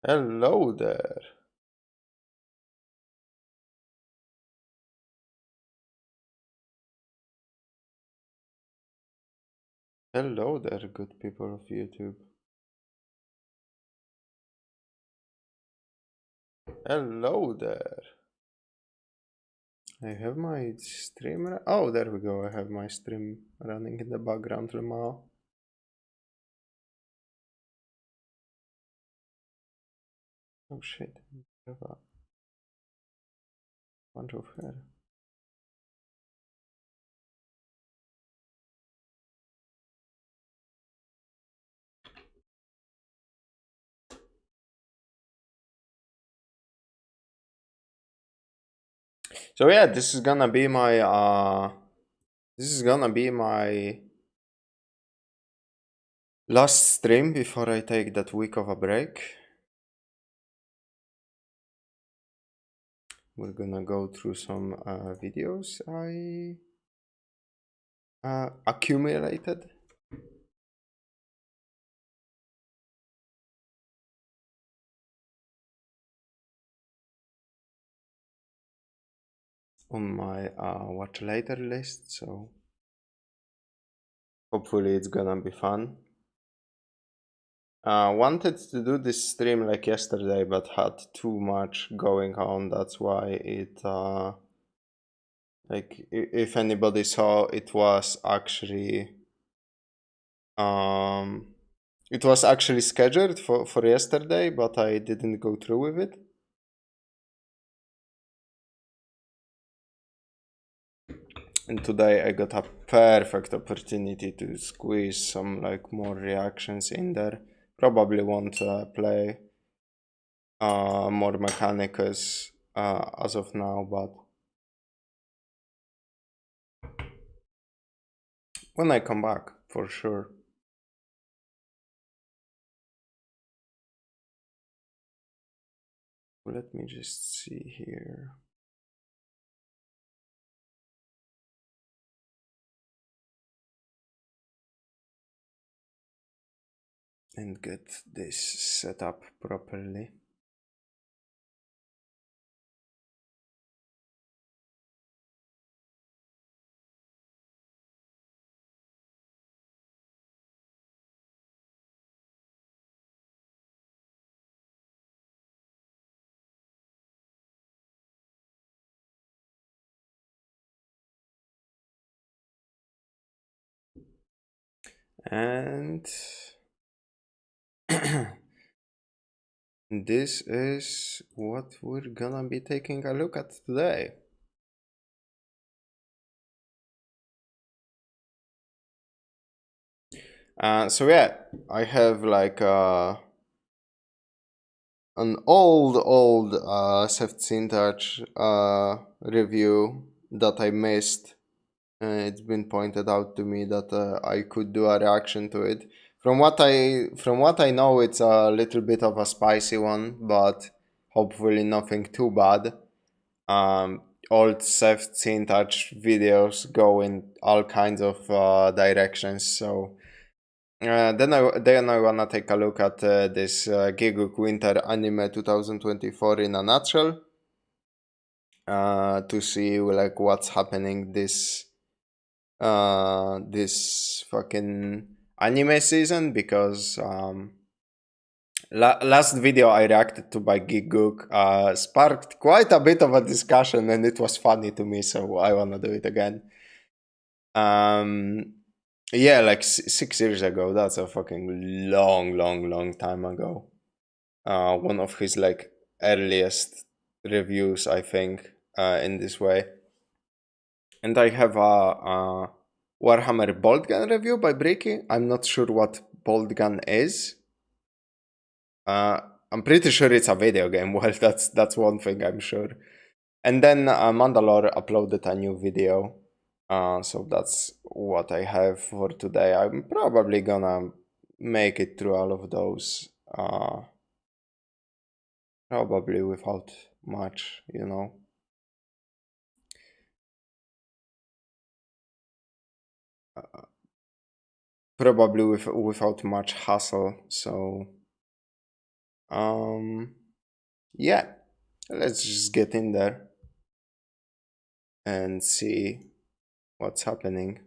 Hello there. Hello there, good people of YouTube. Hello there. I have my stream. Oh, there we go. I have my stream running in the background now. Oh shit. I have a bunch of hair. So yeah, this is gonna be my last stream before I take that week of a break. We're gonna go through some videos I accumulated. On my watch later list, so hopefully it's gonna be fun. Wanted to do this stream like yesterday, but had too much going on. That's why it like if anybody saw, it was actually scheduled for yesterday, but I didn't go through with it. And today I got a perfect opportunity to squeeze some like more reactions in there. Probably won't play more mechanicus as of now, but when I come back, for sure. Let me just see here. And get this set up properly. And this is what we're gonna be taking a look at today. So yeah, I have like an old SsethTzeentach review that I missed. It's been pointed out to me that I could do a reaction to it. From what I know, it's a little bit of a spicy one, but hopefully nothing too bad. Old SsethTzeentach videos go in all kinds of directions, so then I wanna take a look at this Gigguk Winter Anime 2024 in a nutshell, to see like what's happening this fucking anime season, because last video I reacted to by Gigguk sparked quite a bit of a discussion, and it was funny to me, so I wanna do it again. Yeah, like 6 years ago. That's a fucking long time ago. One of his like earliest reviews, I think, in this way. And I have a Warhammer Bolt Gun review by Bricky. I'm not sure what Bolt Gun is. I'm pretty sure it's a video game. Well, that's one thing I'm sure. And then Mandalore uploaded a new video. So that's what I have for today. I'm probably gonna make it through all of those. Probably without much, probably without much hassle. So Yeah, let's just get in there and see what's happening.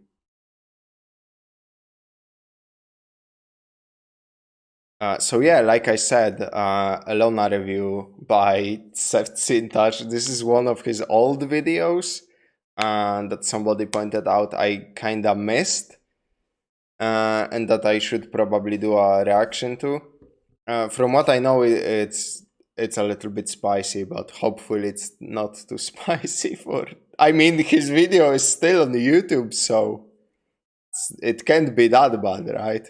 So yeah, like I said, Alona review by SsethTzeentach. This is one of his old videos that somebody pointed out I kinda missed, and that I should probably do a reaction to. From what I know, it's a little bit spicy, but hopefully it's not too spicy for. I mean, his video is still on YouTube, so it can't be that bad, right?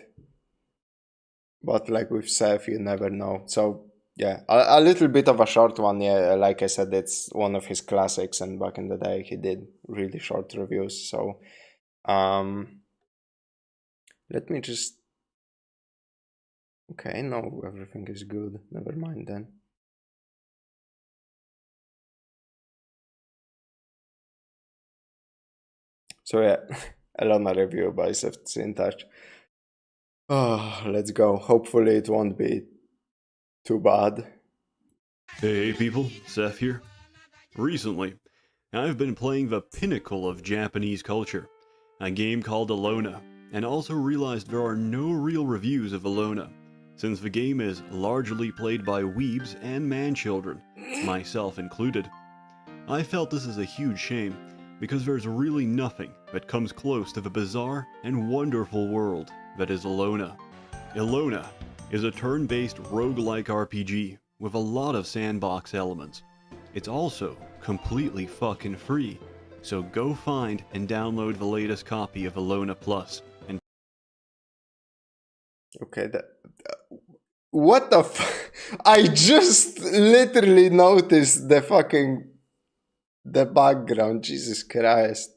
But like with Seth, you never know. So yeah, a little bit of a short one. Yeah, like I said, it's one of his classics, and back in the day, he did really short reviews. So let me just. Okay, no, everything is good. Never mind then. So yeah, Alona review by SsethTzeentach. Oh, let's go. Hopefully it won't be too bad. Hey people, Seth here. Recently, I've been playing the pinnacle of Japanese culture, a game called Alona, and also realized there are no real reviews of Alona, since the game is largely played by weebs and man-children, myself included. I felt this is a huge shame, because there's really nothing that comes close to the bizarre and wonderful world that is Alona. Alona is a turn-based roguelike RPG with a lot of sandbox elements. It's also completely fucking free, so go find and download the latest copy of Alona Plus and Okay, what the I just literally noticed the background. Jesus Christ.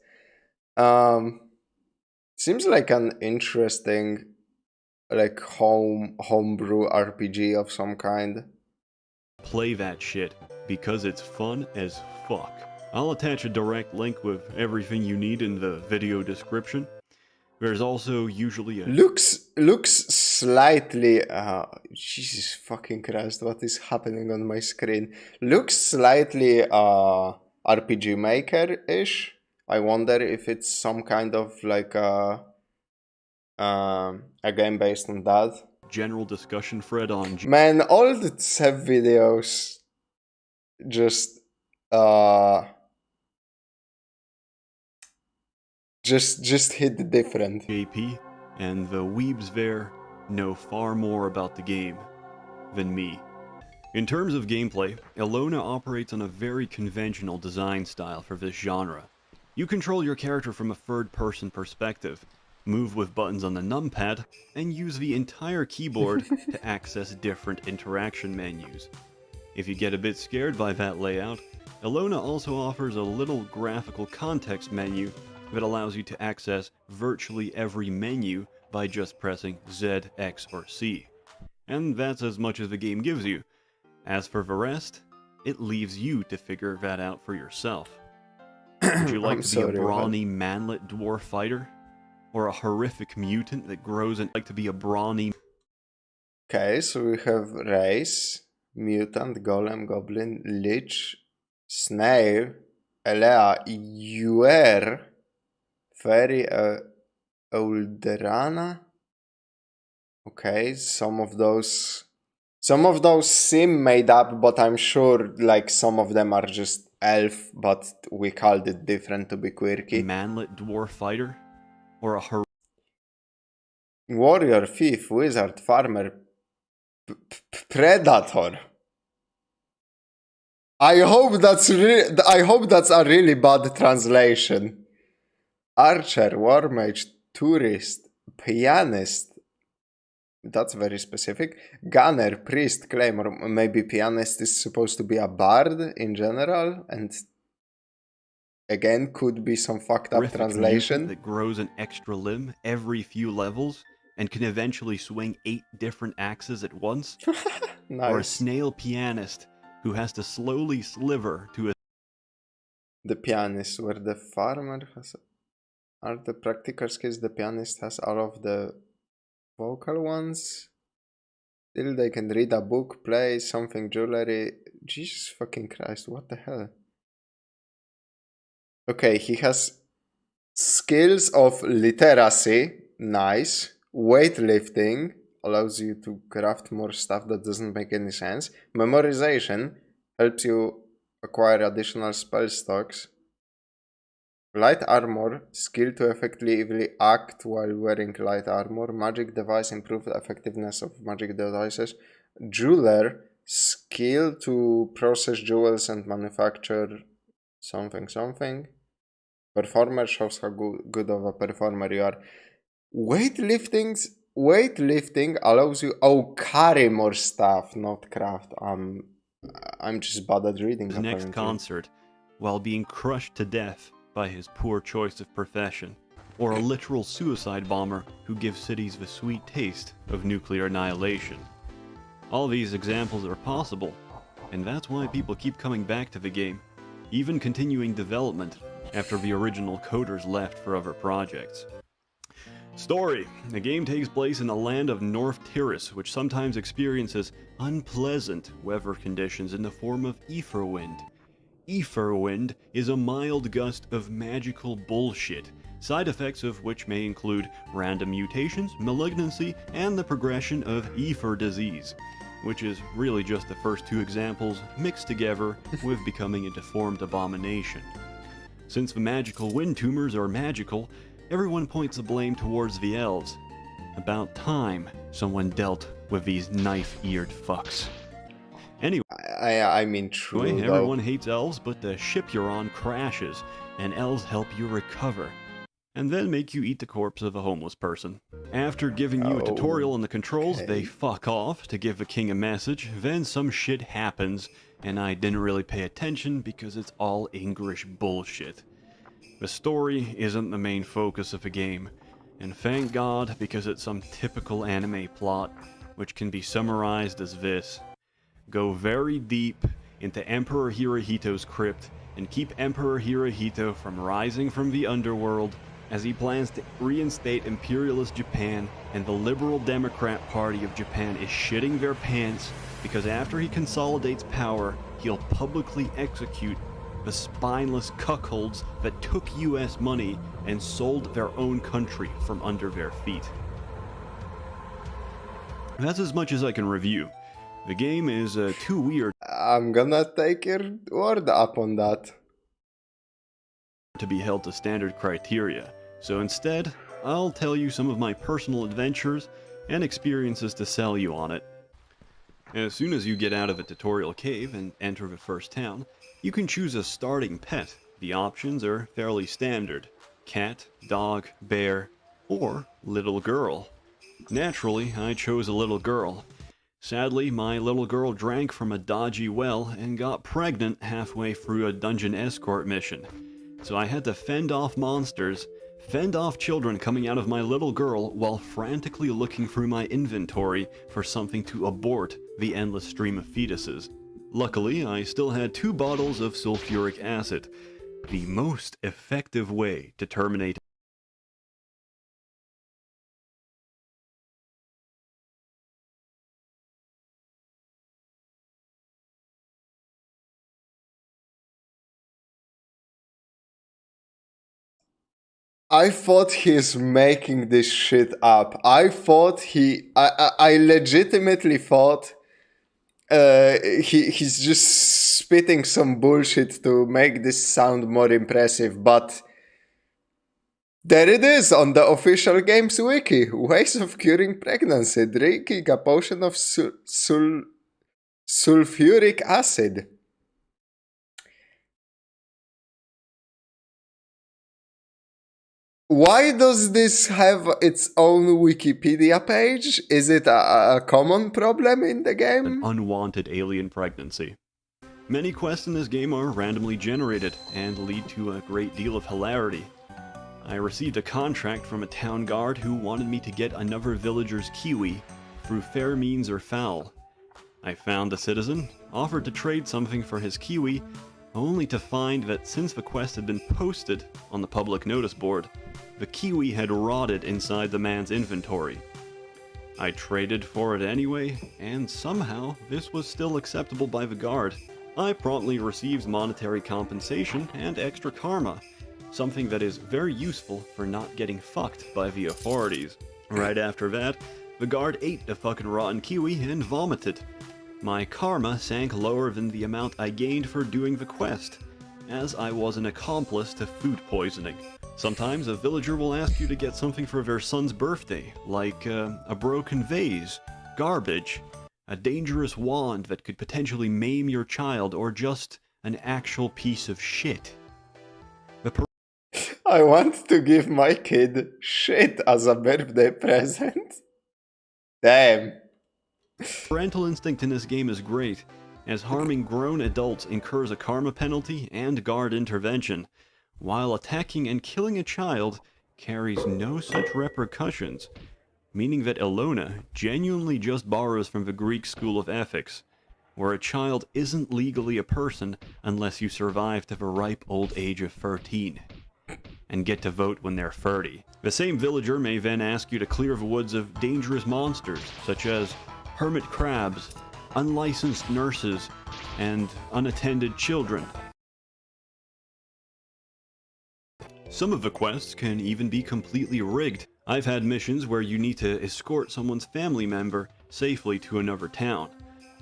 Seems like an interesting like homebrew RPG of some kind. play that shit because it's fun as fuck. I'll attach a direct link with everything you need in the video description. There's also usually a Looks slightly Jesus fucking Christ, what is happening on my screen? Looks slightly RPG Maker-ish. I wonder if it's some kind of like a game based on that. general discussion thread on Man, all the Sev videos just uh just hit different. JP, and the weebs there know far more about the game than me. In terms of gameplay, Alona operates on a very conventional design style for this genre. You control your character from a third-person perspective, move with buttons on the numpad, and use the entire keyboard to access different interaction menus. If you get a bit scared by that layout, Alona also offers a little graphical context menu that allows you to access virtually every menu by just pressing Z, X, or C. And that's as much as the game gives you. As for the rest, it leaves you to figure that out for yourself. Would you like I'm to be a sorry, brawny manlet dwarf fighter? Or a horrific mutant that grows and like to be a brawny... Okay, so we have race, mutant, golem, goblin, lich, snail, elea, yuer, fairy, Olderana. Okay, some of those seem made up, but I'm sure like some of them are just elf, but we called it different to be quirky. manlet dwarf fighter? Or a Warrior, thief, wizard, farmer, predator. I hope that's a really bad translation. Archer, war mage, tourist, pianist. That's very specific. Gunner, priest, claymore. Maybe pianist is supposed to be a bard in general, and again could be some fucked up translation. that grows an extra limb every few levels and can eventually swing 8 different axes at once. Nice. Or a snail pianist who has to slowly sliver to a... The pianist, where the farmer has are the practical skills, the pianist has all of the vocal ones. Still they can read a book, play something, jewelry. Jesus fucking Christ, what the hell? Okay, he has skills of literacy, nice. Weightlifting, allows you to craft more stuff that doesn't make any sense. Memorization, helps you acquire additional spell stocks. Light armor, skill to effectively act while wearing light armor. Magic device, improve the effectiveness of magic devices. Jeweler, skill to process jewels and manufacture something. Performer, shows how good of a performer you are. Weightlifting allows you carry more stuff, not craft. I'm just bad at reading. His next concert, while being crushed to death by his poor choice of profession, or a literal suicide bomber who gives cities the sweet taste of nuclear annihilation. All these examples are possible, and that's why people keep coming back to the game, even continuing development after the original coders left for other projects. Story. The game takes place in the land of North Tiris, which sometimes experiences unpleasant weather conditions in the form of ether wind. Ether wind is a mild gust of magical bullshit, side effects of which may include random mutations, malignancy, and the progression of ether disease, which is really just the first two examples mixed together with becoming a deformed abomination. Since the magical wind tumors are magical, everyone points the blame towards the elves. About time someone dealt with these knife-eared fucks. Anyway, I mean, true. Everyone hates elves, but the ship you're on crashes, and elves help you recover, and then make you eat the corpse of a homeless person. After giving you a tutorial on the controls, they fuck off to give the king a message, then some shit happens, and I didn't really pay attention because it's all English bullshit. The story isn't the main focus of the game, and thank God, because it's some typical anime plot, which can be summarized as this. Go very deep into Emperor Hirohito's crypt and keep Emperor Hirohito from rising from the underworld as he plans to reinstate imperialist Japan, and the Liberal Democrat Party of Japan is shitting their pants because after he consolidates power, he'll publicly execute the spineless cuckolds that took US money and sold their own country from under their feet. That's as much as I can review. The game is too weird. I'm gonna take your word up on that. To be held to standard criteria, so instead, I'll tell you some of my personal adventures and experiences to sell you on it. As soon as you get out of the tutorial cave and enter the first town, you can choose a starting pet. The options are fairly standard: cat, dog, bear, or little girl. Naturally, I chose a little girl. Sadly, my little girl drank from a dodgy well and got pregnant halfway through a dungeon escort mission. So I had to fend off monsters, fend off children coming out of my little girl while frantically looking through my inventory for something to abort the endless stream of fetuses. Luckily, I still had 2 bottles of sulfuric acid, the most effective way to terminate. I thought he's making this shit up. I legitimately thought he's just spitting some bullshit to make this sound more impressive, but there it is on the official games wiki. Ways of curing pregnancy. Drinking a potion of sulfuric acid. Why does this have its own Wikipedia page? Is it a common problem in the game? An unwanted alien pregnancy. Many quests in this game are randomly generated and lead to a great deal of hilarity. I received a contract from a town guard who wanted me to get another villager's kiwi through fair means or foul. I found the citizen, offered to trade something for his kiwi, only to find that since the quest had been posted on the public notice board, the kiwi had rotted inside the man's inventory. I traded for it anyway, and somehow this was still acceptable by the guard. I promptly received monetary compensation and extra karma, something that is very useful for not getting fucked by the authorities. Right after that, the guard ate the fucking rotten kiwi and vomited. My karma sank lower than the amount I gained for doing the quest, as I was an accomplice to food poisoning. Sometimes a villager will ask you to get something for their son's birthday, like a broken vase, garbage, a dangerous wand that could potentially maim your child, or just an actual piece of shit. I want to give my kid shit as a birthday present. Damn. Parental instinct in this game is great, as harming grown adults incurs a karma penalty and guard intervention, while attacking and killing a child carries no such repercussions, meaning that Ilona genuinely just borrows from the Greek school of ethics, where a child isn't legally a person unless you survive to the ripe old age of 13, and get to vote when they're 30. The same villager may then ask you to clear the woods of dangerous monsters, such as hermit crabs, unlicensed nurses, and unattended children. Some of the quests can even be completely rigged. I've had missions where you need to escort someone's family member safely to another town,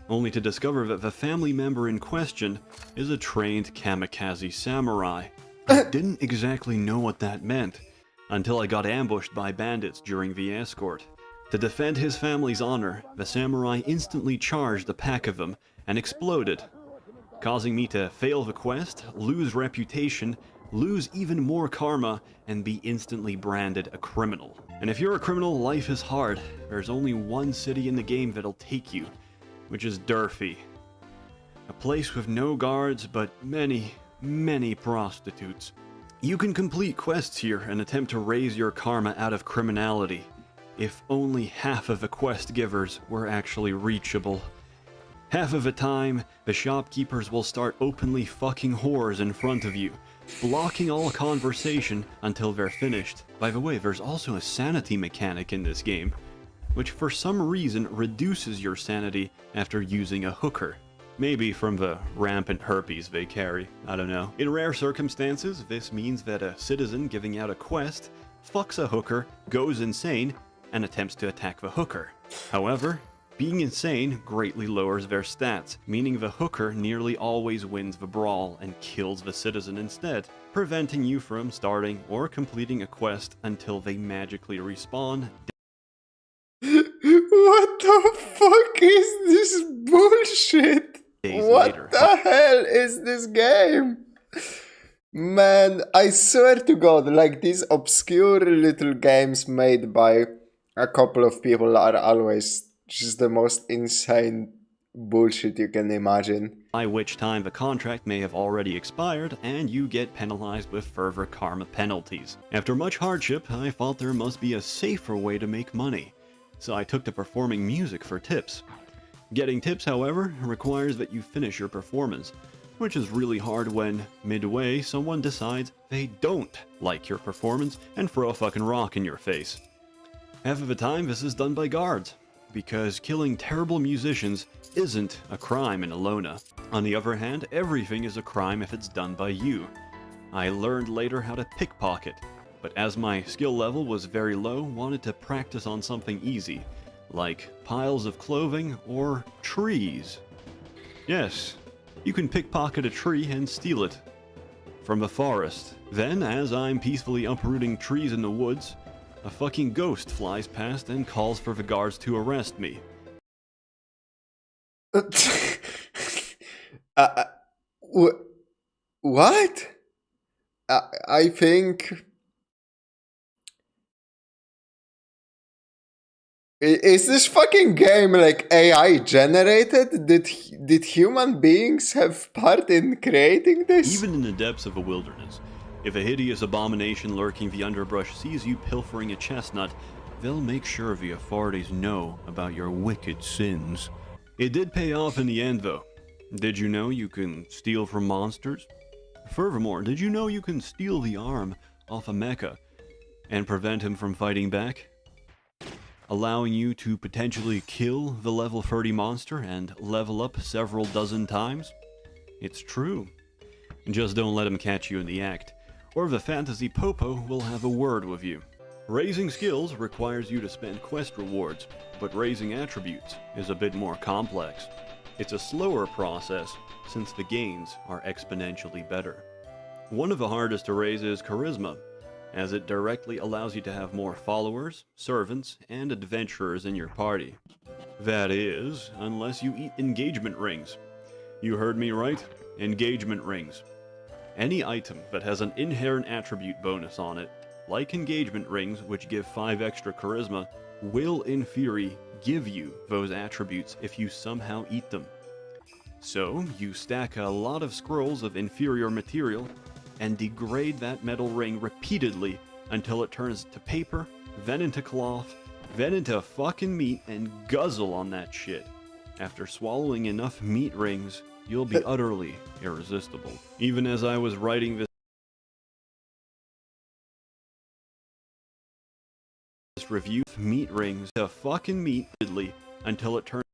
only to discover that the family member in question is a trained kamikaze samurai. I didn't exactly know what that meant, until I got ambushed by bandits during the escort. To defend his family's honor, the samurai instantly charged a pack of them and exploded, causing me to fail the quest, lose reputation, lose even more karma, and be instantly branded a criminal. And if you're a criminal, life is hard. There's only one city in the game that'll take you, which is Durfee. A place with no guards, but many, many prostitutes. You can complete quests here and attempt to raise your karma out of criminality, if only half of the quest givers were actually reachable. Half of the time, the shopkeepers will start openly fucking whores in front of you, blocking all conversation until they're finished. By the way, there's also a sanity mechanic in this game, which for some reason reduces your sanity after using a hooker. Maybe from the rampant herpes they carry, I don't know. In rare circumstances, this means that a citizen giving out a quest fucks a hooker, goes insane, and attempts to attack the hooker. However, being insane greatly lowers their stats, meaning the hooker nearly always wins the brawl and kills the citizen instead, preventing you from starting or completing a quest until they magically respawn. What the fuck is this bullshit? What Later. the hell is this game? Man, I swear to God, like these obscure little games made by a couple of people are always just the most insane bullshit you can imagine. By which time the contract may have already expired, and you get penalized with further karma penalties. After much hardship, I thought there must be a safer way to make money, so I took to performing music for tips. Getting tips, however, requires that you finish your performance, which is really hard when, midway, someone decides they don't like your performance and throw a fucking rock in your face. Half of the time, this is done by guards, because killing terrible musicians isn't a crime in Ilona. On the other hand, everything is a crime if it's done by you. I learned later how to pickpocket, but as my skill level was very low, wanted to practice on something easy, like piles of clothing or trees. Yes, you can pickpocket a tree and steal it from the forest. Then, as I'm peacefully uprooting trees in the woods, a fucking ghost flies past and calls for the guards to arrest me. What? I think... Is this fucking game like AI generated? Did human beings have part in creating this? Even in the depths of a wilderness, if a hideous abomination lurking the underbrush sees you pilfering a chestnut, they'll make sure the authorities know about your wicked sins. It did pay off in the end, though. Did you know you can steal from monsters? Furthermore, did you know you can steal the arm off a mecha and prevent him from fighting back? allowing you to potentially kill the level 30 monster and level up several dozen times? It's true. Just don't let him catch you in the act, or the fantasy popo will have a word with you. Raising skills requires you to spend quest rewards, but raising attributes is a bit more complex. It's a slower process, since the gains are exponentially better. One of the hardest to raise is charisma, as it directly allows you to have more followers, servants, and adventurers in your party. That is, unless you eat engagement rings. You heard me right? Engagement rings. Any item that has an inherent attribute bonus on it, like engagement rings which give 5 extra charisma, will in theory give you those attributes if you somehow eat them. So, you stack a lot of scrolls of inferior material and degrade that metal ring repeatedly until it turns to paper, then into cloth, then into fucking meat, and guzzle on that shit. After swallowing enough meat rings, you'll be utterly irresistible. Even as I was writing this review, meat rings to fucking meat until it turns.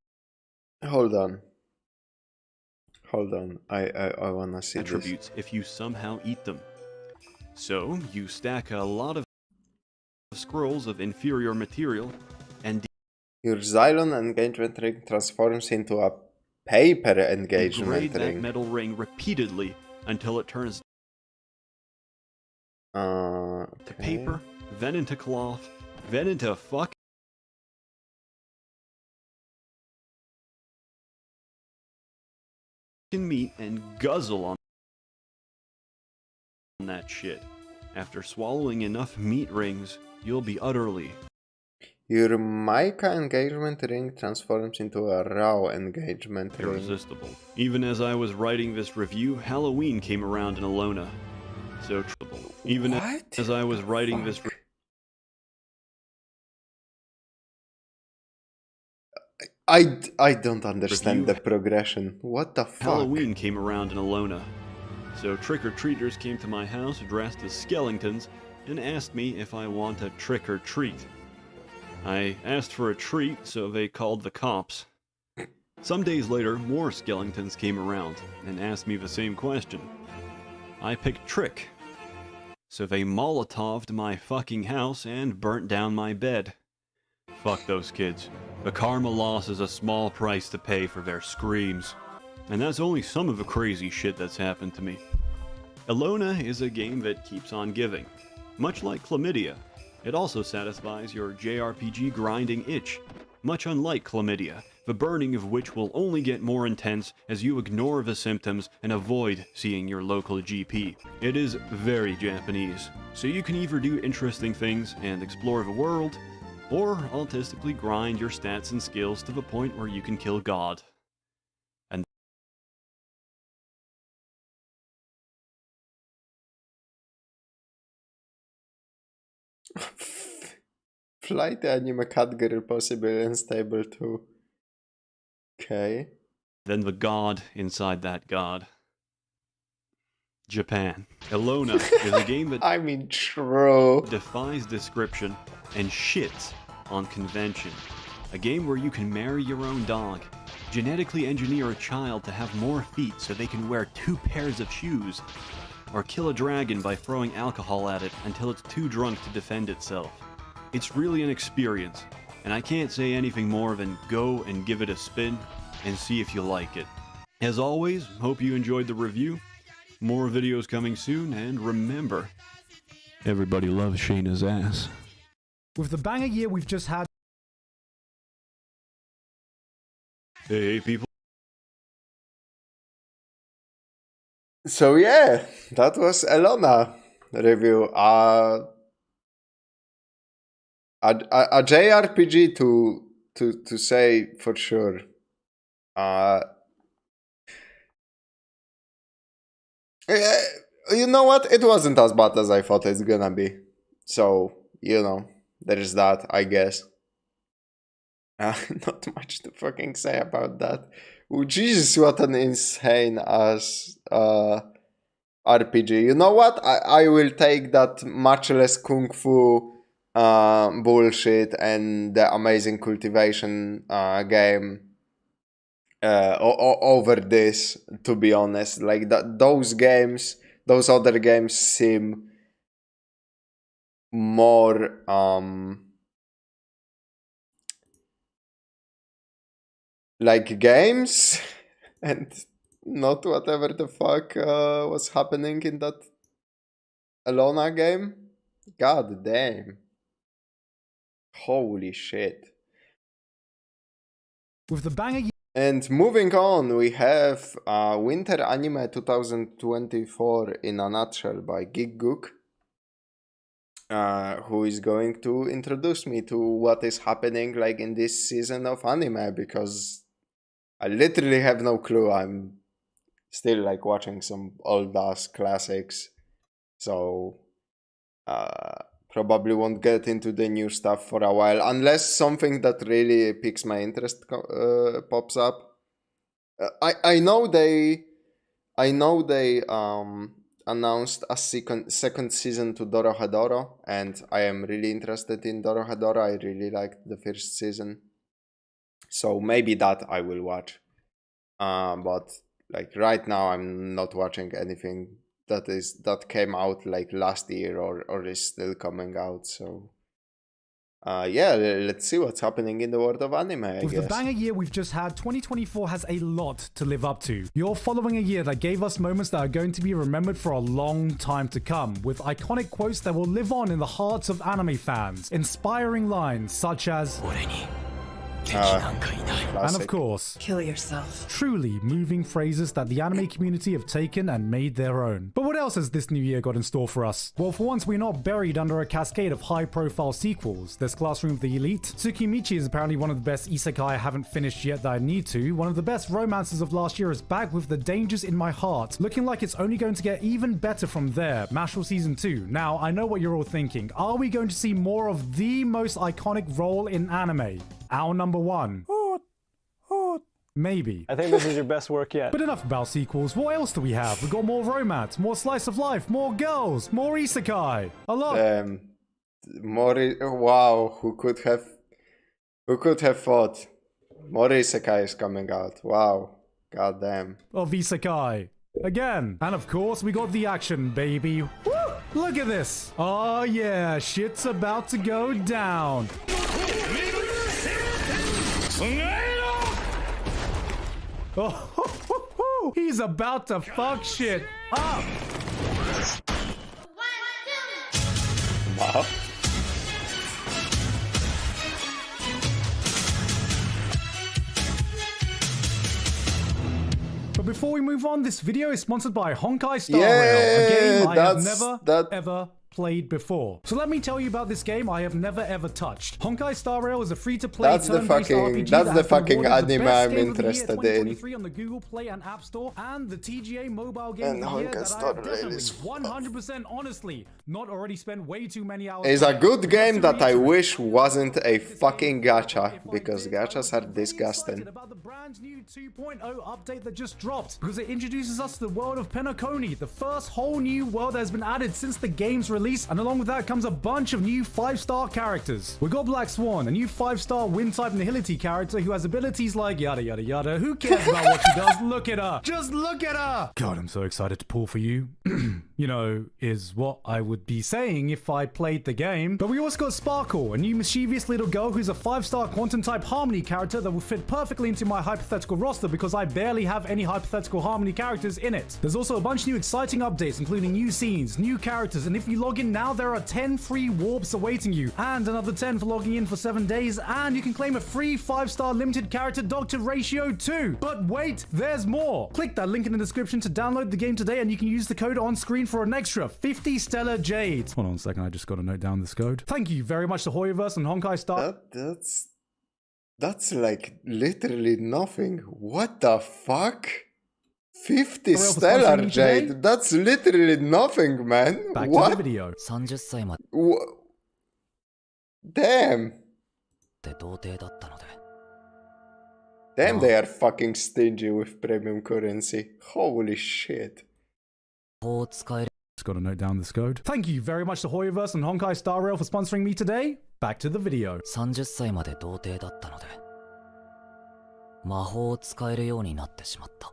Hold on. I wanna see attributes if you somehow eat them. So you stack a lot of scrolls of inferior material and your Xylon engagement ring transforms into a paper engagement degrade ring. that metal ring repeatedly until it turns to paper, then into cloth, then into fucking meat, and guzzle on that shit. After swallowing enough meat rings, you'll be utterly. Your mica engagement ring transforms into a raw engagement ring. Irresistible. Even as I was writing this review, Halloween came around in Alona. So trouble. Even as I was writing this I don't understand the progression. What the fuck? Halloween came around in Alona. So trick-or-treaters came to my house dressed as skeletons and asked me if I want a trick-or-treat. I asked for a treat, so they called the cops. Some days later, more skeletons came around and asked me the same question. I picked trick. So they Molotoved my fucking house and burnt down my bed. Fuck those kids. The karma loss is a small price to pay for their screams. And that's only some of the crazy shit that's happened to me. Alona is a game that keeps on giving. Much like Chlamydia, it also satisfies your JRPG grinding itch. Much unlike Chlamydia, the burning of which will only get more intense as you ignore the symptoms and avoid seeing your local GP. It is very Japanese, so you can either do interesting things and explore the world, or autistically grind your stats and skills to the point where you can kill God. And Flight anime category possible and stable too. Okay. then the God inside that God. Japan. Alona is a game that I mean, true. defies description and shits on convention. A game where you can marry your own dog, genetically engineer a child to have more feet so they can wear 2 pairs of shoes, or kill a dragon by throwing alcohol at it until it's too drunk to defend itself. It's really an experience, and I can't say anything more than go and give it a spin and see if you like it. As always, hope you enjoyed the review. More videos coming soon, and remember, everybody loves Shayna's ass. With the banger year we've just had. Hey people. So yeah, that was Alona review. A JRPG to say for sure. You know what? It wasn't as bad as I thought it's gonna be. So, you know, there is that, I guess. Not much to fucking say about that. Oh, Jesus, what an insane ass RPG. You know what? I will take that much less kung fu bullshit and the amazing cultivation game over this, to be honest. Like those other games seem more like games and not whatever the fuck was happening in that Alona game. God damn. Holy shit. With the banger And moving on, we have Winter Anime 2024 in a nutshell by Gigguk, who is going to introduce me to what is happening like in this season of anime, because I literally have no clue. I'm still like watching some old ass classics, so probably won't get into the new stuff for a while unless something that really piques my interest pops up. I know they announced a second season to Dorohedoro, and I am really interested in Dorohedoro. I really liked the first season, so maybe that I will watch. But like right now, I'm not watching anything that came out like last year or is still coming out. So yeah, let's see what's happening in the world of anime, I With guess. the banger year we've just had, 2024 has a lot to live up to. You're following a year that gave us moments that are going to be remembered for a long time to come, with iconic quotes that will live on in the hearts of anime fans, inspiring lines such as and of course, kill yourself. truly moving phrases that the anime community have taken and made their own. But what else has this new year got in store for us? Well, for once, we're not buried under a cascade of high-profile sequels. There's Classroom of the Elite. Tsukimichi is apparently one of the best isekai I haven't finished yet that I need to. One of the best romances of last year is back with The Dangers in My Heart, looking like it's only going to get even better from there. Mashal Season 2. Now, I know what you're all thinking. Are we going to see more of the most iconic role in anime? Our number one. Maybe. I think this is your best work yet. But enough about sequels. What else do we have? We've got more romance, more slice of life, more girls, more isekai. A lot. Wow, who could have thought? More isekai is coming out. Wow. God damn. Of isekai. Again. And of course, we got the action, baby. Woo! Look at this. Oh yeah, shit's about to go down. Oh, he's about to fuck shit up. Wow. But before we move on, this video is sponsored by Honkai Star Rail, a game I have never ever played before. So let me tell you about this game I have never ever touched. Honkai Star Rail is a free-to-play turn-based RPG that's the has been fucking awarded the anime best I'm game of the year interested 2023 on the Google Play and App Store, and the TGA mobile game And of the year Honkai that I Star have Rail definitely, is 100% honestly, not already spent way too many hours. It's a playing. good Just game to that I reiterate, wish wasn't a this fucking game, gacha, if I because did, I gachas would are be very disgusting. excited about the brand new 2.0 update that just dropped, because it introduces us to the world of Penacony, the first whole new world that has been added since the game's release, and along with that comes a bunch of new 5-star characters. We got Black Swan, a new 5-star wind-type Nihility character who has abilities like yada yada yada. Who cares about what she does? Look at her. Just look at her. God, I'm so excited to pull for you. You know, is what I would be saying if I played the game. But we also got Sparkle, a new mischievous little girl who's a 5-star quantum-type Harmony character that will fit perfectly into my hypothetical roster because I barely have any hypothetical Harmony characters in it. There's also a bunch of new exciting updates, including new scenes, new characters, and if you log in now, there are 10 free warps awaiting you, and another 10 for logging in for 7 days, and you can claim a free 5-star limited character Dr. Ratio 2. But wait, there's more. Click that link in the description to download the game today, and you can use the code on screen for an extra 50 Stellar Jades. Hold on a second, I just got to note down this code. Thank you very much to Hoyoverse and Honkai Star. That's like literally nothing. What the fuck? 50 Stellar Jade. That's literally nothing, man. Back what? to the video. Damn. Damn, they are fucking stingy with premium currency. Holy shit. Just gotta note down this code. Thank you very much to Hoyoverse and Honkai Star Rail for sponsoring me today. Back to the video. 30歳まで童貞だったので魔法を使えるようになってしまった。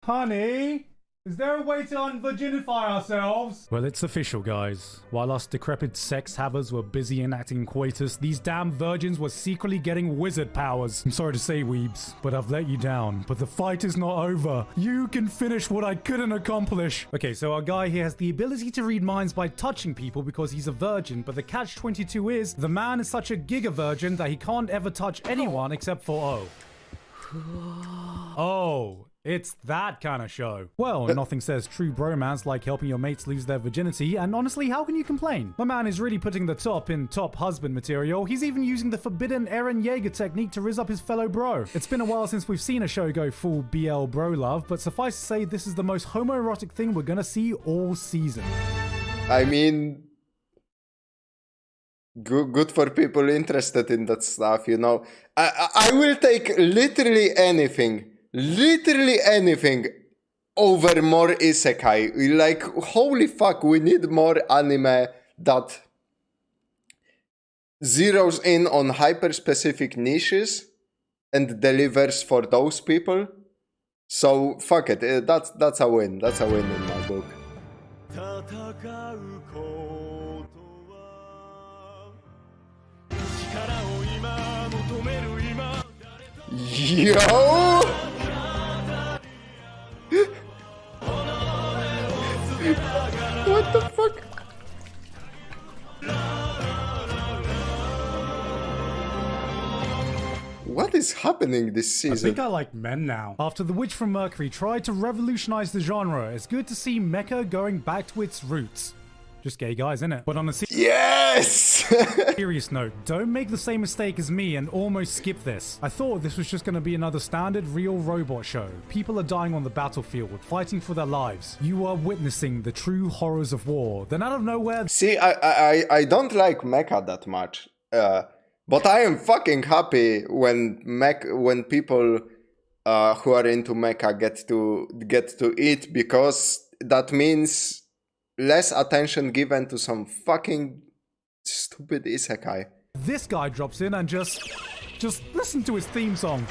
Honey, is there a way to unvirginify ourselves? Well, it's official, guys. While us decrepit sex havers were busy enacting coitus, these damn virgins were secretly getting wizard powers. I'm sorry to say, weebs, but I've let you down. But the fight is not over. You can finish what I couldn't accomplish. Okay, so our guy here has the ability to read minds by touching people because he's a virgin, but the catch-22 is the man is such a giga virgin that he can't ever touch anyone except for Oh, it's that kind of show. Well, nothing says true bromance like helping your mates lose their virginity, and honestly, how can you complain? My man is really putting the top in top husband material. He's even using the forbidden Eren Yeager technique to rizz up his fellow bro. It's been a while since we've seen a show go full BL bro love, but suffice to say, this is the most homoerotic thing we're gonna see all season. I mean, good for people interested in that stuff, you know. I will take literally anything over more isekai. Like, holy fuck, we need more anime that zeroes in on hyper-specific niches and delivers for those people. So, fuck it, that's a win. That's a win in my book. Yo! What the fuck? What is happening this season? I think I like men now. After The Witch from Mercury tried to revolutionize the genre, it's good to see mecha going back to its roots. Just gay guys, innit? But on a yes! serious note, don't make the same mistake as me and almost skip this. I thought this was just going to be another standard real robot show. People are dying on the battlefield, fighting for their lives. You are witnessing the true horrors of war. Then out of nowhere... See, I don't like mecha that much. But I am fucking happy when people who are into mecha get to eat, because that means less attention given to some fucking stupid isekai. This guy drops in and just listen to his theme song.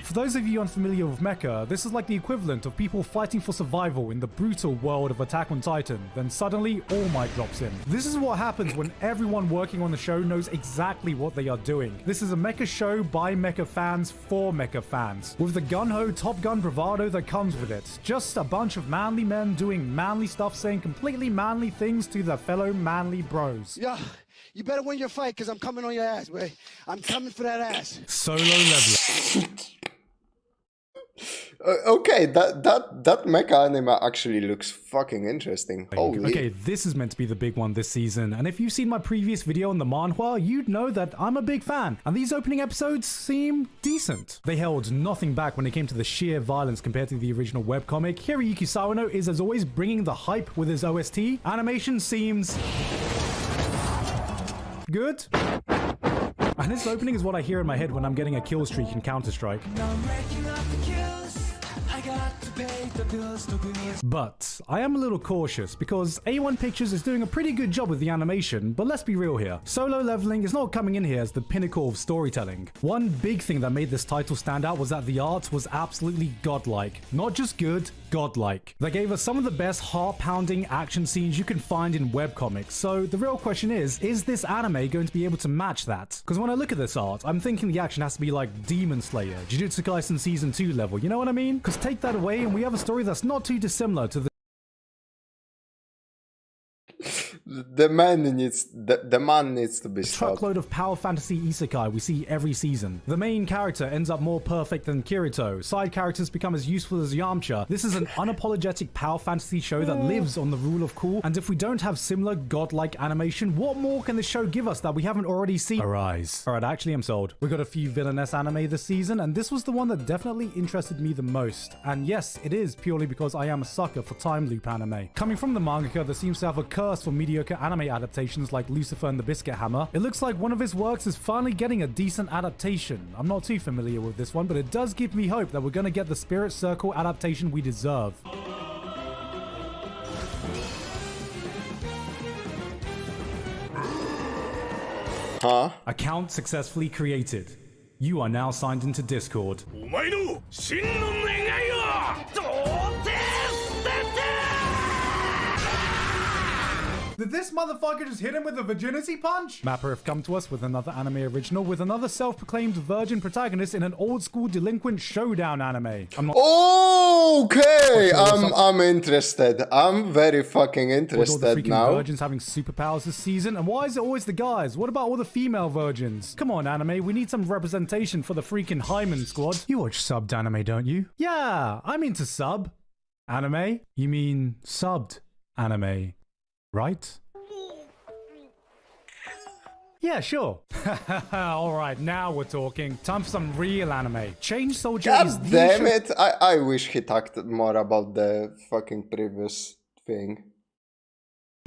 For those of you unfamiliar with mecha, this is like the equivalent of people fighting for survival in the brutal world of Attack on Titan. Then suddenly, All Might drops in. This is what happens when everyone working on the show knows exactly what they are doing. This is a mecha show by mecha fans for mecha fans, with the gun-ho Top Gun bravado that comes with it. Just a bunch of manly men doing manly stuff, saying completely manly things to their fellow manly bros. Yeah. You better win your fight, because I'm coming on your ass, boy. I'm coming for that ass. Solo leveling. Okay, that mecha anime actually looks fucking interesting. Holy. Okay, this is meant to be the big one this season, and if you've seen my previous video on the manhwa, you'd know that I'm a big fan, and these opening episodes seem decent. They held nothing back when it came to the sheer violence compared to the original webcomic. Hiroyuki Sawano is, as always, bringing the hype with his OST. Animation seems... good. And this opening is what I hear in my head when I'm getting a kill streak in Counter-Strike. But I am a little cautious because A1 Pictures is doing a pretty good job with the animation, but let's be real here. Solo Leveling is not coming in here as the pinnacle of storytelling. One big thing that made this title stand out was that the art was absolutely godlike. Not just good, godlike. They gave us some of the best heart-pounding action scenes you can find in webcomics, so the real question is this anime going to be able to match that? Because when I look at this art, I'm thinking the action has to be like Demon Slayer, Jujutsu Kaisen Season 2 level, you know what I mean? Because take that away and we have a story that's not too dissimilar to the man needs to be stopped. Truckload of power fantasy isekai we see every season. The main character ends up more perfect than Kirito. Side characters become as useful as Yamcha. This is an unapologetic power fantasy show that lives on the rule of cool. And if we don't have similar godlike animation, what more can the show give us that we haven't already seen? Arise. Alright, actually I'm sold. We got a few villainess anime this season, and this was the one that definitely interested me the most. And yes, it is purely because I am a sucker for time loop anime. Coming from the mangaka that seems to have a curse for mediocre mediocre anime adaptations like Lucifer and the Biscuit Hammer, it looks like one of his works is finally getting a decent adaptation. I'm not too familiar with this one, but it does give me hope that we're gonna get the Spirit Circle adaptation we deserve. Huh? Account successfully created. You are now signed into Discord. Did this motherfucker just hit him with a virginity punch? Mapper have come to us with another anime original with another self-proclaimed virgin protagonist in an old-school delinquent showdown anime. I'm not Okay, I'm interested. I'm very fucking with all the interested freaking now. virgins having superpowers this season, and why is it always the guys? What about all the female virgins? Come on, anime, we need some representation for the freaking Hyman squad. You watch subbed anime, don't you? Yeah, I'm into sub. Anime? You mean subbed anime, right? Yeah, sure. Alright, now we're talking. Time for some real anime. Change Soldier is God the damn show it! I wish he talked more about the fucking previous thing.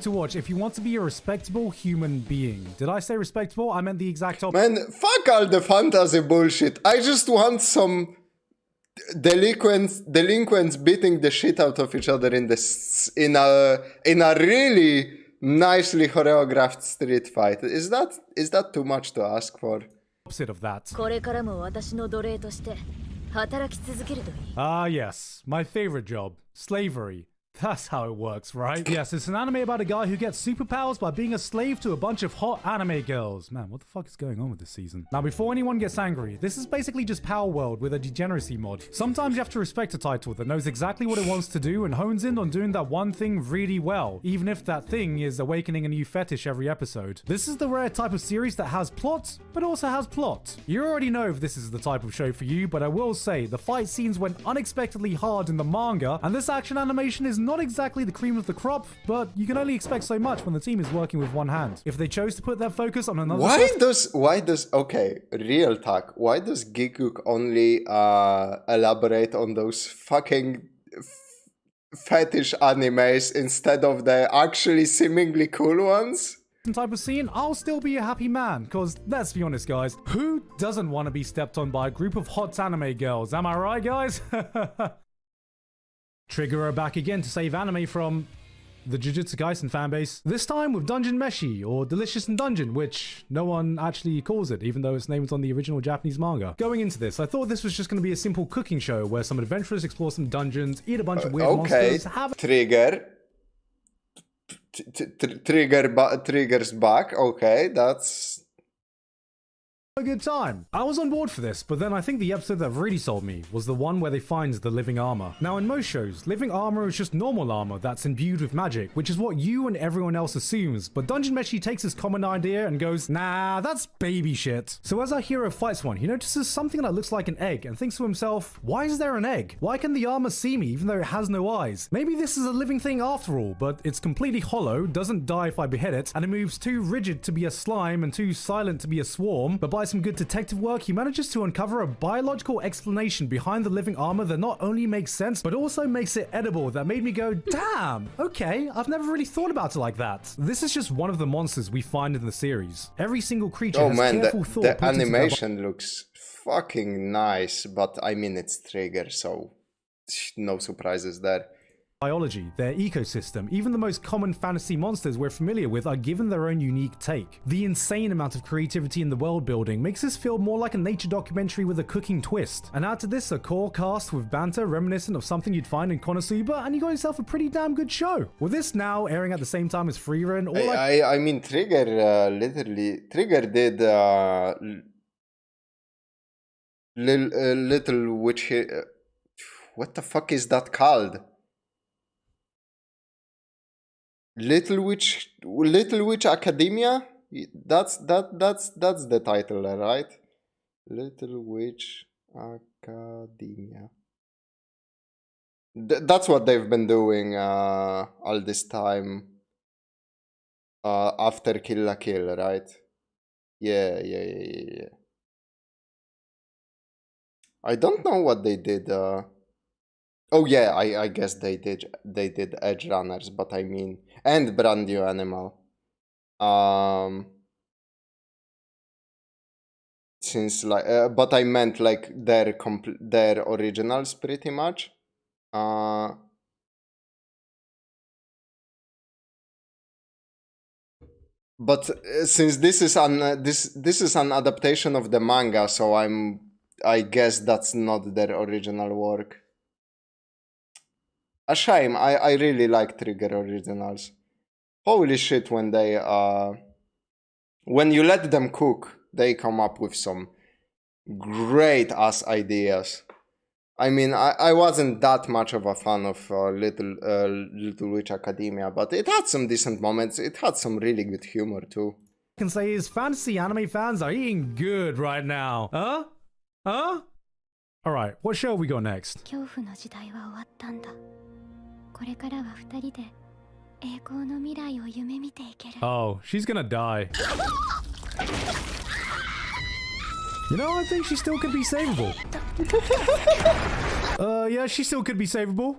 to watch if you want to be a respectable human being. Did I say respectable? I meant the exact opposite. Man, fuck all the fantasy bullshit. I just want some delinquents beating the shit out of each other in a really nicely choreographed street fight. Is that too much to ask for? Opposite of that. これからも私の奴隷として働き続けるといい。 Ah, yes. My favorite job. Slavery. That's how it works, right? Yes, it's an anime about a guy who gets superpowers by being a slave to a bunch of hot anime girls. Man, what the fuck is going on with this season? Now, before anyone gets angry, this is basically just Power World with a degeneracy mod. Sometimes you have to respect a title that knows exactly what it wants to do and hones in on doing that one thing really well, even if that thing is awakening a new fetish every episode. This is the rare type of series that has plot, but also has plot. You already know if this is the type of show for you, but I will say, the fight scenes went unexpectedly hard in the manga, and this action animation is not exactly the cream of the crop, but you can only expect so much when the team is working with one hand. If they chose to put their focus on another Real talk, why does Gigguk only elaborate on those fucking fetish animes instead of the actually seemingly cool ones? type of scene, I'll still be a happy man, cause let's be honest guys, who doesn't want to be stepped on by a group of hot anime girls, am I right guys? Trigger are back again to save anime from the Jujutsu Kaisen fanbase. This time with Dungeon Meshi, or Delicious in Dungeon, which no one actually calls it, even though its name is on the original Japanese manga. Going into this, I thought this was just going to be a simple cooking show where some adventurers explore some dungeons, eat a bunch of weird monsters, have Trigger's back. Okay, that's a good time. I was on board for this, but then I think the episode that really sold me was the one where they find the living armor. Now in most shows, living armor is just normal armor that's imbued with magic, which is what you and everyone else assumes, but Dungeon Meshi takes this common idea and goes, nah, that's baby shit. So as our hero fights one, he notices something that looks like an egg and thinks to himself, why is there an egg? Why can the armor see me even though it has no eyes? Maybe this is a living thing after all, but it's completely hollow, doesn't die if I behead it, and it moves too rigid to be a slime and too silent to be a swarm, but by some good detective work, he manages to uncover a biological explanation behind the living armor that not only makes sense, but also makes it edible that made me go, damn, okay, I've never really thought about it like that. This is just one of the monsters we find in the series. Every single creature has careful thought. The animation looks fucking nice, but I mean it's Trigger, so no surprises there. Biology, their ecosystem, even the most common fantasy monsters we're familiar with are given their own unique take. The insane amount of creativity in the world building makes this feel more like a nature documentary with a cooking twist. And add to this a core cast with banter reminiscent of something you'd find in Konosuba, and you got yourself a pretty damn good show. With this now airing at the same time as Freerun, I mean Trigger literally did Little Witch. What the fuck is that called? Little Witch Academia? That's the title, right? Little Witch Academia. That's what they've been doing all this time after Kill la Kill, right? Yeah. I don't know what they did. Oh yeah, I guess they did Edge Runners, but I mean, and Brand New Animal. Since like, but I meant like their originals pretty much. But since this is an adaptation of the manga, so I guess that's not their original work. A shame. I really like Trigger originals. Holy shit, when you let them cook, they come up with some great ass ideas. I mean, I wasn't that much of a fan of Little Witch Academia, but it had some decent moments. It had some really good humor too. I can say is fantasy anime fans are eating good right now. Huh? Huh? Alright, what show we got next? 恐怖の時代は終わったんだ。これからは二人で栄光の未来を夢見ていける。 Oh, she's gonna die. You know, I think she still could be savable. Yeah, she still could be savable.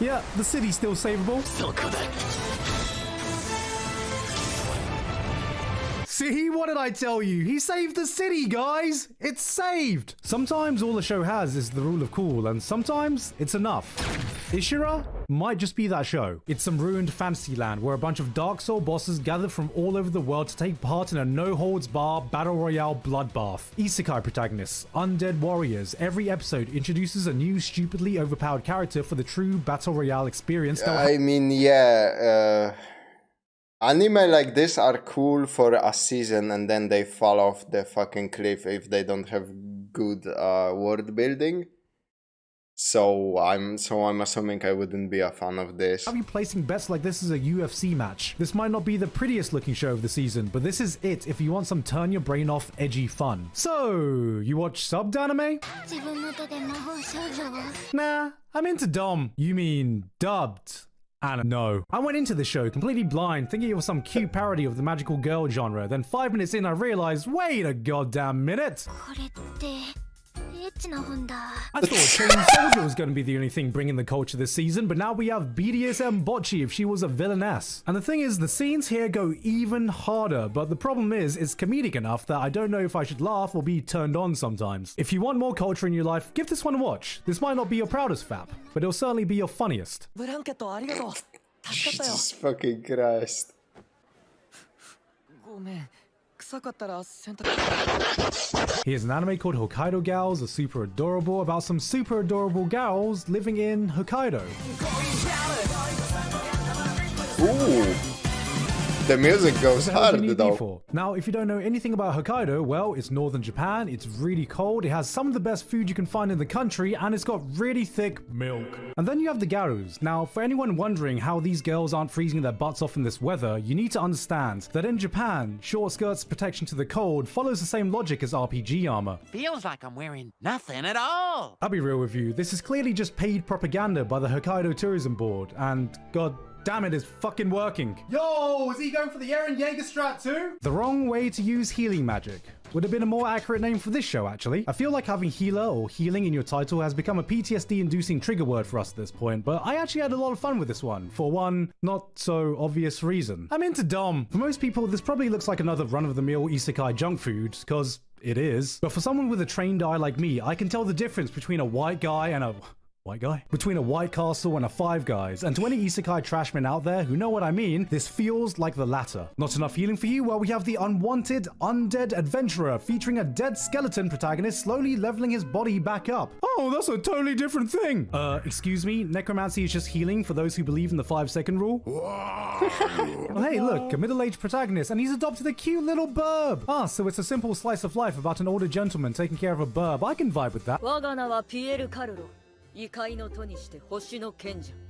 Yeah, the city's still savable. See, what did I tell you? He saved the city, guys! It's saved! Sometimes all the show has is the rule of cool, and sometimes it's enough. Ishira might just be that show. It's some ruined fantasy land where a bunch of Dark Soul bosses gather from all over the world to take part in a no-holds-bar battle royale bloodbath. Isekai protagonists, undead warriors. Every episode introduces a new stupidly overpowered character for the true battle royale experience. I mean, yeah, anime like this are cool for a season and then they fall off the fucking cliff if they don't have good world building. So I'm assuming I wouldn't be a fan of this. I'll be placing bets like this is a UFC match. This might not be the prettiest looking show of the season, but this is it if you want some turn your brain off edgy fun. So, you watch subbed anime? Nah, I'm into dom. You mean dubbed? And no. I went into the show completely blind, thinking it was some cute parody of the magical girl genre. Then 5 minutes in I realized, wait a goddamn minute! I thought Chain Soldier was going to be the only thing bringing the culture this season, but now we have BDSM Bocce if she was a villainess. And the thing is, the scenes here go even harder, but the problem is, it's comedic enough that I don't know if I should laugh or be turned on sometimes. If you want more culture in your life, give this one a watch. This might not be your proudest fap, but it'll certainly be your funniest. Jesus fucking Christ. Here's an anime called Hokkaido Gals, are super adorable, about some super adorable gals living in Hokkaido. Ooh. The music goes hard though. Now, if you don't know anything about Hokkaido, well, it's northern Japan, it's really cold, it has some of the best food you can find in the country, and it's got really thick milk. And then you have the Garus. Now, for anyone wondering how these girls aren't freezing their butts off in this weather, you need to understand that in Japan, short skirts protection to the cold follows the same logic as RPG armor. Feels like I'm wearing nothing at all. I'll be real with you, this is clearly just paid propaganda by the Hokkaido Tourism Board, and god damn it, it's fucking working. Yo, is he going for the Eren Jaeger strat too? The wrong way to use healing magic. Would have been a more accurate name for this show, actually. I feel like having healer or healing in your title has become a PTSD-inducing trigger word for us at this point, but I actually had a lot of fun with this one, for one not so obvious reason. I'm into dom. For most people, this probably looks like another run-of-the-mill isekai junk food, cause it is. But for someone with a trained eye like me, I can tell the difference between a white guy and a... white guy? Between a White Castle and a Five Guys. And to any isekai trashmen out there who know what I mean, this feels like the latter. Not enough healing for you? Well, we have the unwanted undead adventurer featuring a dead skeleton protagonist slowly leveling his body back up. Oh, that's a totally different thing. Excuse me, necromancy is just healing for those who believe in the 5-second rule. Well, hey, look, a middle-aged protagonist, and he's adopted a cute little burb. Ah, so it's a simple slice of life about an older gentleman taking care of a burb. I can vibe with that.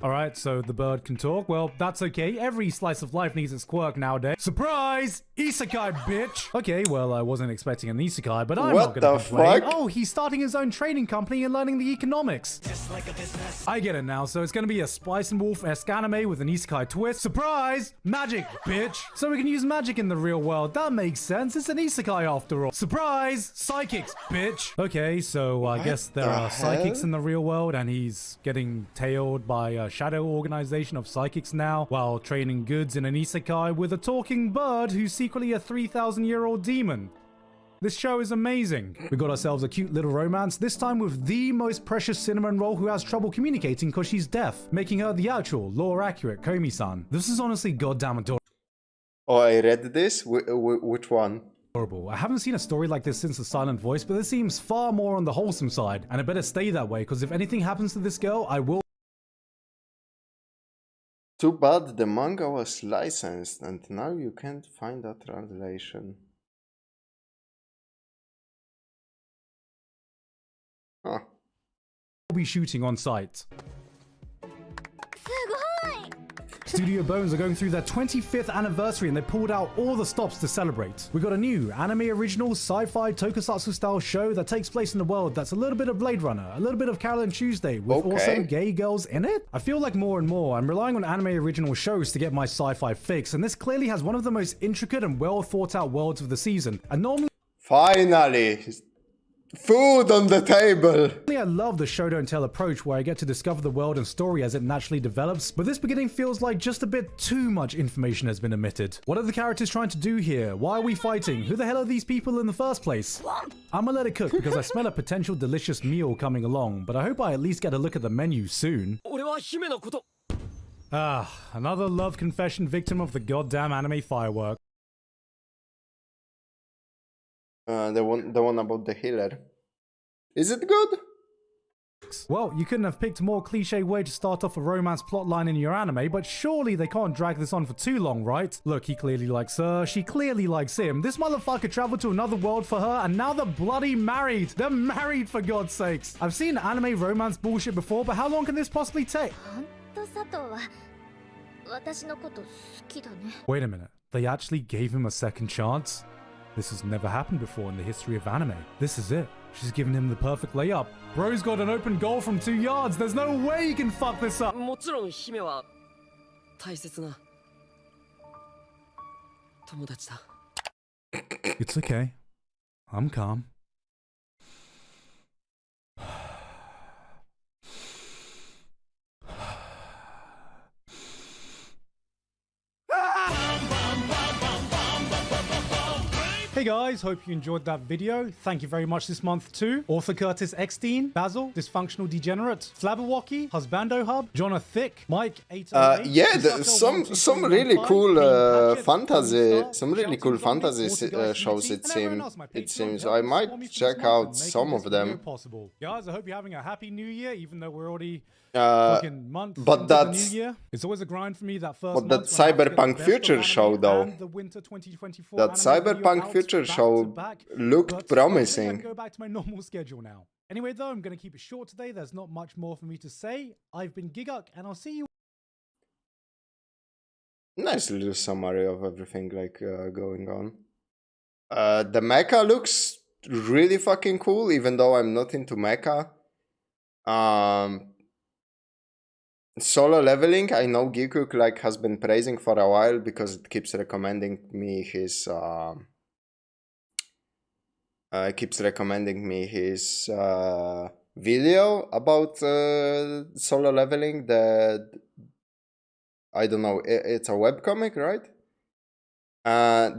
Alright, so the bird can talk. Well, that's okay. Every slice of life needs its quirk nowadays. Surprise! Isekai, bitch! Okay, well, I wasn't expecting an isekai, but I'm not gonna complain. Fuck? Oh, he's starting his own trading company and learning the economics. Just like a business. I get it now. So it's gonna be a Spice and Wolf-esque anime with an isekai twist. Surprise! Magic, bitch! So we can use magic in the real world. That makes sense. It's an isekai after all. Surprise! Psychics, bitch! Okay, so I guess there are psychics in the real world and he's getting tailed by a shadow organization of psychics now, while trading goods in an isekai with a talking bird who's secretly a 3,000-year-old demon. This show is amazing. We got ourselves a cute little romance, this time with the most precious cinnamon roll who has trouble communicating because she's deaf, making her the actual, lore-accurate Komi-san. This is honestly goddamn adorable. Oh, I read this? Which one? I haven't seen a story like this since The Silent Voice, but this seems far more on the wholesome side, and it better stay that way, because if anything happens to this girl, I will... Too bad the manga was licensed, and now you can't find a translation. Huh. be shooting on site. Studio Bones are going through their 25th anniversary and they pulled out all the stops to celebrate. We got a new anime original sci-fi tokusatsu style show that takes place in a world that's a little bit of Blade Runner, a little bit of Carol and Tuesday, with also gay girls in it. I feel like more and more I'm relying on anime original shows to get my sci-fi fix, and this clearly has one of the most intricate and well thought out worlds of the season. And normally finally, food on the table. I love the show don't tell approach where I get to discover the world and story as it naturally develops, but this beginning feels like just a bit too much information has been omitted. What are the characters trying to do here? Why are we fighting? Who the hell are these people in the first place? I'm gonna let it cook because I smell a potential delicious meal coming along, but I hope I at least get a look at the menu soon. Another love confession victim of the goddamn anime firework. The one about the healer. Is it good? Well, you couldn't have picked a more cliche way to start off a romance plotline in your anime, but surely they can't drag this on for too long, right? Look, he clearly likes her, she clearly likes him. This motherfucker traveled to another world for her, and now they're bloody married. They're married, for God's sakes. I've seen anime romance bullshit before, but how long can this possibly take? Wait a minute. They actually gave him a second chance? This has never happened before in the history of anime. This is it. She's given him the perfect layup. Bro's got an open goal from 2 yards. There's no way he can fuck this up. It's okay. I'm calm. Hey guys, hope you enjoyed that video. Thank you very much this month to Author Curtis Eckstein, Basil, Dysfunctional Degenerate, Flabberwocky, Husbando Hub, Jonah Thick, Mike 808. Yeah, some really cool fantasy, shows. It seems I might check out some of them. Guys, I hope you're having a happy New Year, even though we're already fucking month. But that's New Year. It's always a grind for me that first. But that Cyberpunk Future show though. That Cyberpunk Future show looked promising. Go back to my normal schedule now. Anyway, though, I'm going to keep it short today. There's not much more for me to say. I've been Gigguk, and I'll see you. Nice little summary of everything going on. The mecha looks really fucking cool, even though I'm not into mecha. Solo leveling, I know Gigguk has been praising for a while because it keeps recommending me his video about solo leveling. I don't know, it's a webcomic, right?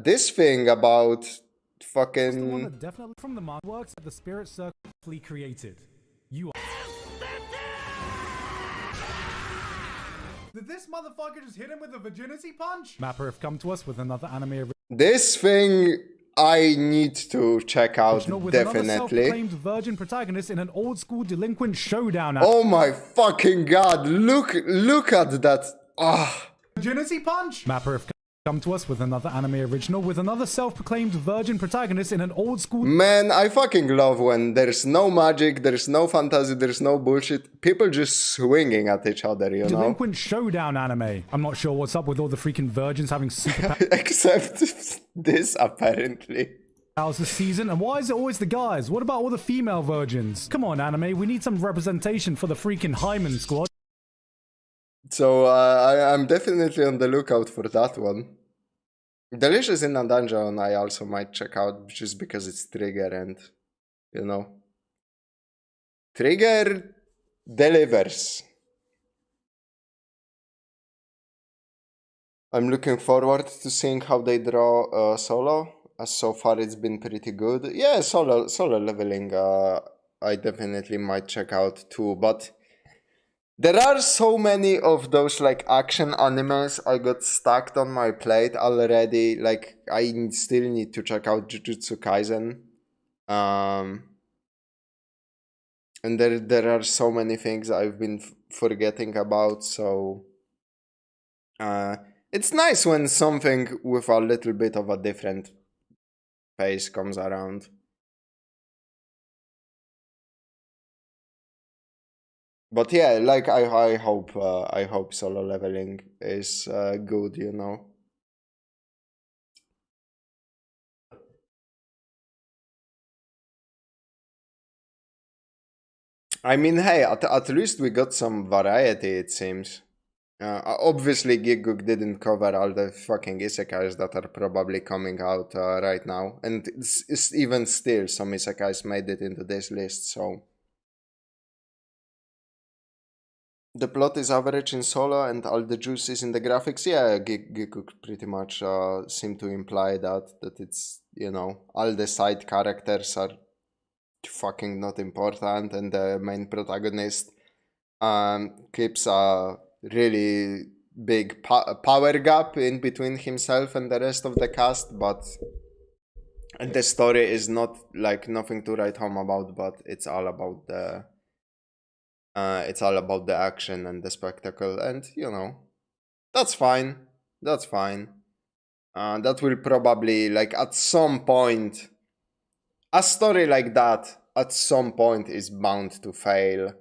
This thing about fucking the one that definitely from the mind works that the Spirit Circle created. You are. Did this motherfucker just hit him with a virginity punch? Mapper have come to us with another anime. This thing I need to check out with definitely. Another self-proclaimed virgin protagonist in an old school delinquent showdown. Oh my fucking god! Look at that! Virginity punch. Mapper have come to us with another anime original with another self-proclaimed virgin protagonist in an old school. Man, I fucking love when there's no magic, there's no fantasy, there's no bullshit. People just swinging at each other, you know? Delinquent showdown anime. I'm not sure what's up with all the freaking virgins having super except this, apparently. This season, and why is it always the guys? What about all the female virgins? Come on, anime, we need some representation for the freaking Hyman squad. So I'm definitely on the lookout for that one. Delicious in a Dungeon I also might check out just because it's Trigger and, you know. Trigger delivers. I'm looking forward to seeing how they draw solo. As so far, it's been pretty good. Yeah, solo leveling. I definitely might check out too. But there are so many of those like action animes I got stacked on my plate already. Like I still need to check out Jujutsu Kaisen. And there are so many things I've been forgetting about. So it's nice when something with a little bit of a different pace comes around. But yeah, like I hope solo leveling is good, you know. I mean, hey, at least we got some variety, it seems. Obviously, Gigguk didn't cover all the fucking isekais that are probably coming out right now. And it's even still, some isekais made it into this list, so... The plot is average in solo and all the juice is in the graphics. Yeah, Gigguk pretty much seem to imply that it's, you know, all the side characters are fucking not important and the main protagonist keeps a really big power gap in between himself and the rest of the cast, but and the story is not like nothing to write home about, but it's all about the action and the spectacle, and you know, that's fine. That will probably, like, at some point, a story like that at some point is bound to fail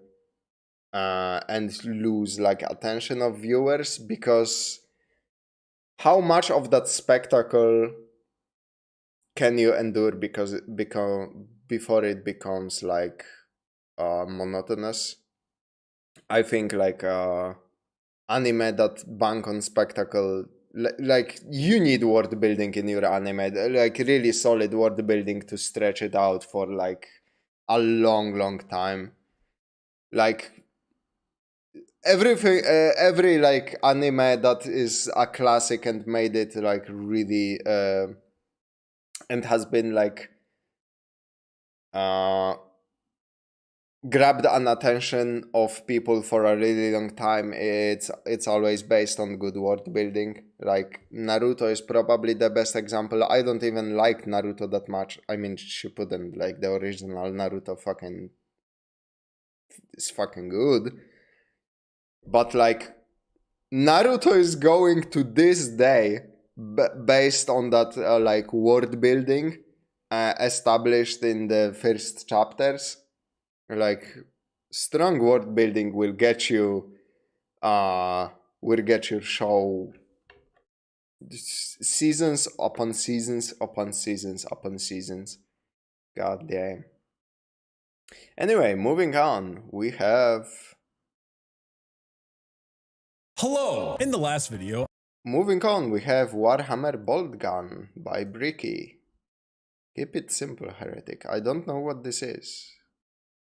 and lose like attention of viewers, because how much of that spectacle can you endure before it becomes like monotonous? I think like anime that bank on spectacle, like you need world building in your anime, like really solid world building to stretch it out for like a long time. Like everything, every like anime that is a classic and made it like really and has been like grabbed an attention of people for a really long time, it's always based on good world building. Like Naruto is probably the best example. I don't even like Naruto that much. I mean, Shippuden, like the original Naruto, is fucking good. But like Naruto is going to this day based on that like world building established in the first chapters. Like strong world building will get your show seasons upon seasons upon seasons upon seasons. God damn. Anyway, moving on, we have... Hello! In the last video... Moving on, we have Warhammer Boltgun by Bricky. Keep it simple, heretic. I don't know what this is.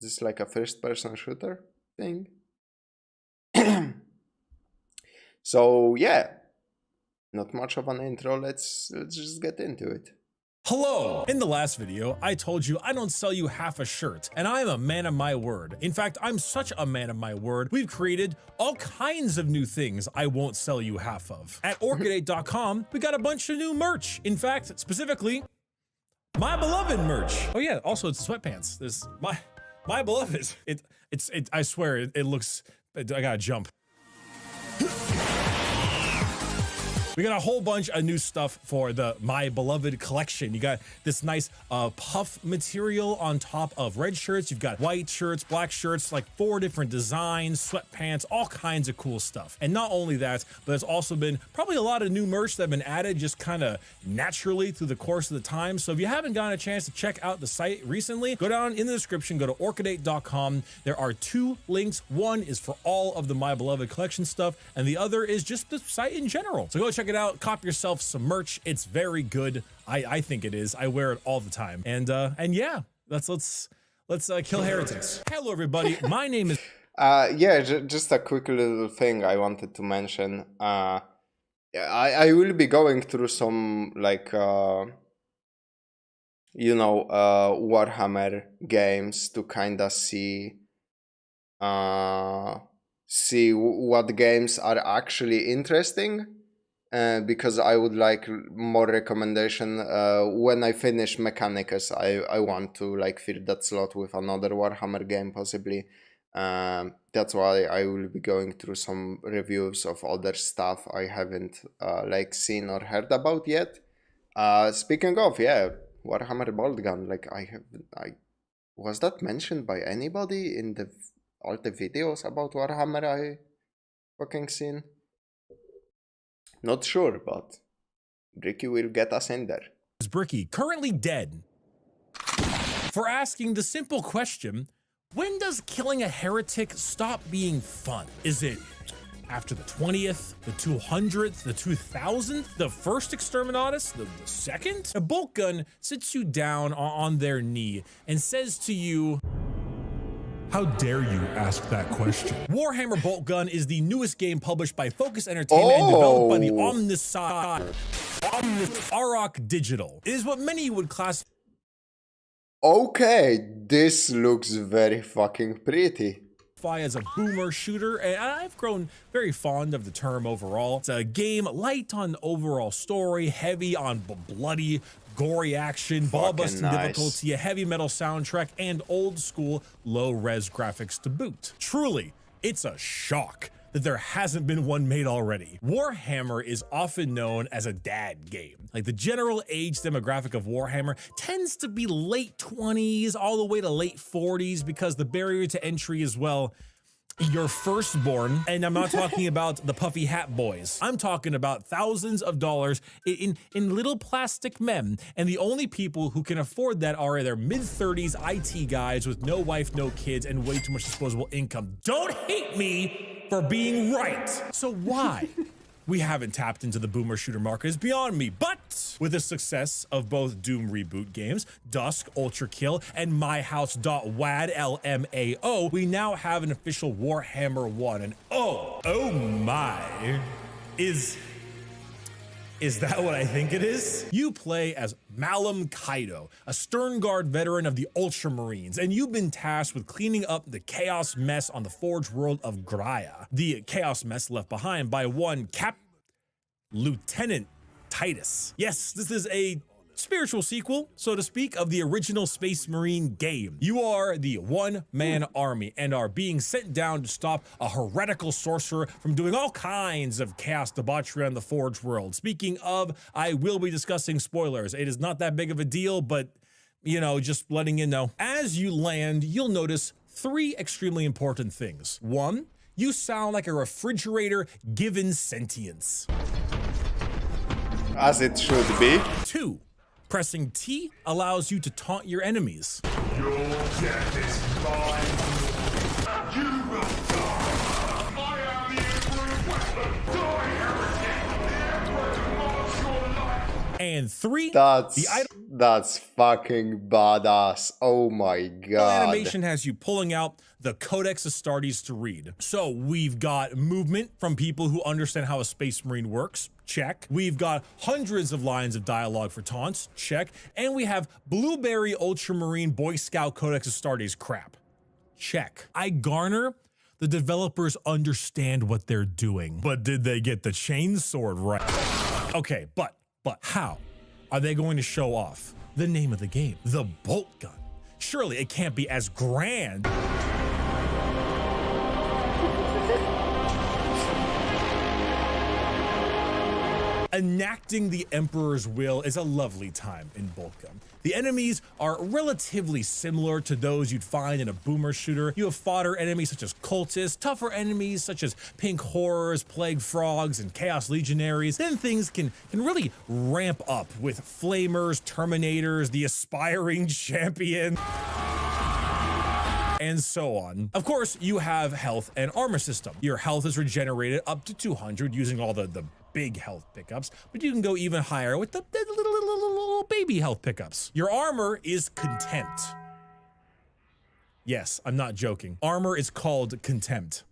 Is this like a first-person shooter thing? So, yeah. Not much of an intro, let's just get into it. Hello! In the last video, I told you I don't sell you half a shirt, and I'm a man of my word. In fact, I'm such a man of my word, we've created all kinds of new things I won't sell you half of. At Orchidate.com, we got a bunch of new merch. In fact, specifically, My Beloved merch. Oh yeah, also it's sweatpants. There's My Beloved. It's I swear, it looks, I gotta jump. We got a whole bunch of new stuff for the My Beloved collection. You got this nice puff material on top of red shirts. You've got white shirts, black shirts, like 4 different designs, sweatpants, all kinds of cool stuff. And not only that, but there's also been probably a lot of new merch that have been added just kind of naturally through the course of the time. So if you haven't gotten a chance to check out the site recently, go down in the description, go to Orchidate.com. There are 2 links. One is for all of the My Beloved collection stuff, and the other is just the site in general. So go check it out, cop yourself some merch. It's very good. I think it is. I wear it all the time. And yeah, let's kill heretics. Hello everybody. My name is Yeah, just a quick little thing I wanted to mention. I will be going through some like Warhammer games to kind of see what games are actually interesting. Because I would like more recommendation. When I finish Mechanicus, I want to like fill that slot with another Warhammer game possibly. That's why I will be going through some reviews of other stuff I haven't like seen or heard about yet. Speaking of, yeah, Warhammer Boltgun, like was that mentioned by anybody in all the videos about Warhammer I fucking seen? Not sure, but Bricky will get us in there. Is Bricky currently dead for asking the simple question, when does killing a heretic stop being fun? Is it after the 20th, the 200th, the 2000th, the first Exterminatus, the second? A bolt gun sits you down on their knee and says to you, how dare you ask that question? Warhammer Bolt Gun is the newest game published by Focus Entertainment and developed by the Arok Digital. It is what many would classify. Okay, this looks very fucking pretty. As a boomer shooter, and I've grown very fond of the term overall. It's a game light on overall story, heavy on bloody, gory action, ball-busting difficulty, a heavy metal soundtrack, and old-school low-res graphics to boot. Truly, it's a shock that there hasn't been one made already. Warhammer is often known as a dad game. Like the general age demographic of Warhammer tends to be late 20s all the way to late 40s because the barrier to entry is, well, your firstborn, and I'm not talking about the puffy hat boys. I'm talking about thousands of dollars in little plastic men, and the only people who can afford that are their mid-30s IT guys with no wife, no kids, and way too much disposable income. Don't hate me for being right. So why we haven't tapped into the boomer shooter market is beyond me, but with the success of both Doom reboot games, Dusk, Ultra Kill, and MyHouse.wad LMAO, we now have an official Warhammer 1, and oh my, is that what I think it is? You play as Malum Kaido, a Sternguard veteran of the Ultramarines, and you've been tasked with cleaning up the chaos mess on the Forge world of Graia. The chaos mess left behind by one Lieutenant Titus. Yes, this is a spiritual sequel, so to speak, of the original Space Marine game. You are the one-man army and are being sent down to stop a heretical sorcerer from doing all kinds of chaos debauchery on the Forge world. Speaking of, I will be discussing spoilers. It is not that big of a deal, but, you know, just letting you know. As you land, you'll notice three extremely important things. One, you sound like a refrigerator given sentience. As it should be. Two, pressing T allows you to taunt your enemies. Your death is mine. You will die. I am the Emperor's weapon. Die, heretic. The Emperor demands your life. And three, that's fucking badass. Oh my god. Animation has you pulling out the Codex Astartes to read. So we've got movement from people who understand how a Space Marine works. Check. We've got hundreds of lines of dialogue for taunts. Check. And we have Blueberry Ultramarine Boy Scout Codex Astartes crap. Check. I garner the developers understand what they're doing. But did they get the chainsword right? Okay, but how are they going to show off the name of the game? The bolt gun. Surely it can't be as grand. Enacting the Emperor's will is a lovely time in Bolt Gun. The enemies are relatively similar to those you'd find in a boomer shooter. You have fodder enemies such as cultists, tougher enemies such as pink horrors, plague frogs, and chaos legionaries. Then things can really ramp up with flamers, terminators, the aspiring champion, and so on. Of course, you have health and armor system. Your health is regenerated up to 200 using all the big health pickups, but you can go even higher with the little baby health pickups. Your armor is contempt. Yes, I'm not joking. Armor is called contempt.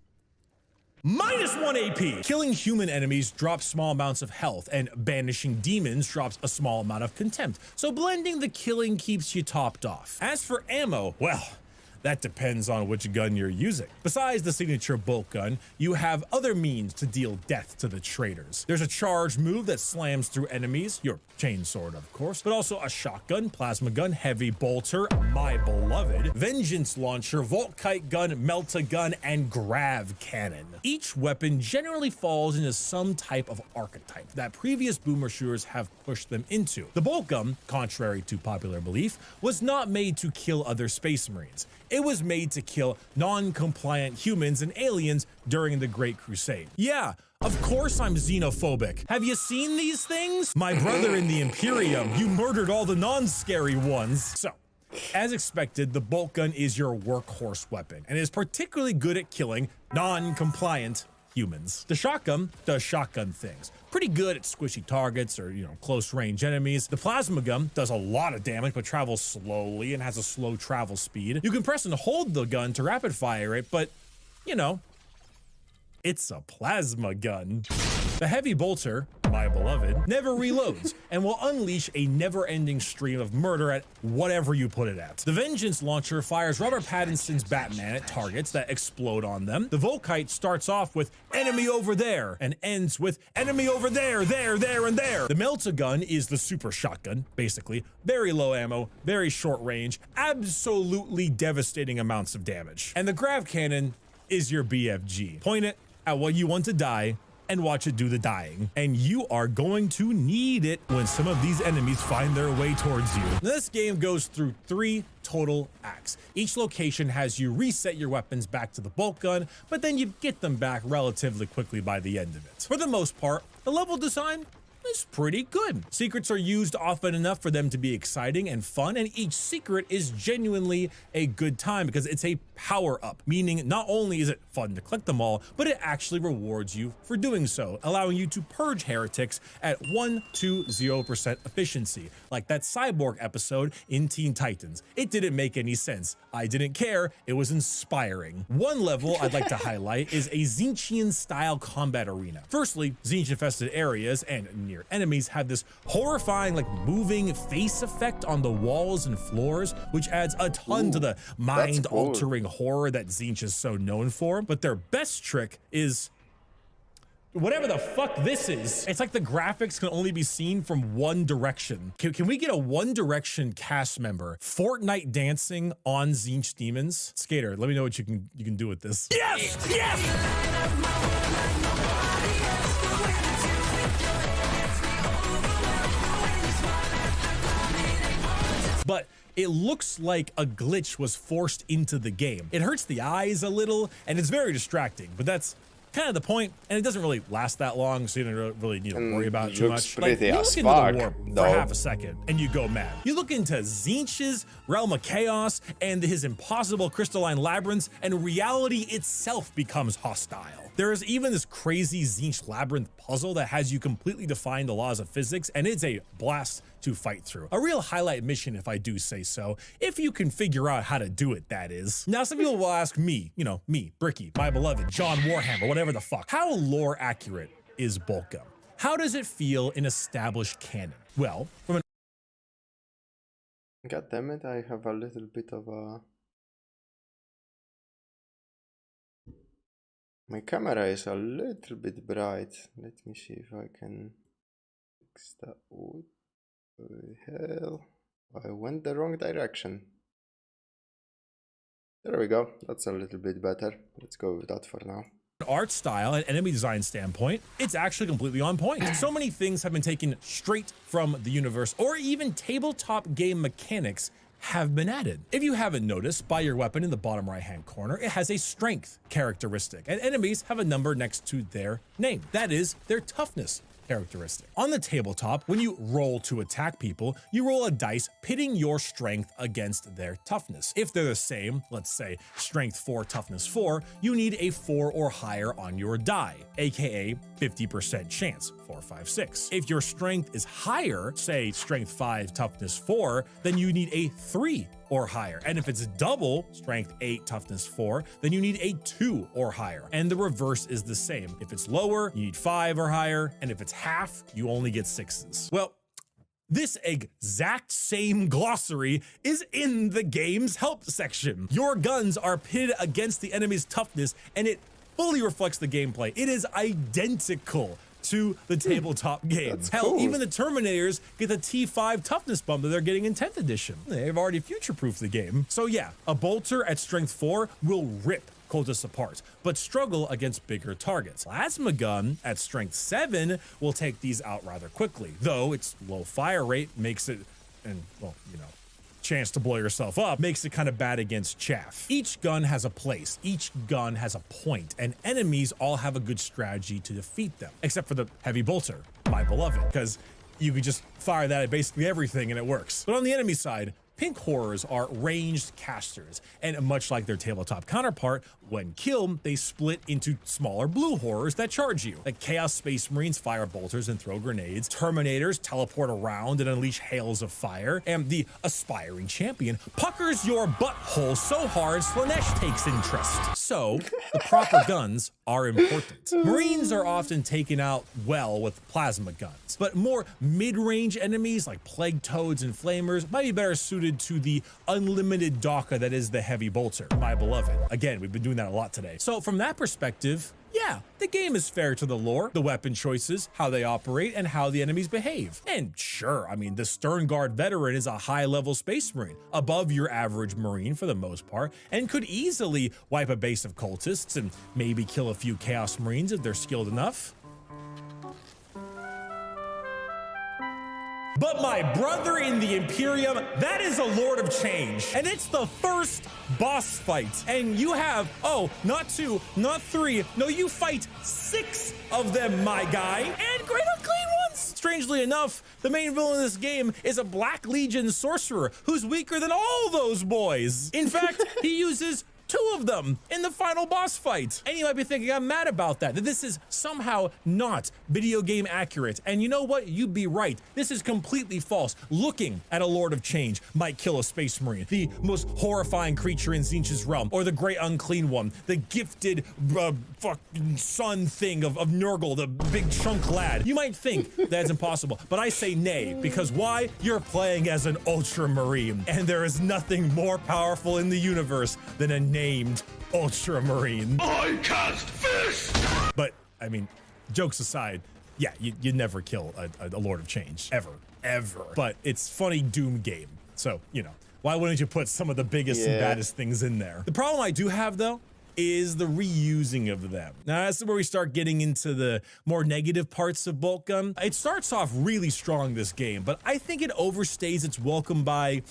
-1 AP. Killing human enemies drops small amounts of health, and banishing demons drops a small amount of contempt. So blending the killing keeps you topped off. As for ammo, well, that depends on which gun you're using. Besides the signature bolt gun, you have other means to deal death to the traitors. There's a charge move that slams through enemies, your chainsword of course, but also a shotgun, plasma gun, heavy bolter, my beloved, vengeance launcher, volkite gun, melta gun, and grav cannon. Each weapon generally falls into some type of archetype that previous boomer shooters have pushed them into. The bolt gun, contrary to popular belief, was not made to kill other space marines. It was made to kill non-compliant humans and aliens during the Great Crusade. Yeah, of course I'm xenophobic. Have you seen these things? My brother in the Imperium, you murdered all the non-scary ones. So, as expected, the bolt gun is your workhorse weapon and is particularly good at killing non-compliant humans. The shotgun does shotgun things. Pretty good at squishy targets or, close range enemies. The plasma gun does a lot of damage but travels slowly and has a slow travel speed. You can press and hold the gun to rapid fire it, but, it's a plasma gun. The heavy bolter, my beloved, never reloads and will unleash a never-ending stream of murder at whatever you put it at. The vengeance launcher fires Robert Pattinson's Batman at targets that explode on them. The volkite starts off with enemy over there and ends with enemy over there, there, and there. The melta gun is the super shotgun, basically. Very low ammo, very short range, absolutely devastating amounts of damage. And the grav cannon is your BFG. Point it at what you want to die and watch it do the dying. And you are going to need it when some of these enemies find their way towards you. This game goes through 3 total acts. Each location has you reset your weapons back to the bolt gun, but then you get them back relatively quickly by the end of it. For the most part, the level design is pretty good. Secrets are used often enough for them to be exciting and fun, and each secret is genuinely a good time because it's a power-up, meaning not only is it fun to collect them all, but it actually rewards you for doing so, allowing you to purge heretics at 120% efficiency, like that cyborg episode in Teen Titans. It didn't make any sense. I didn't care. It was inspiring. One level I'd like to highlight is a Zinchian-style combat arena. Firstly, Zinch-infested areas and near enemies have this horrifying, moving face effect on the walls and floors, which adds a ton to the mind-altering horror that Zinch is so known for. But their best trick is whatever the fuck this is. It's like the graphics can only be seen from one direction. Can we get a One Direction cast member Fortnite dancing on Zinch demons? Skater, let me know what you can do with this. Yes! Yes! But it looks like a glitch was forced into the game. It hurts the eyes a little, and it's very distracting, but that's kind of the point, and it doesn't really last that long, so you don't really need to worry about it too much. You look into the warp for half a second, and you go mad. You look into Zinch's realm of chaos and his impossible crystalline labyrinths, and reality itself becomes hostile. There is even this crazy Zinch labyrinth puzzle that has you completely define the laws of physics, and it's a blast to fight through. A real highlight mission, if I do say so, if you can figure out how to do it, that is. Now, some people will ask me, me, Bricky, my beloved, John Warhammer, whatever the fuck, how lore accurate is bolt gun? How does it feel in established canon? Well, from an God damn it, I have a little bit of a... My camera is a little bit bright. Let me see if I can fix that. What the hell? I went the wrong direction. There we go. That's a little bit better. Let's go with that for now. Art style and enemy design standpoint, it's actually completely on point. So many things have been taken straight from the universe, or even tabletop game mechanics have been added. If you haven't noticed, by your weapon in the bottom right hand corner, it has a strength characteristic, and enemies have a number next to their name. That is their toughness characteristic. On the tabletop, when you roll to attack people, you roll a dice pitting your strength against their toughness. If they're the same, let's say strength 4, toughness 4, you need a 4 or higher on your die, aka 50% chance, 4, 5, 6. If your strength is higher, say strength 5, toughness 4, then you need a 3 or higher. And if it's double, strength 8, toughness 4, then you need a 2 or higher. And the reverse is the same. If it's lower, you need 5 or higher. And if it's half, you only get 6s. Well, this exact same glossary is in the game's help section. Your guns are pitted against the enemy's toughness, and it fully reflects the gameplay. It is identical to the tabletop game. That's Hell, cool. even the Terminators get the T5 toughness bump that they're getting in 10th edition. They've already future-proofed the game. So yeah, a bolter at strength 4 will rip cultists apart, but struggle against bigger targets. Plasma gun at strength 7 will take these out rather quickly, though its low fire rate makes it, and well, you know, chance to blow yourself up makes it kind of bad against chaff. Each gun has a place, each gun has a point, and enemies all have a good strategy to defeat them, except for the heavy bolter, my beloved, because you could just fire that at basically everything and it works. But on the enemy side, pink horrors are ranged casters, and much like their tabletop counterpart, when killed, they split into smaller blue horrors that charge you. Like Chaos Space Marines fire bolters and throw grenades, Terminators teleport around and unleash hails of fire, and the aspiring champion puckers your butthole so hard Slanesh takes interest. So, the proper guns are important. Marines are often taken out well with plasma guns, but more mid-range enemies like plague toads and flamers might be better suited to the unlimited Daka that is the heavy bolter, my beloved. Again, we've been doing that a lot today. So from that perspective, yeah, the game is fair to the lore, the weapon choices, how they operate, and how the enemies behave. And sure, I mean, the Stern Guard veteran is a high-level Space Marine, above your average Marine for the most part, and could easily wipe a base of cultists and maybe kill a few Chaos Marines if they're skilled enough. But my brother in the Imperium, that is a Lord of Change. And it's the first boss fight. And you have, oh, not 2, not 3, no, you fight 6 of them, my guy. And great unclean ones. Strangely enough, the main villain in this game is a Black Legion sorcerer who's weaker than all those boys. In fact, he uses 2 of them in the final boss fight. And you might be thinking I'm mad about that this is somehow not video game accurate. And you know what? You'd be right. This is completely false. Looking at a Lord of Change might kill a Space Marine, the most horrifying creature in Tzeentch's realm, or the Great Unclean One, the gifted fucking son thing of Nurgle, the big chunk lad. You might think that's impossible, but I say nay, because why? You're playing as an Ultramarine, and there is nothing more powerful in the universe than a named Ultramarine. I cast fist! But, I mean, jokes aside, yeah, you'd never kill a Lord of Change. Ever. But it's funny Doom game. So, you know, why wouldn't you put some of the biggest and baddest things in there? The problem I do have, though, is the reusing of them. Now, that's where we start getting into the more negative parts of Bolt Gun. It starts off really strong, this game, but I think it overstays its welcome by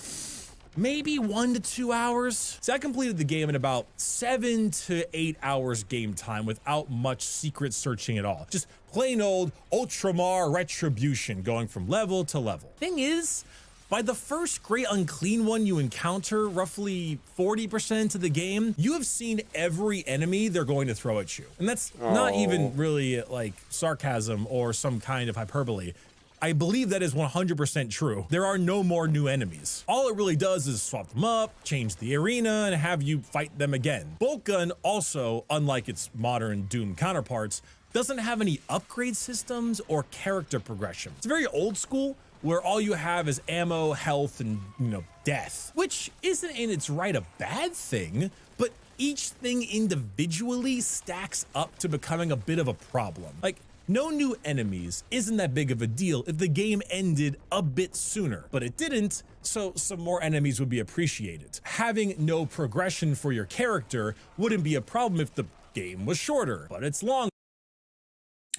maybe 1 to 2 hours. So I completed the game in about 7 to 8 hours game time without much secret searching at all. Just plain old Ultramar retribution going from level to level. Thing is, by the first Great Unclean One you encounter, roughly 40% of the game, you have seen every enemy they're going to throw at you. And that's not even really like sarcasm or some kind of hyperbole. I believe that is 100% true. There are no more new enemies. All it really does is swap them up, change the arena, and have you fight them again. Bolt Gun also, unlike its modern Doom counterparts, doesn't have any upgrade systems or character progression. It's very old school, where all you have is ammo, health, and, you know, death. Which isn't in its right a bad thing, but each thing individually stacks up to becoming a bit of a problem. Like, no new enemies isn't that big of a deal if the game ended a bit sooner, but it didn't, so some more enemies would be appreciated. Having no progression for your character wouldn't be a problem if the game was shorter, but it's long.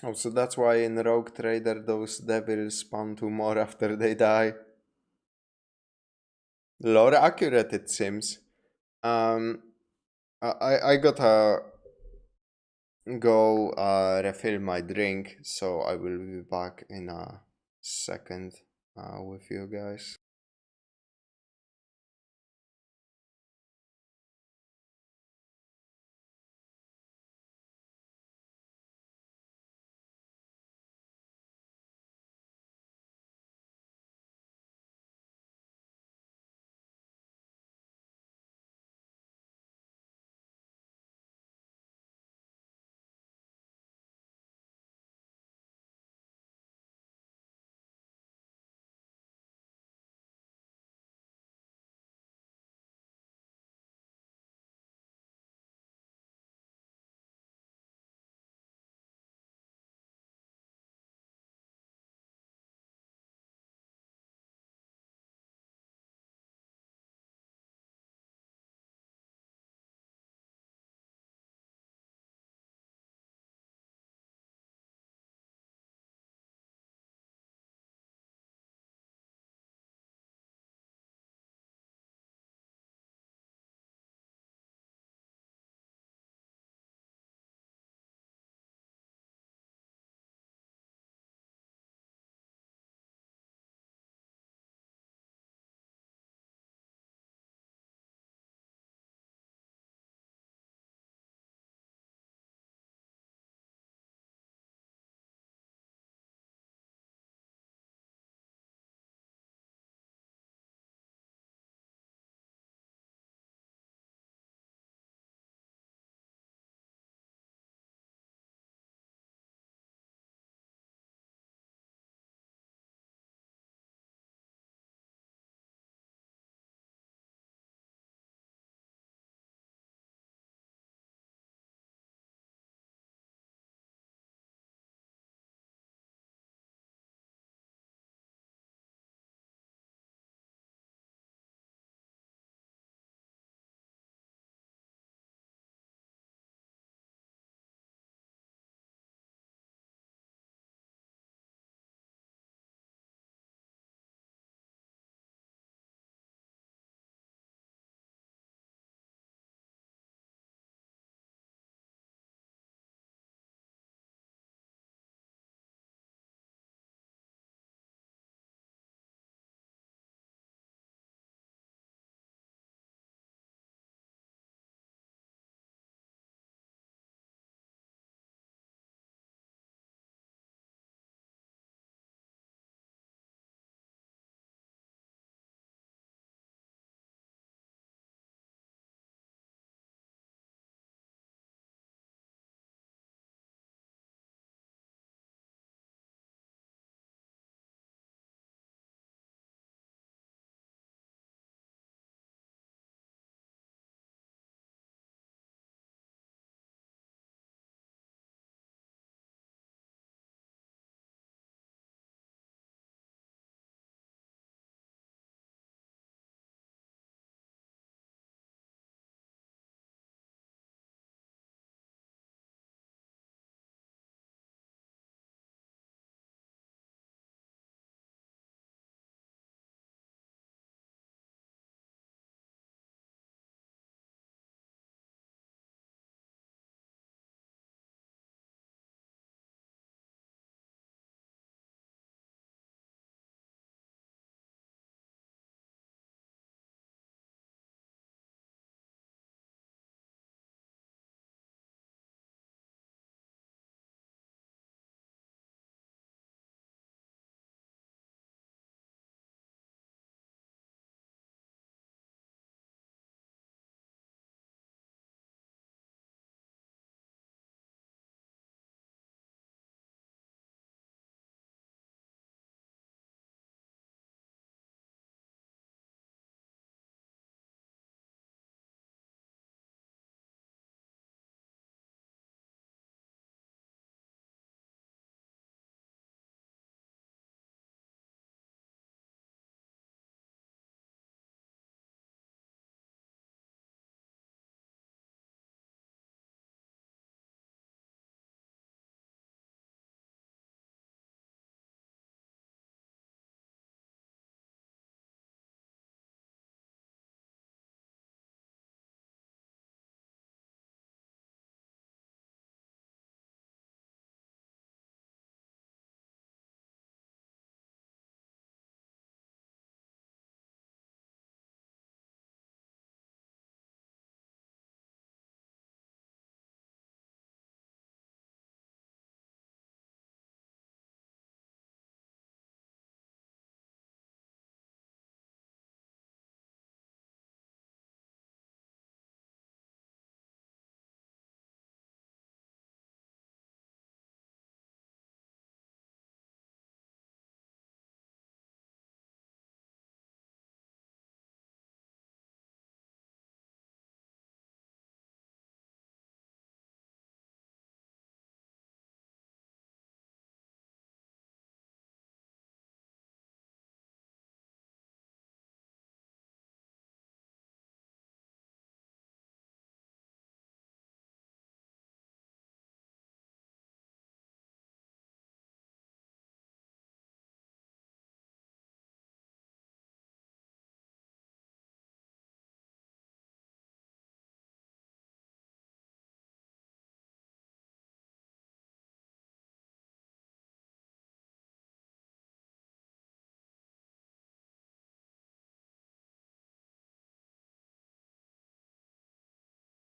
Oh, so that's why in Rogue Trader those devils spawn 2 more after they die. Lore accurate, it seems. I gotta go refill my drink, so I will be back in a second with you guys.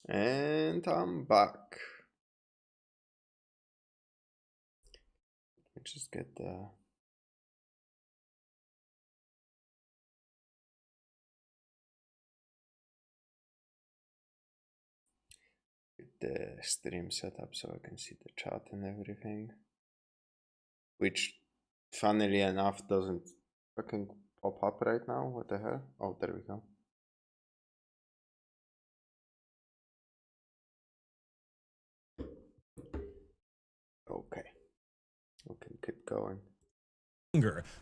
And I'm back. Let me just get the stream setup so I can see the chat and everything. Which, funnily enough, doesn't fucking pop up right now. What the hell? Oh, there we go. Okay, we can keep going.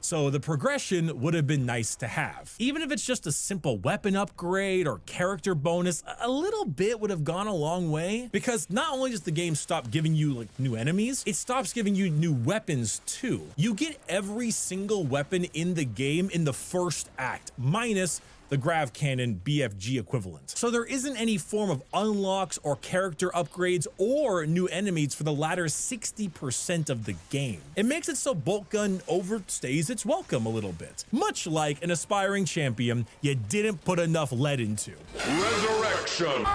So the progression would have been nice to have. Even if it's just a simple weapon upgrade or character bonus, a little bit would have gone a long way, because not only does the game stop giving you like new enemies, it stops giving you new weapons too. You get every single weapon in the game in the first act, minus the Grav Cannon BFG equivalent. So there isn't any form of unlocks or character upgrades or new enemies for the latter 60% of the game. It makes it so Bolt Gun overstays its welcome a little bit, much like an aspiring champion you didn't put enough lead into. Resurrection!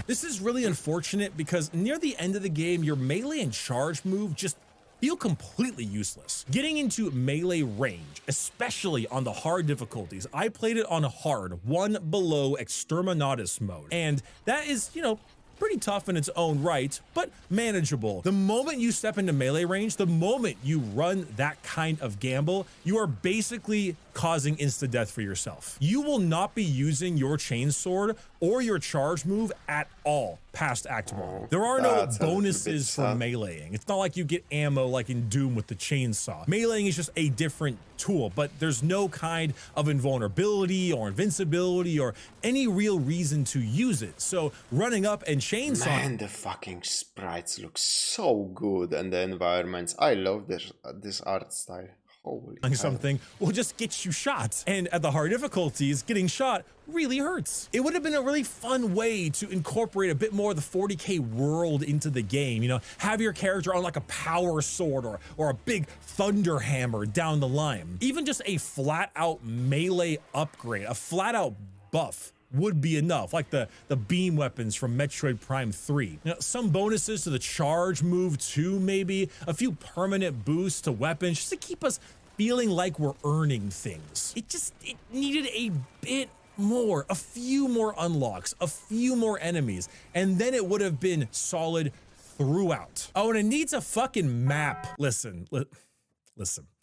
This is really unfortunate because near the end of the game, your melee and charge move just feel completely useless. Getting into melee range, especially on the hard difficulties, I played it on hard, 1 below Exterminatus mode, and that is, you know, pretty tough in its own right, but manageable. The moment you step into melee range, the moment you run that kind of gamble, you are basically causing insta-death for yourself. You will not be using your chainsword or your charge move at all past Act 1. There are no bonuses for meleeing. It's not like you get ammo like in Doom with the chainsaw. Meleeing is just a different tool, but there's no kind of invulnerability or invincibility or any real reason to use it. So running up and chainsaw— Man, the fucking sprites look so good, and the environments. I love this art style. Holy something will just get you shot. And at the hard difficulties, getting shot really hurts. It would have been a really fun way to incorporate a bit more of the 40k world into the game. You know, have your character on like a power sword or a big thunder hammer down the line. Even just a flat out melee upgrade, a flat out buff would be enough, like the beam weapons from Metroid Prime 3. You know, some bonuses to the charge move too, maybe a few permanent boosts to weapons just to keep us feeling like we're earning things. It needed a bit more, a few more unlocks, a few more enemies, and then it would have been solid throughout. Oh, and it needs a fucking map. Listen.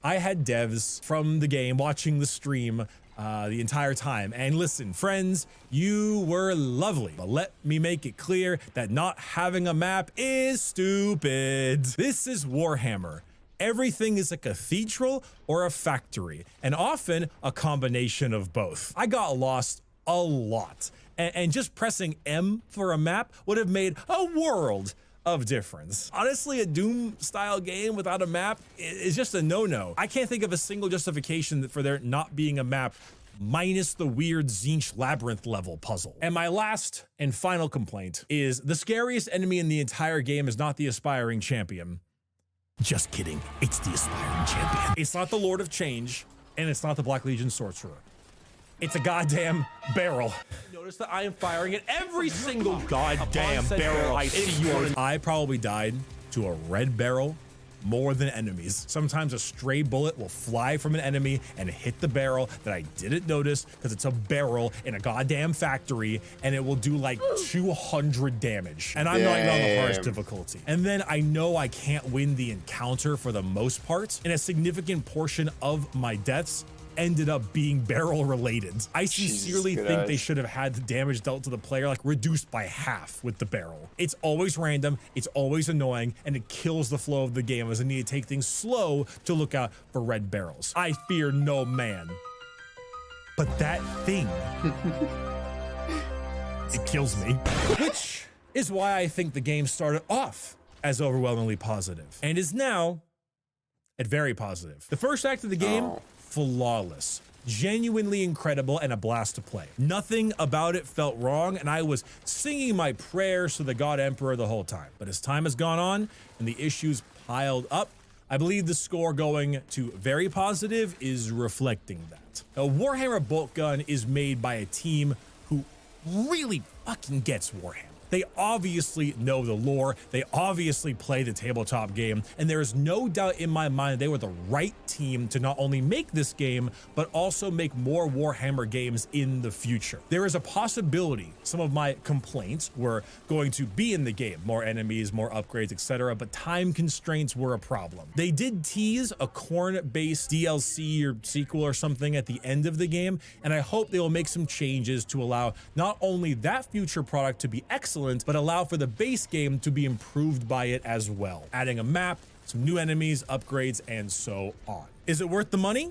I had devs from the game watching the stream the entire time. And listen, friends, you were lovely. But let me make it clear that not having a map is stupid. This is Warhammer. Everything is a cathedral or a factory, and often a combination of both. I got lost a lot, and just pressing M for a map would have made a world of difference. Honestly, a Doom style game without a map is just a no-no. I can't think of a single justification for there not being a map, minus the weird Tzeentch labyrinth level puzzle. And my last and final complaint is the scariest enemy in the entire game is not the aspiring champion. Just kidding, it's the aspiring champion. It's not the Lord of Change, and it's not the Black Legion sorcerer. It's a goddamn barrel. Notice that I am firing at every single goddamn barrel I see yours. I probably died to a red barrel more than enemies. Sometimes a stray bullet will fly from an enemy and hit the barrel that I didn't notice because it's a barrel in a goddamn factory, and it will do like 200 damage. And I'm not even on the hardest difficulty. And then I know I can't win the encounter for the most part, and a significant portion of my deaths ended up being barrel related. I sincerely think they should have had the damage dealt to the player like reduced by half with the barrel. It's always random, it's always annoying, and it kills the flow of the game as I need to take things slow to look out for red barrels. I fear no man, but that thing, it kills me. Which is why I think the game started off as overwhelmingly positive and is now at very positive. The first act of the game, flawless, genuinely incredible, and a blast to play. Nothing about it felt wrong, and I was singing my prayers to the God Emperor the whole time. But as time has gone on and the issues piled up, I believe the score going to very positive is reflecting that. Now, Warhammer Bolt Gun is made by a team who really fucking gets Warhammer. They obviously know the lore, they obviously play the tabletop game, and there is no doubt in my mind they were the right team to not only make this game, but also make more Warhammer games in the future. There is a possibility some of my complaints were going to be in the game, more enemies, more upgrades, etc., but time constraints were a problem. They did tease a Khorne-based DLC or sequel or something at the end of the game, and I hope they will make some changes to allow not only that future product to be excellent, but allow for the base game to be improved by it as well, adding a map, some new enemies, upgrades, and so on. Is it worth the money?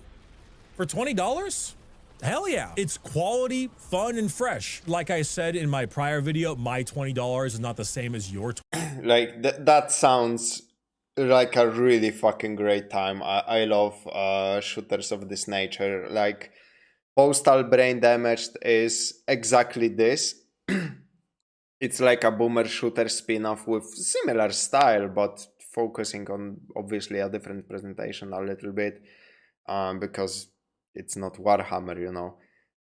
For $20? Hell yeah. It's quality, fun, and fresh. Like I said in my prior video, my $20 is not the same as your Like, that sounds like a really fucking great time. I love shooters of this nature. Like, Postal Brain Damaged is exactly this. It's like a boomer shooter spin-off with similar style, but focusing on obviously a different presentation a little bit, because it's not Warhammer, you know.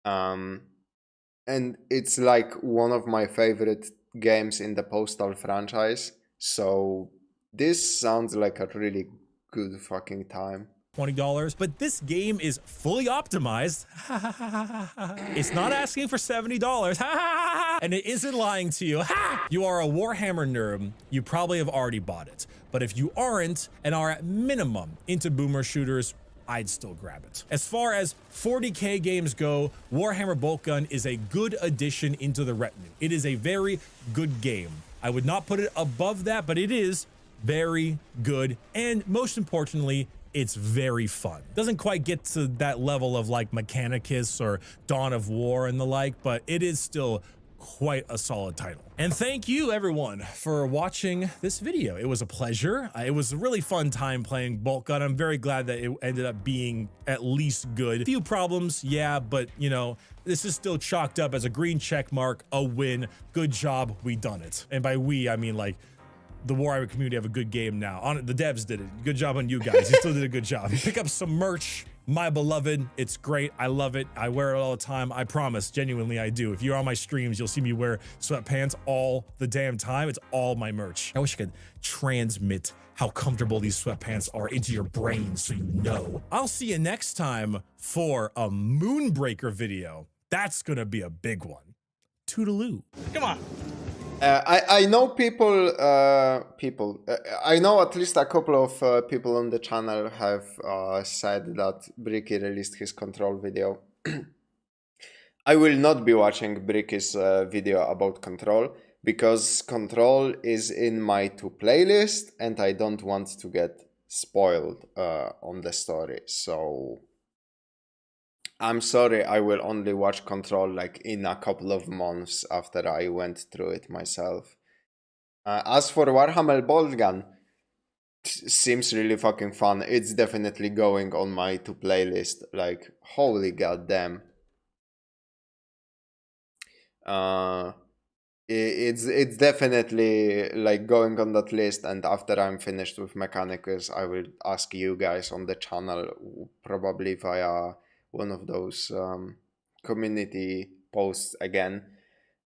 And it's like one of my favorite games in the Postal franchise. So this sounds like a really good fucking time. $20, but this game is fully optimized. It's not asking for $70, and it isn't lying to you. You are a Warhammer nerd, you probably have already bought it. But if you aren't and are at minimum into boomer shooters, I'd still grab it. As far as 40K games go, Warhammer Boltgun is a good addition into the retinue. It is a very good game. I would not put it above that, but it is very good, and most importantly, it's very fun. Doesn't quite get to that level of like Mechanicus or Dawn of War and the like, but it is still quite a solid title. And thank you everyone for watching this video. It was a pleasure. It was a really fun time playing Boltgun. I'm very glad that it ended up being at least good. A few problems, yeah, but you know, this is still chalked up as a green check mark, a win. Good job, we done it. And by we, I mean like the Warhammer community have a good game now. The devs did it. Good job on you guys. You still did a good job. Pick up some merch. My beloved, it's great. I love it. I wear it all the time. I promise, genuinely, I do. If you're on my streams, you'll see me wear sweatpants all the damn time. It's all my merch. I wish I could transmit how comfortable these sweatpants are into your brain so you know. I'll see you next time for a Moonbreaker video. That's gonna be a big one. Toodaloo. Come on. I know I know at least a couple of people on the channel have said that Bricky released his Control video. I will not be watching Bricky's video about Control because Control is in my to playlist and I don't want to get spoiled on the story. So I'm sorry, I will only watch Control like in a couple of months after I went through it myself. As for Warhammer Boltgun, seems really fucking fun. It's definitely going on my to playlist. Like, holy goddamn. It's definitely like going on that list, and after I'm finished with Mechanicus, I will ask you guys on the channel, probably via one of those community posts again.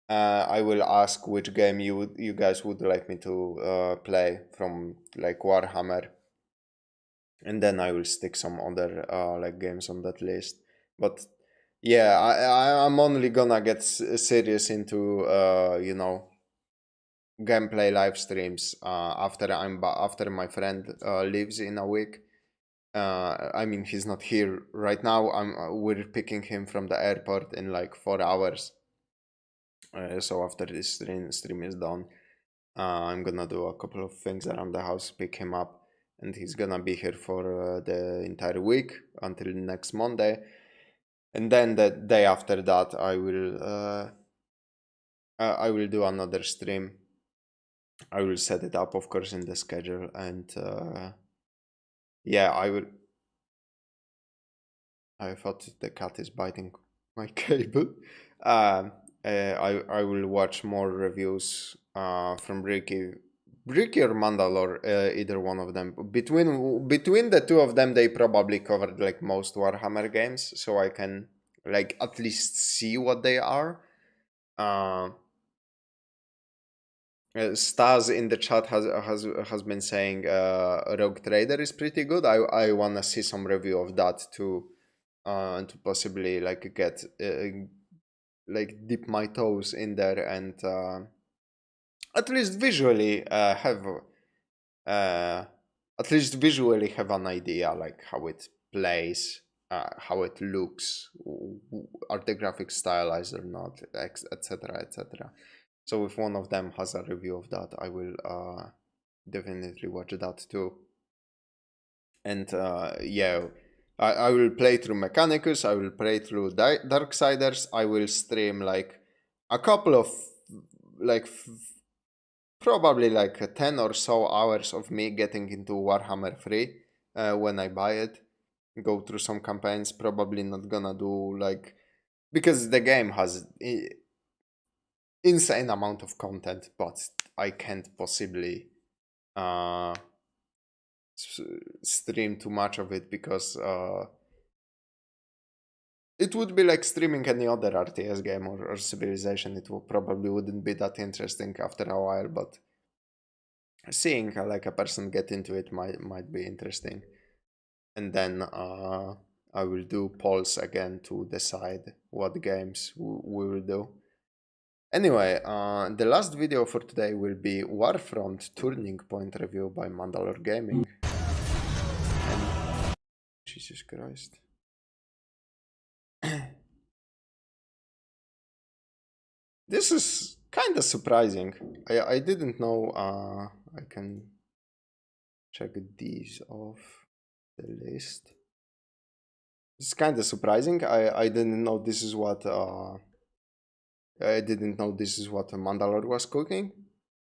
I will ask which game you guys would like me to play from like Warhammer, and then I will stick some other like games on that list. But yeah, I'm only gonna get serious into you know, gameplay live streams after my friend leaves in a week. I mean, he's not here right now. We're picking him from the airport in like 4 hours. So after this stream is done, I'm gonna do a couple of things around the house, pick him up, and he's gonna be here for the entire week until next Monday. And then the day after that, I will do another stream. I will set it up, of course, in the schedule, and yeah, I thought the cat is biting my cable. I will watch more reviews from Ricky or Mandalore, either one of them. Between the two of them, they probably covered like most Warhammer games, so I can like at least see what they are. Stas in the chat has been saying Rogue Trader is pretty good. I wanna see some review of that too, to possibly like get like dip my toes in there and at least visually have an idea like how it plays, how it looks, are the graphics stylized or not, etc, etc. So if one of them has a review of that, I will definitely watch that too. And yeah, I will play through Mechanicus, I will play through Darksiders, I will stream like a couple of like probably like 10 or so hours of me getting into Warhammer 3 when I buy it. Go through some campaigns, probably not gonna do like, because the game has insane amount of content, but I can't possibly stream too much of it because it would be like streaming any other RTS game or Civilization. It probably wouldn't be that interesting after a while, but seeing like a person get into it might be interesting. And then I will do polls again to decide what games we will do. Anyway, the last video for today will be Warfront Turning Point review by MandaloreGaming. And Jesus Christ. This is kind of surprising. I didn't know I can check these off the list. It's kind of surprising. I didn't know this is what Mandalore was cooking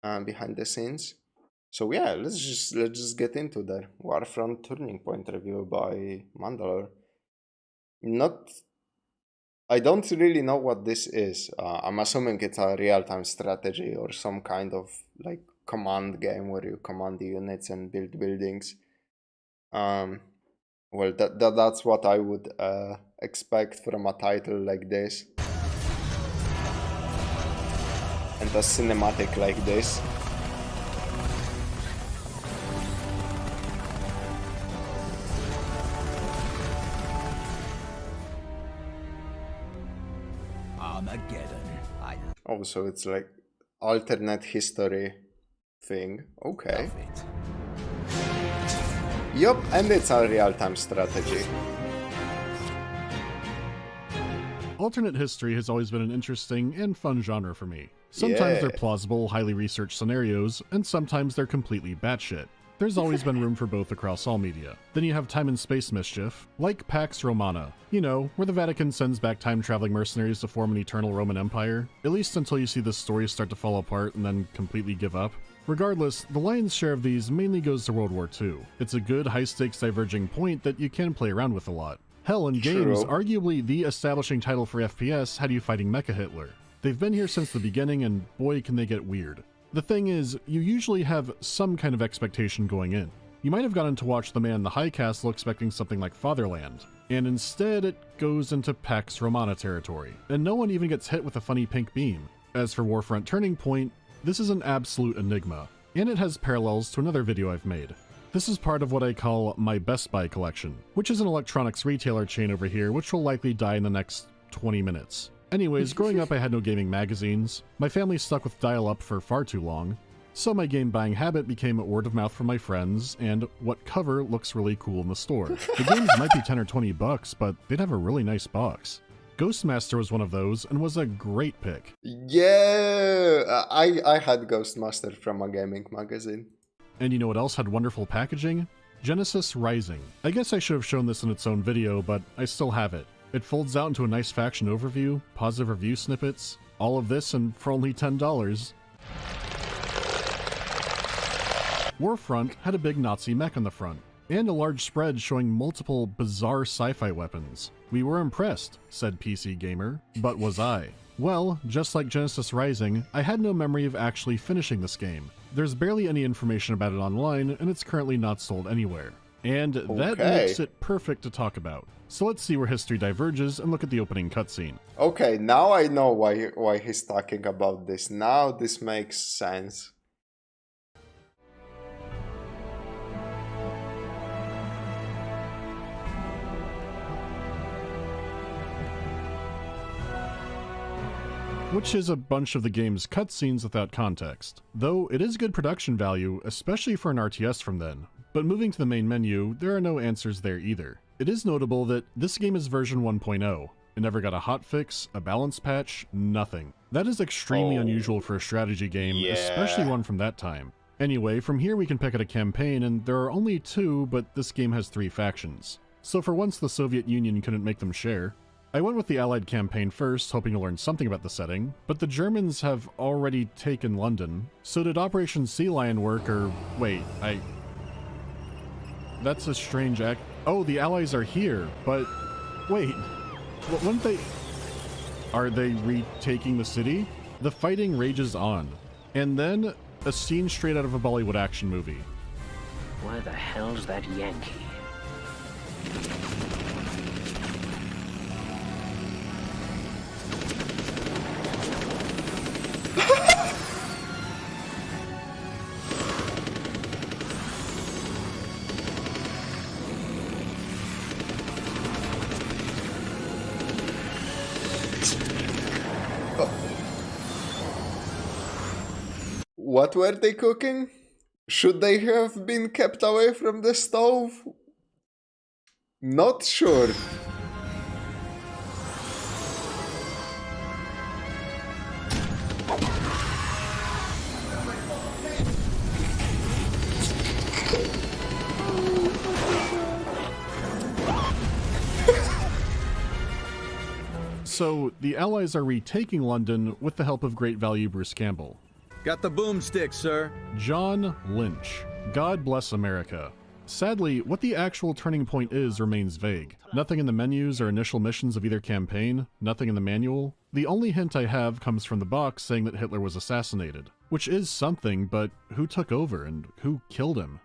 behind the scenes. So yeah, let's just get into that Warfront Turning Point review by Mandalore. I don't really know what this is. I'm assuming it's a real-time strategy or some kind of like command game where you command the units and build buildings. Well, that's what I would expect from a title like this. And a cinematic like this. Oh, so it's like alternate history thing. Okay. Yup, and it's a real-time strategy. Alternate history has always been an interesting and fun genre for me. Sometimes they're plausible, highly researched scenarios, and sometimes they're completely batshit. There's always been room for both across all media. Then you have time and space mischief, like Pax Romana. You know, where the Vatican sends back time-traveling mercenaries to form an eternal Roman Empire. At least until you see the story start to fall apart and then completely give up. Regardless, the lion's share of these mainly goes to World War II. It's a good, high-stakes diverging point that you can play around with a lot. Hell, in games, arguably the establishing title for FPS had you fighting Mecha Hitler. They've been here since the beginning, and boy can they get weird. The thing is, you usually have some kind of expectation going in. You might have gone in to watch The Man in the High Castle expecting something like Fatherland, and instead it goes into Pax Romana territory, and no one even gets hit with a funny pink beam. As for Warfront Turning Point, this is an absolute enigma, and it has parallels to another video I've made. This is part of what I call my Best Buy collection, which is an electronics retailer chain over here which will likely die in the next 20 minutes. Anyways, growing up I had no gaming magazines, my family stuck with dial-up for far too long, so my game buying habit became word of mouth from my friends, and what cover looks really cool in the store. The games might be 10 or 20 bucks, but they'd have a really nice box. Ghostmaster was one of those, and was a great pick. Yeah, I had Ghostmaster from a gaming magazine. And you know what else had wonderful packaging? Genesis Rising. I guess I should have shown this in its own video, but I still have it. It folds out into a nice faction overview, positive review snippets, all of this, and for only $10. Warfront had a big Nazi mech on the front, and a large spread showing multiple bizarre sci-fi weapons. We were impressed, said PC Gamer, but was I? Well, just like Genesis Rising, I had no memory of actually finishing this game. There's barely any information about it online, and it's currently not sold anywhere. And that Okay. makes it perfect to talk about. So let's see where history diverges and look at the opening cutscene. Okay, now I know why he's talking about this. Now this makes sense. Which is a bunch of the game's cutscenes without context. Though it is good production value, especially for an RTS from then. But moving to the main menu, there are no answers there either. It is notable that this game is version 1.0. It never got a hotfix, a balance patch, nothing. That is extremely unusual for a strategy game, especially one from that time. Anyway, from here we can pick out a campaign, and there are only 2, but this game has 3 factions. So for once the Soviet Union couldn't make them share. I went with the Allied campaign first, hoping to learn something about the setting, but the Germans have already taken London. So did Operation Sea Lion work, or wait, that's a strange act. Oh, the Allies are here, but wait, wouldn't they? Are they retaking the city? The fighting rages on, and then a scene straight out of a Bollywood action movie. Where the hell's that Yankee? What were they cooking? Should they have been kept away from the stove? Not sure. So, the Allies are retaking London with the help of great value Bruce Campbell. Got the boomstick, sir. John Lynch. God bless America. Sadly, what the actual turning point is remains vague. Nothing in the menus or initial missions of either campaign, nothing in the manual. The only hint I have comes from the box saying that Hitler was assassinated. Which is something, but who took over and who killed him?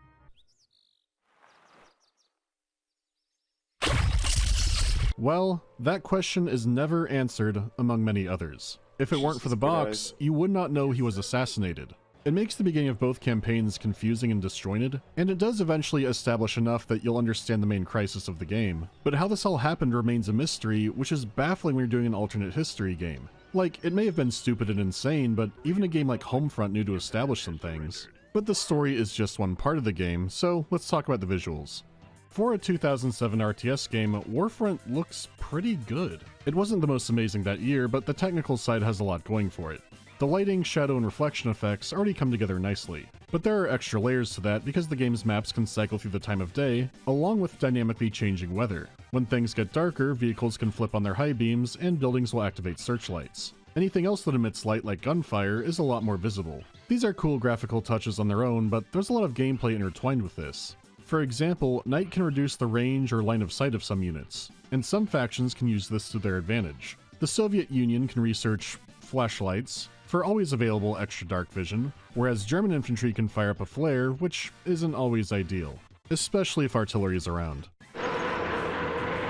Well, that question is never answered, among many others. If it weren't for the box, you would not know he was assassinated. It makes the beginning of both campaigns confusing and disjointed, and it does eventually establish enough that you'll understand the main crisis of the game. But how this all happened remains a mystery, which is baffling when you're doing an alternate history game. Like, it may have been stupid and insane, but even a game like Homefront knew to establish some things. But the story is just one part of the game, so let's talk about the visuals. For a 2007 RTS game, Warfront looks pretty good. It wasn't the most amazing that year, but the technical side has a lot going for it. The lighting, shadow, and reflection effects already come together nicely, but there are extra layers to that because the game's maps can cycle through the time of day, along with dynamically changing weather. When things get darker, vehicles can flip on their high beams, and buildings will activate searchlights. Anything else that emits light like gunfire is a lot more visible. These are cool graphical touches on their own, but there's a lot of gameplay intertwined with this. For example, night can reduce the range or line of sight of some units, and some factions can use this to their advantage. The Soviet Union can research flashlights for always available extra dark vision, whereas German infantry can fire up a flare, which isn't always ideal, especially if artillery is around.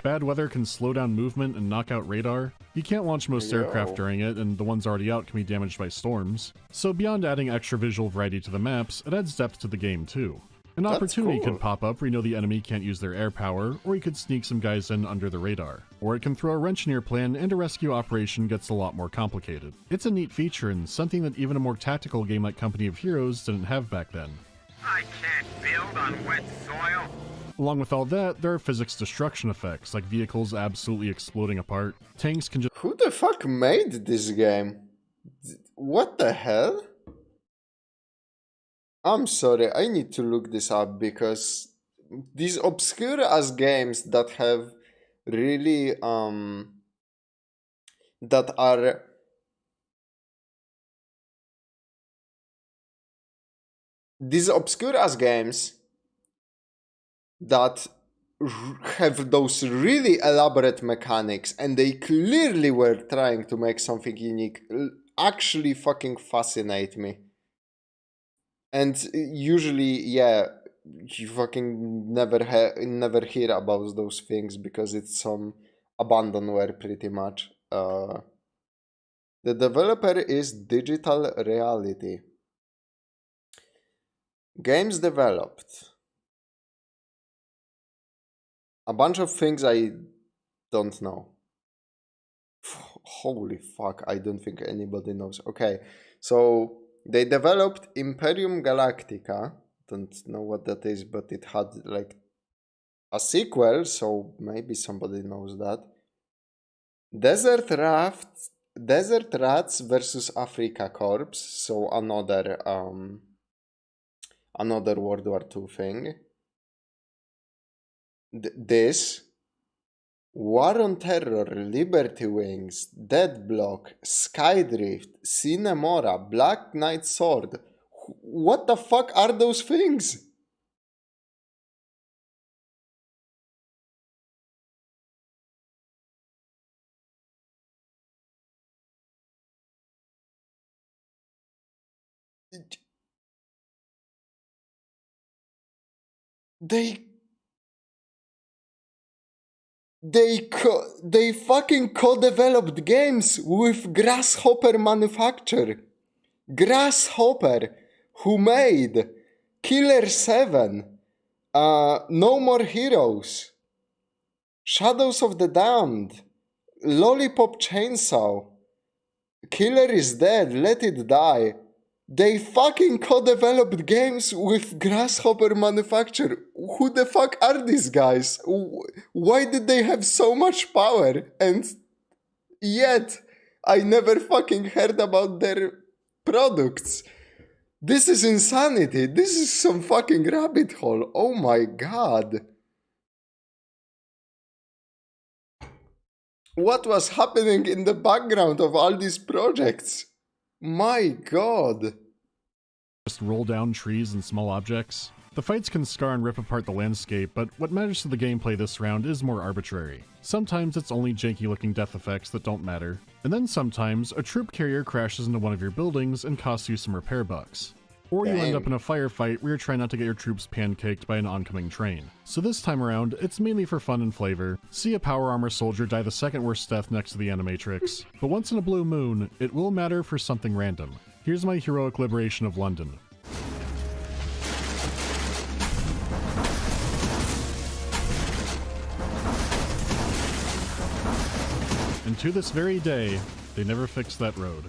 Bad weather can slow down movement and knock out radar. You can't launch most aircraft during it, and the ones already out can be damaged by storms. So beyond adding extra visual variety to the maps, it adds depth to the game too. An opportunity could pop up where you know the enemy can't use their air power, or you could sneak some guys in under the radar. Or it can throw a wrench in your plan and a rescue operation gets a lot more complicated. It's a neat feature and something that even a more tactical game like Company of Heroes didn't have back then. I can't build on wet soil. Along with all that, there are physics destruction effects, like vehicles absolutely exploding apart. Tanks can just— Who the fuck made this game? What the hell? I'm sorry, I need to look this up because these obscure ass games that have really that are these obscure ass games that have those really elaborate mechanics and they clearly were trying to make something unique actually fucking fascinate me. And usually, yeah, you fucking never hear about those things because it's some abandonware pretty much. The developer is Digital Reality. Games developed. A bunch of things I don't know. Holy fuck, I don't think anybody knows. Okay, so they developed Imperium Galactica. Don't know what that is, but it had like a sequel, so maybe somebody knows that. Desert Rats versus Africa Corps, so another World War II thing. This War on Terror, Liberty Wings, Deadblock, Skydrift, Cinemora, Black Knight Sword. What the fuck are those things? They fucking co-developed games with Grasshopper Manufacture. Grasshopper, who made Killer 7, No More Heroes, Shadows of the Damned, Lollipop Chainsaw, Killer is Dead, Let It Die. They fucking co-developed games with Grasshopper Manufacture. Who the fuck are these guys? Why did they have so much power? And yet, I never fucking heard about their products. This is insanity. This is some fucking rabbit hole. Oh my god. What was happening in the background of all these projects? My god. Just roll down trees and small objects. The fights can scar and rip apart the landscape, but what matters to the gameplay this round is more arbitrary. Sometimes it's only janky looking death effects that don't matter, and then sometimes a troop carrier crashes into one of your buildings and costs you some repair bucks. Or you end up in a firefight where you're trying not to get your troops pancaked by an oncoming train. So this time around, it's mainly for fun and flavor. See a power armor soldier die the second worst death next to the animatrix. But once in a blue moon, it will matter for something random. Here's my heroic liberation of London. And to this very day, they never fixed that road.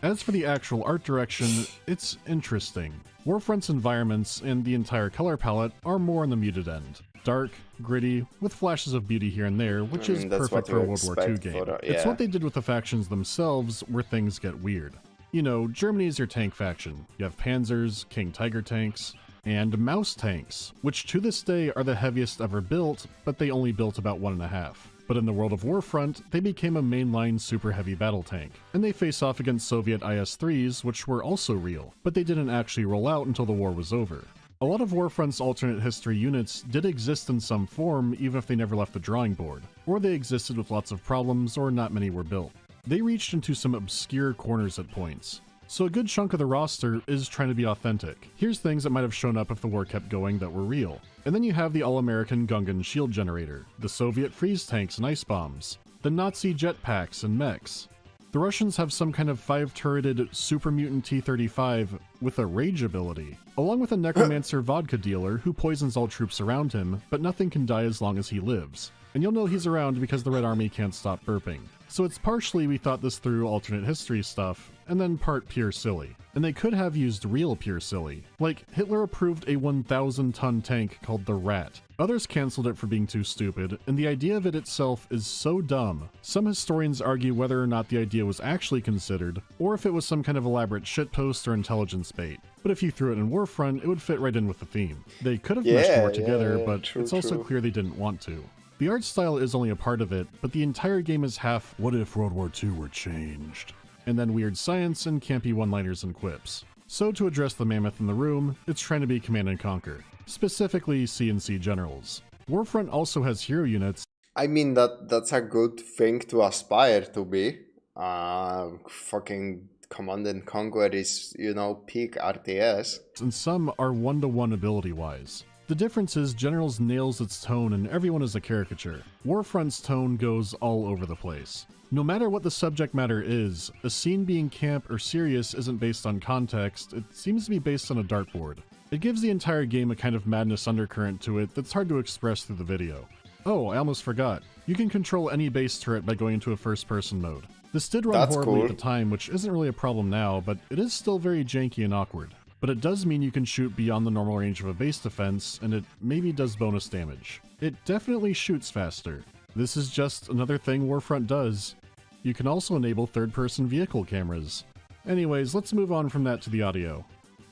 As for the actual art direction, it's interesting. Warfront's environments and the entire color palette are more on the muted end. Dark, gritty, with flashes of beauty here and there, which is perfect for a World War II game. It's what they did with the factions themselves where things get weird. You know, Germany is your tank faction. You have Panzers, King Tiger tanks, and Mouse tanks, which to this day are the heaviest ever built, but they only built about 1.5. But in the world of Warfront, they became a mainline super heavy battle tank, and they face off against Soviet IS-3s, which were also real, but they didn't actually roll out until the war was over. A lot of Warfront's alternate history units did exist in some form even if they never left the drawing board, or they existed with lots of problems or not many were built. They reached into some obscure corners at points. So a good chunk of the roster is trying to be authentic. Here's things that might have shown up if the war kept going that were real. And then you have the all-American Gungan shield generator, the Soviet freeze tanks and ice bombs, the Nazi jetpacks and mechs. The Russians have some kind of 5-turreted super mutant T-35 with a rage ability, along with a necromancer vodka dealer who poisons all troops around him, but nothing can die as long as he lives. And you'll know he's around because the Red Army can't stop burping. So it's partially we thought this through alternate history stuff, and then part pure silly. And they could have used real pure silly. Like, Hitler approved a 1,000-ton tank called the Rat. Others cancelled it for being too stupid, and the idea of it itself is so dumb. Some historians argue whether or not the idea was actually considered, or if it was some kind of elaborate shitpost or intelligence bait. But if you threw it in Warfront, it would fit right in with the theme. They could have meshed more together, but it's also clear they didn't want to. The art style is only a part of it, but the entire game is half, what if World War II were changed? And then weird science and campy one-liners and quips. So to address the mammoth in the room, it's trying to be Command and Conquer, specifically CNC generals. Warfront also has hero units. I mean, that's a good thing to aspire to be. Fucking Command & Conquer is, you know, peak RTS. And some are one-to-one ability-wise. The difference is Generals nails its tone and everyone is a caricature. Warfront's tone goes all over the place. No matter what the subject matter is, a scene being camp or serious isn't based on context, it seems to be based on a dartboard. It gives the entire game a kind of madness undercurrent to it that's hard to express through the video. Oh, I almost forgot. You can control any base turret by going into a first-person mode. This did run horribly at the time, which isn't really a problem now, but it is still very janky and awkward. But it does mean you can shoot beyond the normal range of a base defense, and it maybe does bonus damage. It definitely shoots faster. This is just another thing Warfront does. You can also enable third-person vehicle cameras. Anyways, let's move on from that to the audio.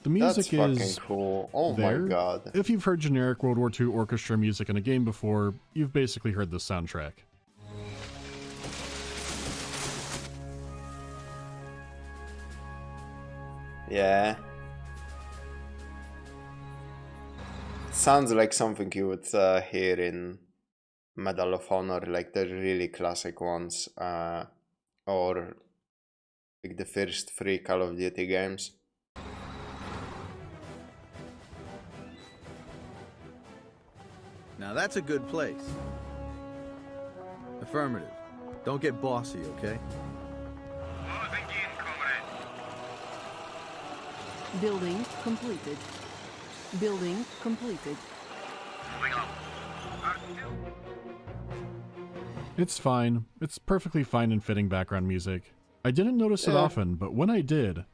The music That's is fucking cool. Oh there. my god. If you've heard generic World War II orchestra music in a game before, you've basically heard the soundtrack. Yeah. Sounds like something you would hear in Medal of Honor, like the really classic ones, or like the first 3 Call of Duty games. Now that's a good place. Affirmative. Don't get bossy, okay? Building completed. Building completed. It's fine. It's perfectly fine and fitting background music. I didn't notice it often, but when I did,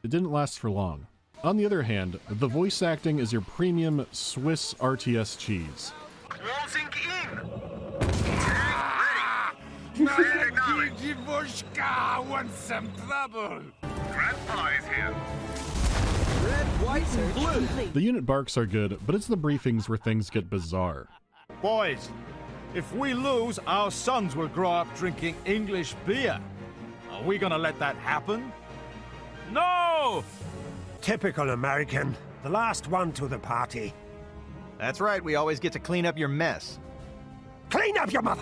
it didn't last for long. On the other hand, the voice acting is your premium Swiss RTS cheese. Closing in! Gigguk wants some trouble! Grandpa is here! Red, white, and blue! The unit barks are good, but it's the briefings where things get bizarre. Boys, if we lose, our sons will grow up drinking English beer. Are we gonna let that happen? No! Typical American. The last one to the party. That's right, we always get to clean up your mess. Clean up your mother!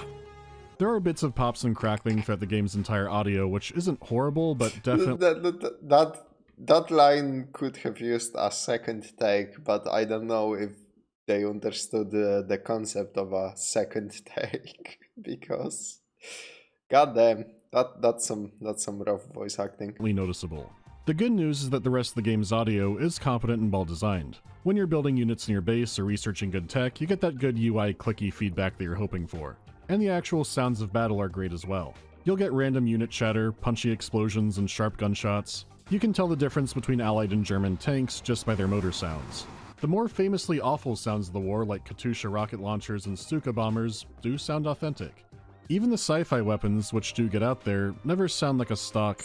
There are bits of pops and crackling throughout the game's entire audio, which isn't horrible, but definitely... That line could have used a second take, but I don't know if they understood the concept of a second take, because goddamn, that's some rough voice acting. Noticeable. The good news is that the rest of the game's audio is competent and well designed. When you're building units in your base or researching good tech, you get that good UI clicky feedback that you're hoping for. And the actual sounds of battle are great as well. You'll get random unit chatter, punchy explosions, and sharp gunshots. You can tell the difference between Allied and German tanks just by their motor sounds. The more famously awful sounds of the war, like Katyusha rocket launchers and Stuka bombers, do sound authentic. Even the sci-fi weapons, which do get out there, never sound like a stock.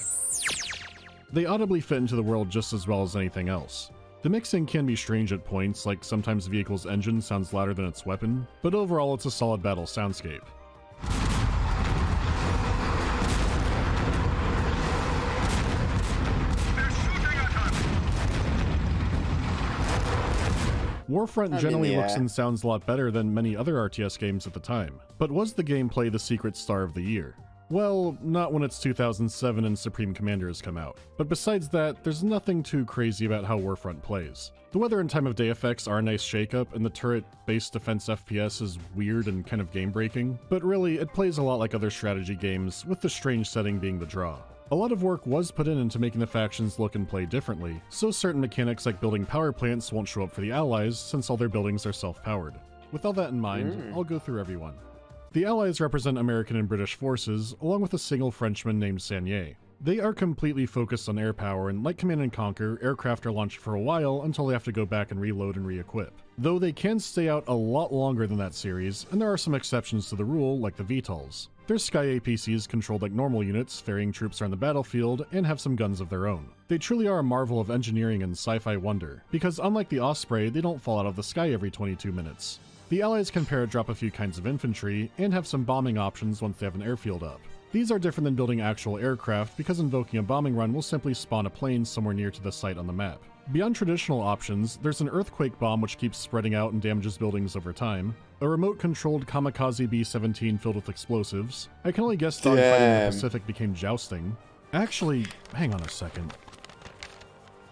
They audibly fit into the world just as well as anything else. The mixing can be strange at points, like sometimes the vehicle's engine sounds louder than its weapon, but overall it's a solid battle soundscape. Warfront generally looks and sounds a lot better than many other RTS games at the time, but was the gameplay the secret star of the year? Well, not when it's 2007 and Supreme Commander has come out. But besides that, there's nothing too crazy about how Warfront plays. The weather and time of day effects are a nice shakeup, and the turret-based defense FPS is weird and kind of game-breaking, but really, it plays a lot like other strategy games, with the strange setting being the draw. A lot of work was put into making the factions look and play differently, so certain mechanics like building power plants won't show up for the Allies since all their buildings are self-powered. With all that in mind, I'll go through everyone. The Allies represent American and British forces, along with a single Frenchman named Sanier. They are completely focused on air power, and like Command & Conquer, aircraft are launched for a while until they have to go back and reload and re-equip. Though they can stay out a lot longer than that series, and there are some exceptions to the rule, like the VTOLs. They're Sky APCs controlled like normal units, ferrying troops around the battlefield, and have some guns of their own. They truly are a marvel of engineering and sci-fi wonder, because unlike the Osprey, they don't fall out of the sky every 22 minutes. The Allies can paradrop a few kinds of infantry, and have some bombing options once they have an airfield up. These are different than building actual aircraft because invoking a bombing run will simply spawn a plane somewhere near to the site on the map. Beyond traditional options, there's an earthquake bomb which keeps spreading out and damages buildings over time, a remote-controlled kamikaze B-17 filled with explosives, I can only guess dogfighting in the Pacific became jousting, Actually, hang on a second.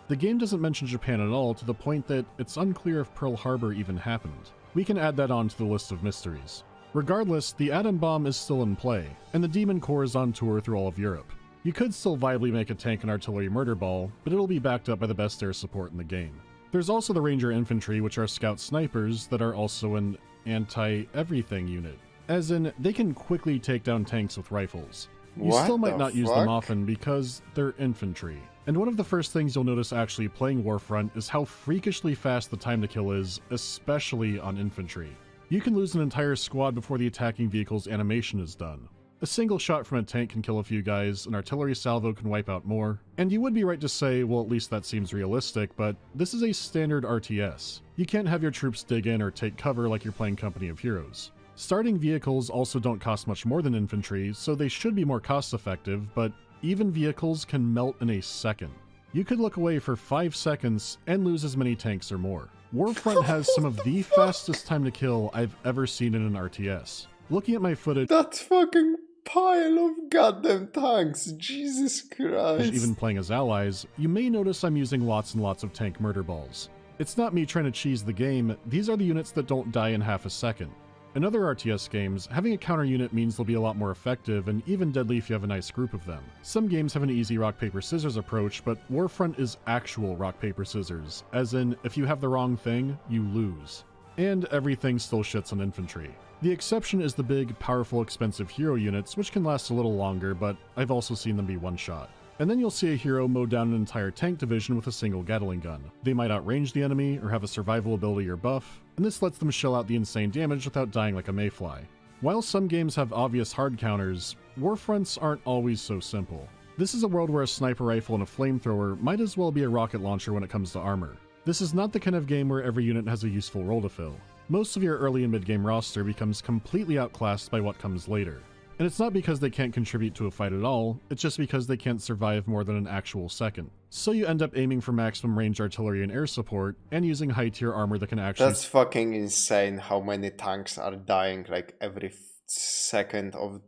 The game doesn't mention Japan at all, to the point that it's unclear if Pearl Harbor even happened. We can add that on to the list of mysteries. Regardless, the atom bomb is still in play, and the Demon Corps is on tour through all of Europe. You could still viably make a tank and artillery murder ball, but it'll be backed up by the best air support in the game. There's also the Ranger Infantry, which are scout snipers that are also an anti-everything unit. As in, they can quickly take down tanks with rifles. You still might not use them often because they're infantry. And one of the first things you'll notice actually playing Warfront is how freakishly fast the time to kill is, especially on infantry. You can lose an entire squad before the attacking vehicle's animation is done. A single shot from a tank can kill a few guys, an artillery salvo can wipe out more, and you would be right to say, well, at least that seems realistic, but this is a standard RTS. You can't have your troops dig in or take cover like you're playing Company of Heroes. Starting vehicles also don't cost much more than infantry, so they should be more cost effective, but even vehicles can melt in a second. You could look away for 5 seconds and lose as many tanks or more. Warfront has some of the fastest time to kill I've ever seen in an RTS. Looking at my footage, that fucking pile of goddamn tanks, Jesus Christ. Even playing as allies, you may notice I'm using lots and lots of tank murder balls. It's not me trying to cheese the game, these are the units that don't die in half a second. In other RTS games, having a counter unit means they'll be a lot more effective and even deadly if you have a nice group of them. Some games have an easy rock paper scissors approach, but Warfront is actual rock paper scissors, as in, if you have the wrong thing, you lose. And everything still shits on infantry. The exception is the big, powerful, expensive hero units, which can last a little longer, but I've also seen them be one-shot. And then you'll see a hero mow down an entire tank division with a single Gatling gun. They might outrange the enemy, or have a survival ability or buff, and this lets them shell out the insane damage without dying like a mayfly. While some games have obvious hard counters, Warfronts aren't always so simple. This is a world where a sniper rifle and a flamethrower might as well be a rocket launcher when it comes to armor. This is not the kind of game where every unit has a useful role to fill. Most of your early and mid-game roster becomes completely outclassed by what comes later. And it's not because they can't contribute to a fight at all, it's just because they can't survive more than an actual second. So you end up aiming for maximum range artillery and air support, and using high-tier armor that can actually— That's fucking insane how many tanks are dying like every second of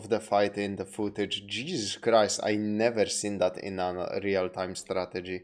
the fight in the footage. Jesus Christ, I never seen that in a real-time strategy.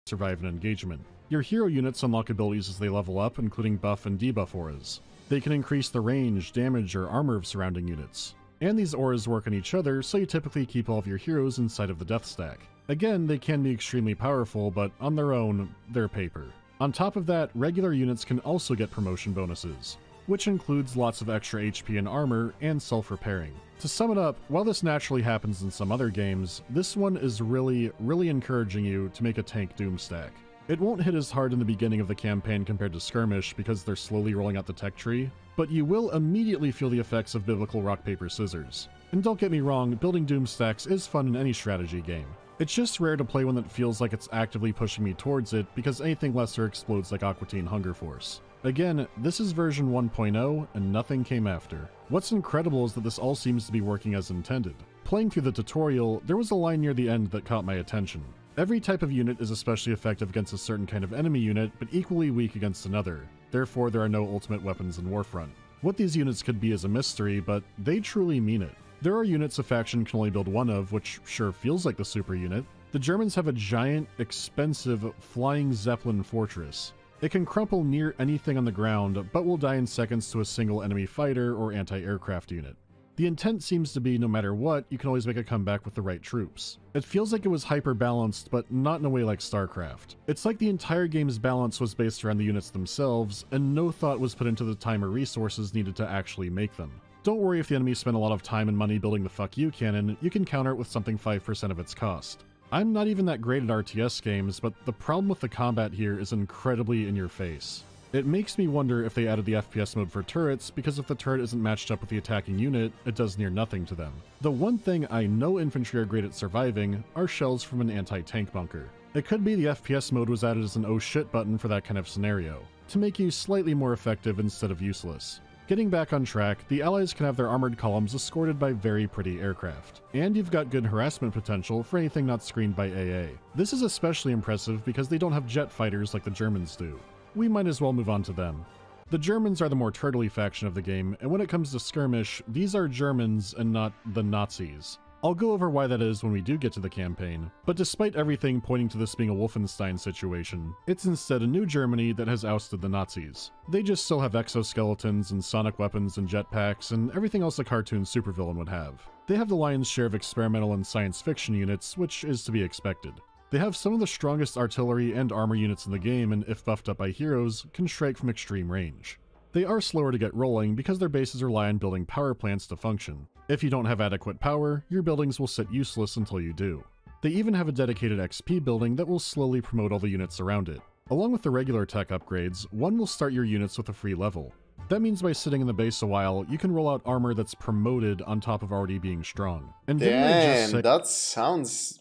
Survive an engagement. Your hero units unlock abilities as they level up, including buff and debuff auras. They can increase the range, damage, or armor of surrounding units. And these auras work on each other, so you typically keep all of your heroes inside of the death stack. Again, they can be extremely powerful, but on their own, they're paper. On top of that, regular units can also get promotion bonuses, which includes lots of extra HP and armor, and self-repairing. To sum it up, while this naturally happens in some other games, this one is really encouraging you to make a tank doom stack. It won't hit as hard in the beginning of the campaign compared to Skirmish because they're slowly rolling out the tech tree, but you will immediately feel the effects of biblical rock paper scissors. And don't get me wrong, building doom stacks is fun in any strategy game. It's just rare to play one that feels like it's actively pushing me towards it because anything lesser explodes like Aqua Teen Hunger Force. Again, this is version 1.0 and nothing came after. What's incredible is that this all seems to be working as intended. Playing through the tutorial, there was a line near the end that caught my attention. Every type of unit is especially effective against a certain kind of enemy unit, but equally weak against another. Therefore, there are no ultimate weapons in Warfront. What these units could be is a mystery, but they truly mean it. There are units a faction can only build one of, which sure feels like the super unit. The Germans have a giant, expensive, flying Zeppelin fortress. It can crumple near anything on the ground, but will die in seconds to a single enemy fighter or anti-aircraft unit. The intent seems to be, no matter what, you can always make a comeback with the right troops. It feels like it was hyper-balanced, but not in a way like StarCraft. It's like the entire game's balance was based around the units themselves, and no thought was put into the time or resources needed to actually make them. Don't worry if the enemy spend a lot of time and money building the fuck you cannon, you can counter it with something 5% of its cost. I'm not even that great at RTS games, but the problem with the combat here is incredibly in your face. It makes me wonder if they added the FPS mode for turrets, because if the turret isn't matched up with the attacking unit, it does near nothing to them. The one thing I know infantry are great at surviving are shells from an anti-tank bunker. It could be the FPS mode was added as an oh shit button for that kind of scenario, to make you slightly more effective instead of useless. Getting back on track, the allies can have their armored columns escorted by very pretty aircraft. And you've got good harassment potential for anything not screened by AA. This is especially impressive because they don't have jet fighters like the Germans do. We might as well move on to them. The Germans are the more turtly faction of the game, and when it comes to skirmish, these are Germans and not the Nazis. I'll go over why that is when we do get to the campaign, but despite everything pointing to this being a Wolfenstein situation, it's instead a new Germany that has ousted the Nazis. They just still have exoskeletons and sonic weapons and jetpacks and everything else a cartoon supervillain would have. They have the lion's share of experimental and science fiction units, which is to be expected. They have some of the strongest artillery and armor units in the game, and if buffed up by heroes, can strike from extreme range. They are slower to get rolling because their bases rely on building power plants to function. If you don't have adequate power, your buildings will sit useless until you do. They even have a dedicated XP building that will slowly promote all the units around it. Along with the regular tech upgrades, one will start your units with a free level. That means by sitting in the base a while, you can roll out armor that's promoted on top of already being strong. And damn, that sounds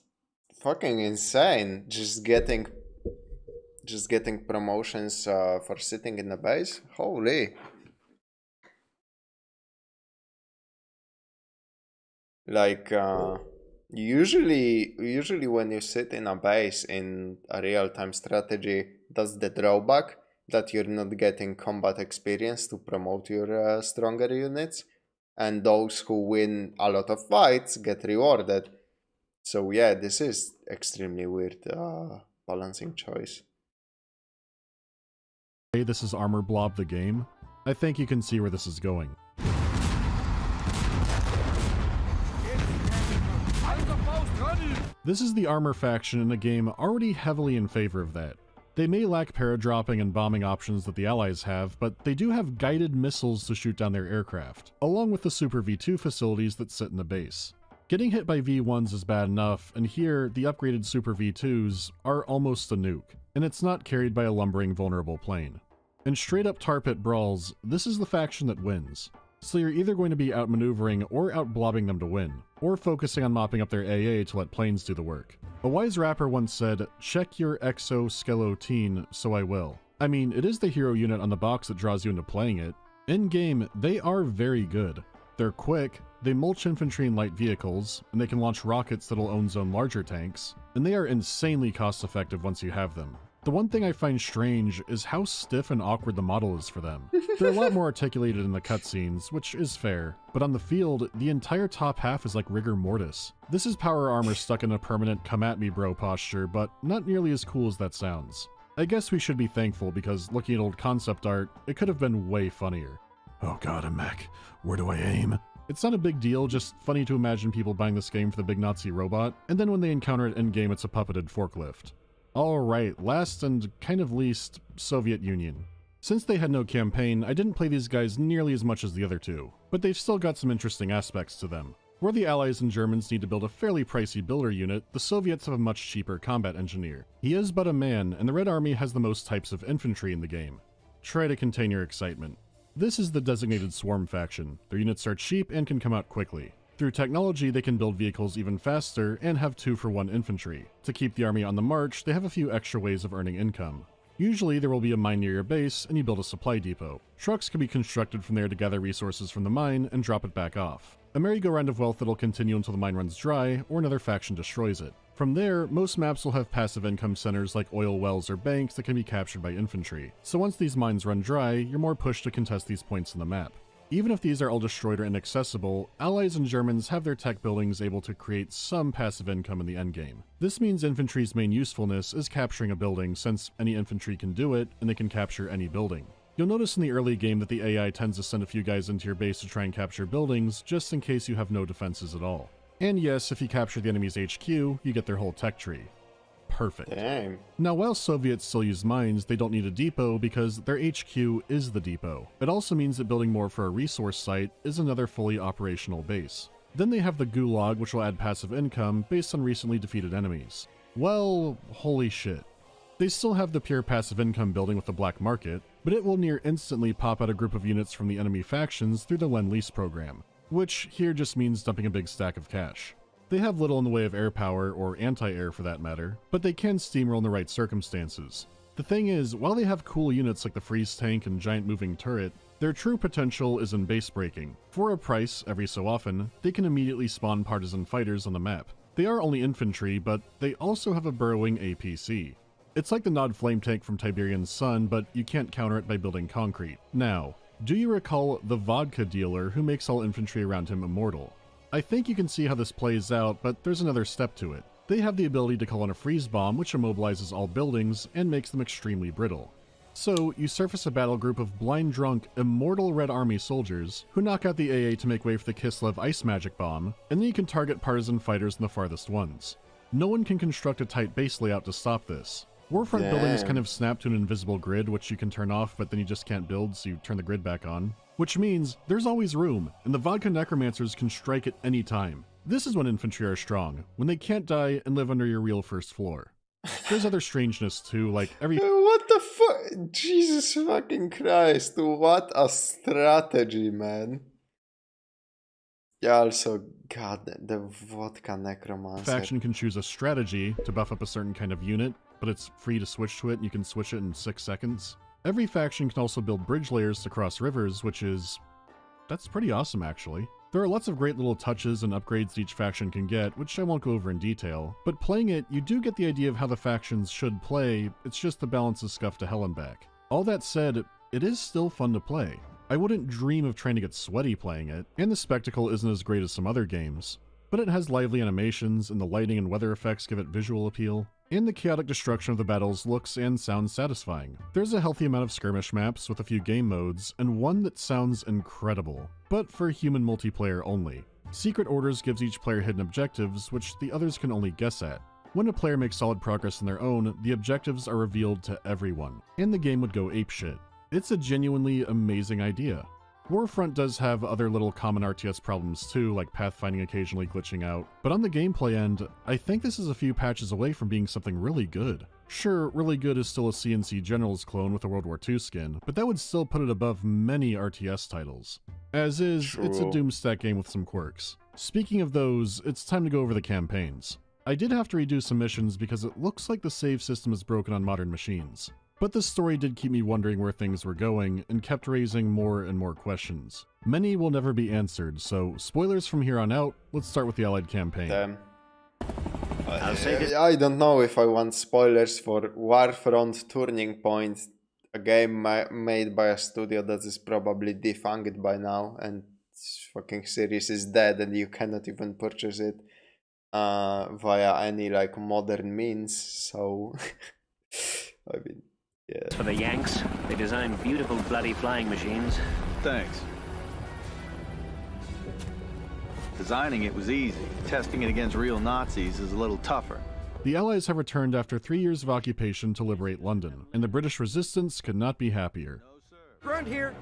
fucking insane. Just getting promotions for sitting in the base? Holy. Like, usually when you sit in a base in a real-time strategy, that's the drawback, that you're not getting combat experience to promote your stronger units, and those who win a lot of fights get rewarded. So yeah, this is extremely weird balancing choice. This is Armor Blob the game. I think you can see where this is going. This is the armor faction in a game already heavily in favor of that. They may lack paradropping and bombing options that the Allies have, but they do have guided missiles to shoot down their aircraft, along with the Super V2 facilities that sit in the base. Getting hit by V1s is bad enough, and here, the upgraded Super V2s are almost a nuke, and it's not carried by a lumbering vulnerable plane. In straight up tar pit brawls, this is the faction that wins. So you're either going to be outmaneuvering or outblobbing them to win, or focusing on mopping up their AA to let planes do the work. A wise rapper once said, "Check your exoskeleton, so I will." I mean, it is the hero unit on the box that draws you into playing it. In-game, they are very good. They're quick, they mulch infantry and light vehicles, and they can launch rockets that'll own zone larger tanks, and they are insanely cost-effective once you have them. The one thing I find strange is how stiff and awkward the model is for them. They're a lot more articulated in the cutscenes, which is fair, but on the field, the entire top half is like rigor mortis. This is power armor stuck in a permanent come at me bro posture, but not nearly as cool as that sounds. I guess we should be thankful because looking at old concept art, it could have been way funnier. Oh god, a mech. Where do I aim? It's not a big deal, just funny to imagine people buying this game for the big Nazi robot, and then when they encounter it in-game it's a puppeted forklift. Alright, last and kind of least, Soviet Union. Since they had no campaign, I didn't play these guys nearly as much as the other two, but they've still got some interesting aspects to them. Where the Allies and Germans need to build a fairly pricey builder unit, the Soviets have a much cheaper combat engineer. He is but a man, and the Red Army has the most types of infantry in the game. Try to contain your excitement. This is the designated swarm faction. Their units are cheap and can come out quickly. Through technology, they can build vehicles even faster and have 2-for-1 infantry. To keep the army on the march, they have a few extra ways of earning income. Usually, there will be a mine near your base, and you build a supply depot. Trucks can be constructed from there to gather resources from the mine and drop it back off. A merry-go-round of wealth that'll continue until the mine runs dry, or another faction destroys it. From there, most maps will have passive income centers like oil wells or banks that can be captured by infantry. So once these mines run dry, you're more pushed to contest these points in the map. Even if these are all destroyed or inaccessible, Allies and Germans have their tech buildings able to create some passive income in the endgame. This means infantry's main usefulness is capturing a building, since any infantry can do it, and they can capture any building. You'll notice in the early game that the AI tends to send a few guys into your base to try and capture buildings, just in case you have no defenses at all. And yes, if you capture the enemy's HQ, you get their whole tech tree. Perfect. Damn. Now, while Soviets still use mines, they don't need a depot because their HQ is the depot. It also means that building more for a resource site is another fully operational base. Then they have the Gulag, which will add passive income based on recently defeated enemies. Well, holy shit. They still have the pure passive income building with the black market, but it will near instantly pop out a group of units from the enemy factions through the Lend-Lease program, which here just means dumping a big stack of cash. They have little in the way of air power, or anti-air for that matter, but they can steamroll in the right circumstances. The thing is, while they have cool units like the freeze tank and giant moving turret, their true potential is in base breaking. For a price, every so often, they can immediately spawn partisan fighters on the map. They are only infantry, but they also have a burrowing APC. It's like the Nod flame tank from Tiberian's Sun, but you can't counter it by building concrete. Now, do you recall the vodka dealer who makes all infantry around him immortal? I think you can see how this plays out, but there's another step to it. They have the ability to call in a freeze bomb, which immobilizes all buildings and makes them extremely brittle. So, you surface a battle group of blind drunk, immortal Red Army soldiers who knock out the AA to make way for the Kislev ice magic bomb, and then you can target partisan fighters in the farthest ones. No one can construct a tight base layout to stop this. Warfront buildings kind of snap to an invisible grid, which you can turn off, but then you just can't build, so you turn the grid back on. Which means there's always room, and the vodka necromancers can strike at any time. This is when infantry are strong, when they can't die and live under your real first floor. There's other strangeness too, like every— What the fuck? Jesus fucking Christ, what a strategy, man. Yeah, also, god, the vodka necromancer. faction can choose a strategy to buff up a certain kind of unit, but it's free to switch to it and you can switch it in 6 seconds. Every faction can also build bridge layers to cross rivers, that's pretty awesome actually. There are lots of great little touches and upgrades each faction can get, which I won't go over in detail, but playing it, you do get the idea of how the factions should play, it's just the balance is scuffed to hell and back. All that said, it is still fun to play. I wouldn't dream of trying to get sweaty playing it, and the spectacle isn't as great as some other games, but it has lively animations and the lighting and weather effects give it visual appeal, and the chaotic destruction of the battles looks and sounds satisfying. There's a healthy amount of skirmish maps with a few game modes, and one that sounds incredible, but for human multiplayer only. Secret Orders gives each player hidden objectives, which the others can only guess at. When a player makes solid progress on their own, the objectives are revealed to everyone, and the game would go apeshit. It's a genuinely amazing idea. Warfront does have other little common RTS problems too, like pathfinding occasionally glitching out, but on the gameplay end, I think this is a few patches away from being something really good. Sure, really good is still a CNC Generals clone with a World War II skin, but that would still put it above many RTS titles. As is, it's a Doomstack game with some quirks. Speaking of those, it's time to go over the campaigns. I did have to redo some missions because it looks like the save system is broken on modern machines. But the story did keep me wondering where things were going, and kept raising more and more questions. Many will never be answered, so spoilers from here on out, let's start with the Allied campaign. Damn. I don't know if I want spoilers for Warfront Turning Point, a game made by a studio that is probably defunct by now, and fucking series is dead and you cannot even purchase it via any like modern means, so I mean, yeah. For the Yanks, they designed beautiful bloody flying machines. Thanks. Designing it was easy. Testing it against real Nazis is a little tougher. The Allies have returned after 3 years of occupation to liberate London, and the British resistance could not be happier. Grunt here.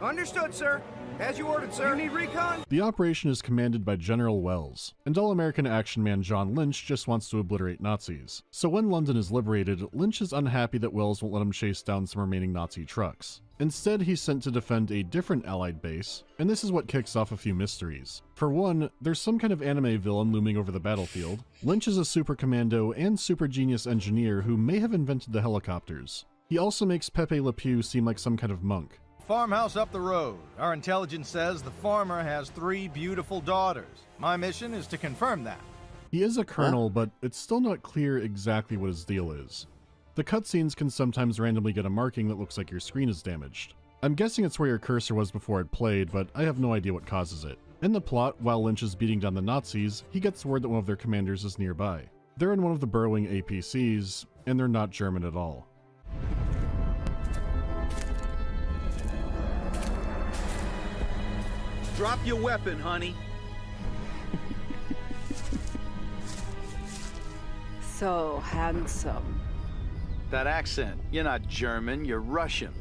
Understood, sir. As you ordered, sir. You need recon? The operation is commanded by General Wells, and all-American action man John Lynch just wants to obliterate Nazis. So when London is liberated, Lynch is unhappy that Wells won't let him chase down some remaining Nazi trucks. Instead, he's sent to defend a different Allied base, and this is what kicks off a few mysteries. For one, there's some kind of anime villain looming over the battlefield. Lynch is a super commando and super genius engineer who may have invented the helicopters. He also makes Pepe Le Pew seem like some kind of monk. Farmhouse up the road. Our intelligence says the farmer has 3 beautiful daughters. My mission is to confirm that. He is a colonel, but it's still not clear exactly what his deal is. The cutscenes can sometimes randomly get a marking that looks like your screen is damaged. I'm guessing it's where your cursor was before it played, but I have no idea what causes it. In the plot, while Lynch is beating down the Nazis, he gets word that one of their commanders is nearby. They're in one of the burrowing APCs, and they're not German at all. Drop your weapon, honey. So handsome. That accent. You're not German, you're Russian.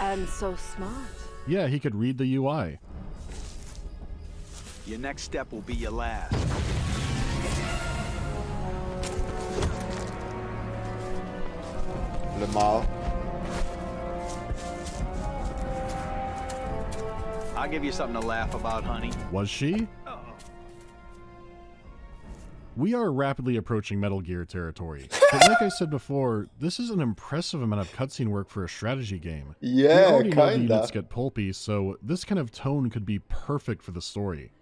And so smart. Yeah, he could read the UI. Your next step will be your last. Le Mans. I'll give you something to laugh about, honey. Was she? We are rapidly approaching Metal Gear territory, but like I said before, this is an impressive amount of cutscene work for a strategy game. Yeah, we already know the kinda. units get pulpy, so this kind of tone could be perfect for the story.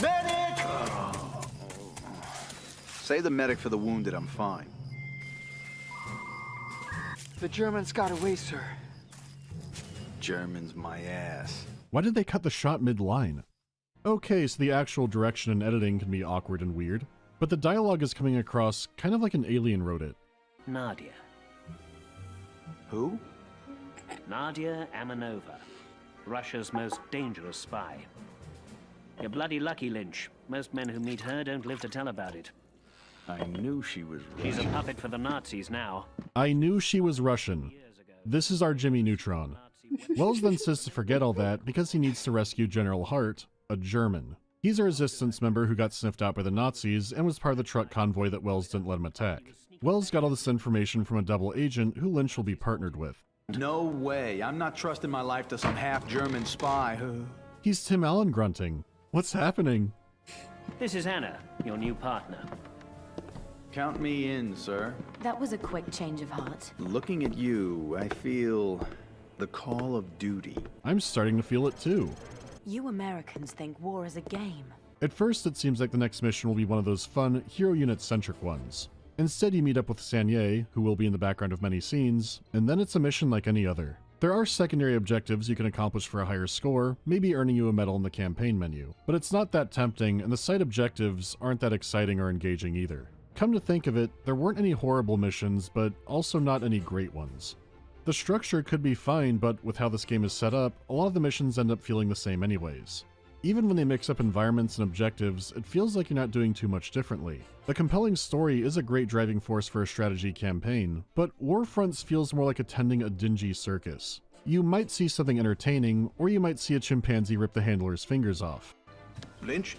Medic! Save the medic for the wounded, I'm fine. The Germans got away, sir. Germans my ass. Why did they cut the shot mid-line? Okay, so the actual direction and editing can be awkward and weird, but the dialogue is coming across kind of like an alien wrote it. Nadia. Who? Nadia Amanova. Russia's most dangerous spy. You're bloody lucky, Lynch. Most men who meet her don't live to tell about it. I knew she was Russian. She's a puppet for the Nazis now. I knew she was Russian. This is our Jimmy Neutron. Wells then says to forget all that because he needs to rescue General Hart, a German. He's a resistance member who got sniffed out by the Nazis and was part of the truck convoy that Wells didn't let him attack. Wells got all this information from a double agent who Lynch will be partnered with. No way. I'm not trusting my life to some half-German spy. He's Tim Allen grunting. What's happening? This is Anna, your new partner. Count me in, sir. That was a quick change of heart. Looking at you, I feel the call of duty. I'm starting to feel it too. You Americans think war is a game. At first, it seems like the next mission will be one of those fun, hero unit-centric ones. Instead, you meet up with Sanye, who will be in the background of many scenes, and then it's a mission like any other. There are secondary objectives you can accomplish for a higher score, maybe earning you a medal in the campaign menu, but it's not that tempting, and the side objectives aren't that exciting or engaging either. Come to think of it, there weren't any horrible missions, but also not any great ones. The structure could be fine, but with how this game is set up, a lot of the missions end up feeling the same anyways. Even when they mix up environments and objectives, it feels like you're not doing too much differently. The compelling story is a great driving force for a strategy campaign, but Warfronts feels more like attending a dingy circus. You might see something entertaining, or you might see a chimpanzee rip the handler's fingers off. Lynch,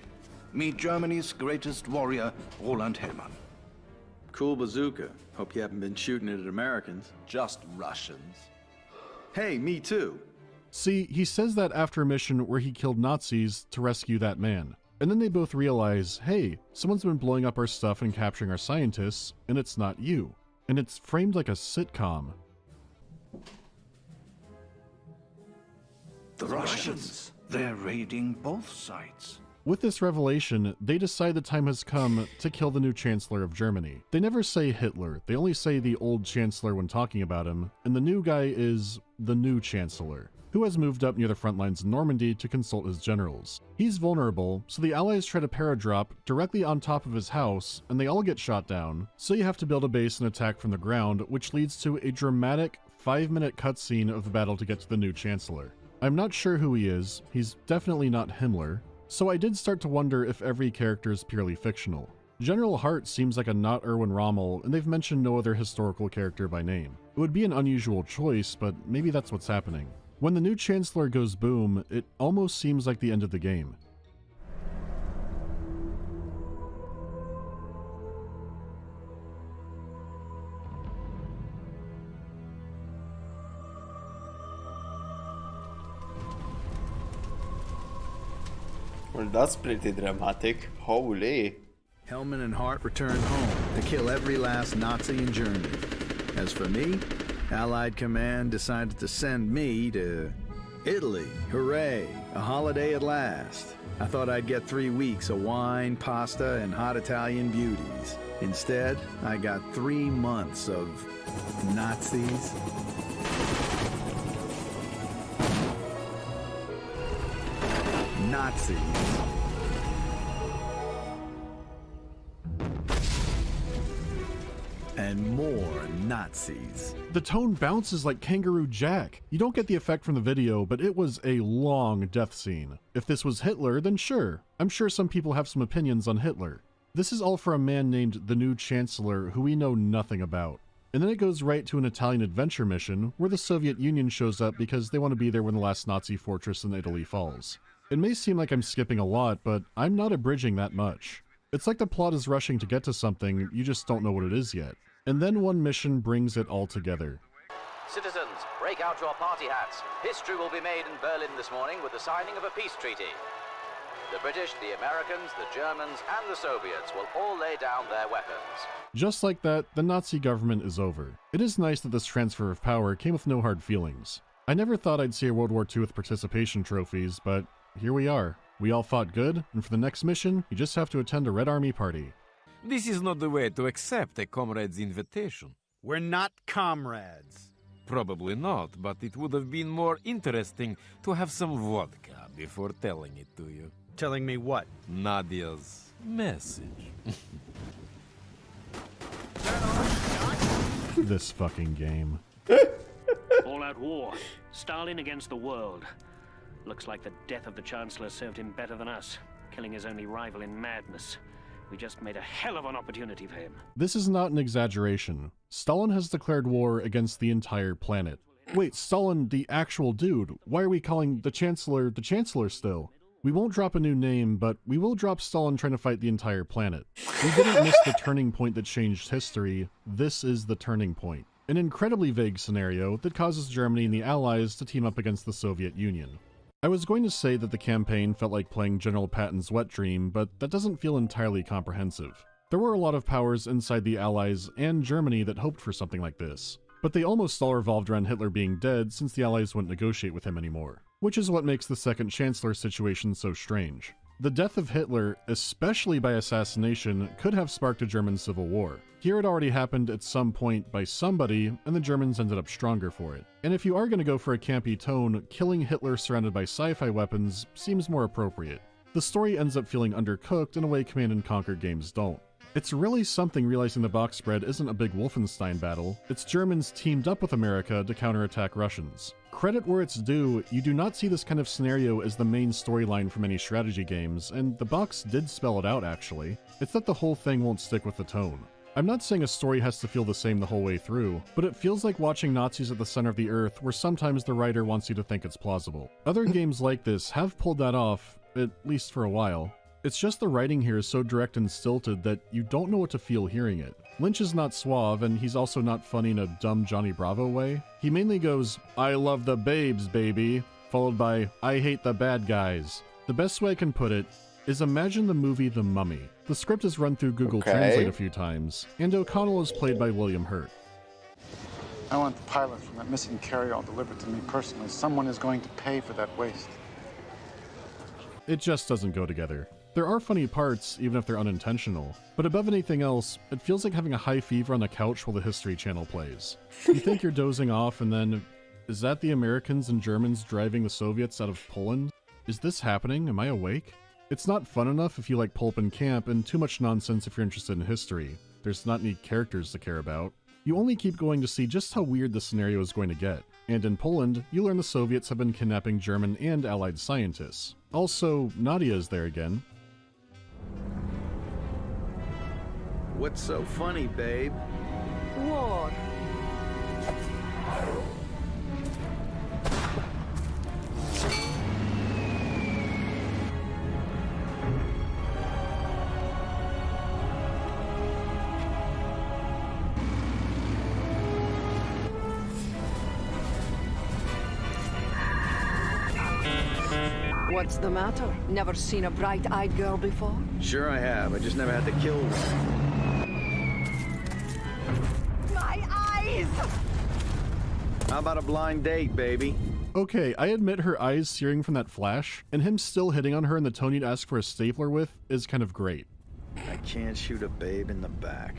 meet Germany's greatest warrior, Roland Hellmann. Cool bazooka. Hope you haven't been shooting it at Americans. Just Russians. Hey, me too. See, he says that after a mission where he killed Nazis to rescue that man. And then they both realize, hey, someone's been blowing up our stuff and capturing our scientists, and it's not you. And it's framed like a sitcom. The Russians. They're raiding both sides. With this revelation, they decide the time has come to kill the new Chancellor of Germany. They never say Hitler, they only say the old Chancellor when talking about him, and the new guy is the new Chancellor, who has moved up near the front lines in Normandy to consult his generals. He's vulnerable, so the Allies try to paradrop directly on top of his house, and they all get shot down, so you have to build a base and attack from the ground, which leads to a dramatic 5-minute cutscene of the battle to get to the new Chancellor. I'm not sure who he is, he's definitely not Himmler, so I did start to wonder if every character is purely fictional. General Hart seems like a not Erwin Rommel, and they've mentioned no other historical character by name. It would be an unusual choice, but maybe that's what's happening. When the new Chancellor goes boom, it almost seems like the end of the game. Well, that's pretty dramatic. Holy. Hellman and Hart returned home to kill every last Nazi in Germany. As for me, Allied Command decided to send me to Italy. Hooray, a holiday at last. I thought I'd get 3 weeks of wine, pasta, and hot Italian beauties. Instead, I got 3 months of Nazis. Nazis. And more Nazis. The tone bounces like Kangaroo Jack. You don't get the effect from the video, but it was a long death scene. If this was Hitler, then sure. I'm sure some people have some opinions on Hitler. This is all for a man named the new Chancellor who we know nothing about. And then it goes right to an Italian adventure mission where the Soviet Union shows up because they want to be there when the last Nazi fortress in Italy falls. It may seem like I'm skipping a lot, but I'm not abridging that much. It's like the plot is rushing to get to something, you just don't know what it is yet. And then one mission brings it all together. Citizens, break out your party hats. History will be made in Berlin this morning with the signing of a peace treaty. The British, the Americans, the Germans, and the Soviets will all lay down their weapons. Just like that, the Nazi government is over. It is nice that this transfer of power came with no hard feelings. I never thought I'd see a World War II with participation trophies, but here we are. We all fought good, and for the next mission, you just have to attend a Red Army party. This is not the way to accept a comrade's invitation. We're not comrades. Probably not, but it would have been more interesting to have some vodka before telling it to you. Telling me what? Nadia's message. This fucking game. All-out war. Stalin against the world. Looks like the death of the Chancellor served him better than us, killing his only rival in madness. We just made a hell of an opportunity for him. This is not an exaggeration. Stalin has declared war against the entire planet. Wait, Stalin, the actual dude? Why are we calling the Chancellor still? We won't drop a new name, but we will drop Stalin trying to fight the entire planet. We didn't miss the turning point that changed history. This is the turning point. An incredibly vague scenario that causes Germany and the Allies to team up against the Soviet Union. I was going to say that the campaign felt like playing General Patton's wet dream, but that doesn't feel entirely comprehensive. There were a lot of powers inside the Allies and Germany that hoped for something like this, but they almost all revolved around Hitler being dead since the Allies wouldn't negotiate with him anymore, which is what makes the second Chancellor situation so strange. The death of Hitler, especially by assassination, could have sparked a German civil war. Here it already happened at some point by somebody, and the Germans ended up stronger for it. And if you are going to go for a campy tone, killing Hitler surrounded by sci-fi weapons seems more appropriate. The story ends up feeling undercooked in a way Command & Conquer games don't. It's really something realizing the box spread isn't a big Wolfenstein battle, it's Germans teamed up with America to counterattack Russians. Credit where it's due, you do not see this kind of scenario as the main storyline for many strategy games, and the box did spell it out actually. It's that the whole thing won't stick with the tone. I'm not saying a story has to feel the same the whole way through, but it feels like watching Nazis at the center of the earth where sometimes the writer wants you to think it's plausible. Other games like this have pulled that off, at least for a while. It's just the writing here is so direct and stilted that you don't know what to feel hearing it. Lynch is not suave, and he's also not funny in a dumb Johnny Bravo way. He mainly goes, "I love the babes, baby," followed by, "I hate the bad guys." The best way I can put it is imagine the movie The Mummy. The script is run through Google Translate a few times, and O'Connell is played by William Hurt. I want the pilot from that missing carry-all delivered to me personally. Someone is going to pay for that waste. It just doesn't go together. There are funny parts, even if they're unintentional, but above anything else, it feels like having a high fever on the couch while the History Channel plays. You think you're dozing off and then, is that the Americans and Germans driving the Soviets out of Poland? Is this happening? Am I awake? It's not fun enough if you like pulp and camp, and too much nonsense if you're interested in history. There's not any characters to care about. You only keep going to see just how weird the scenario is going to get. And in Poland, you learn the Soviets have been kidnapping German and Allied scientists. Also, Nadia is there again. What's so funny, babe? War. What's the matter? Never seen a bright-eyed girl before? Sure I have. I just never had to kill one. My eyes! How about a blind date, baby? Okay, I admit her eyes searing from that flash, and him still hitting on her in the tone you'd ask for a stapler with, is kind of great. I can't shoot a babe in the back.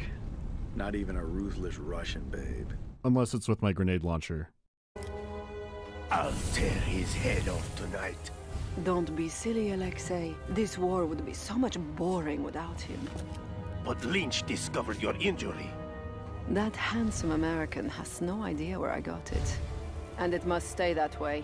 Not even a ruthless Russian babe. Unless it's with my grenade launcher. I'll tear his head off tonight. Don't be silly, Alexei. This war would be so much boring without him. But Lynch discovered your injury. That handsome American has no idea where I got it. And it must stay that way.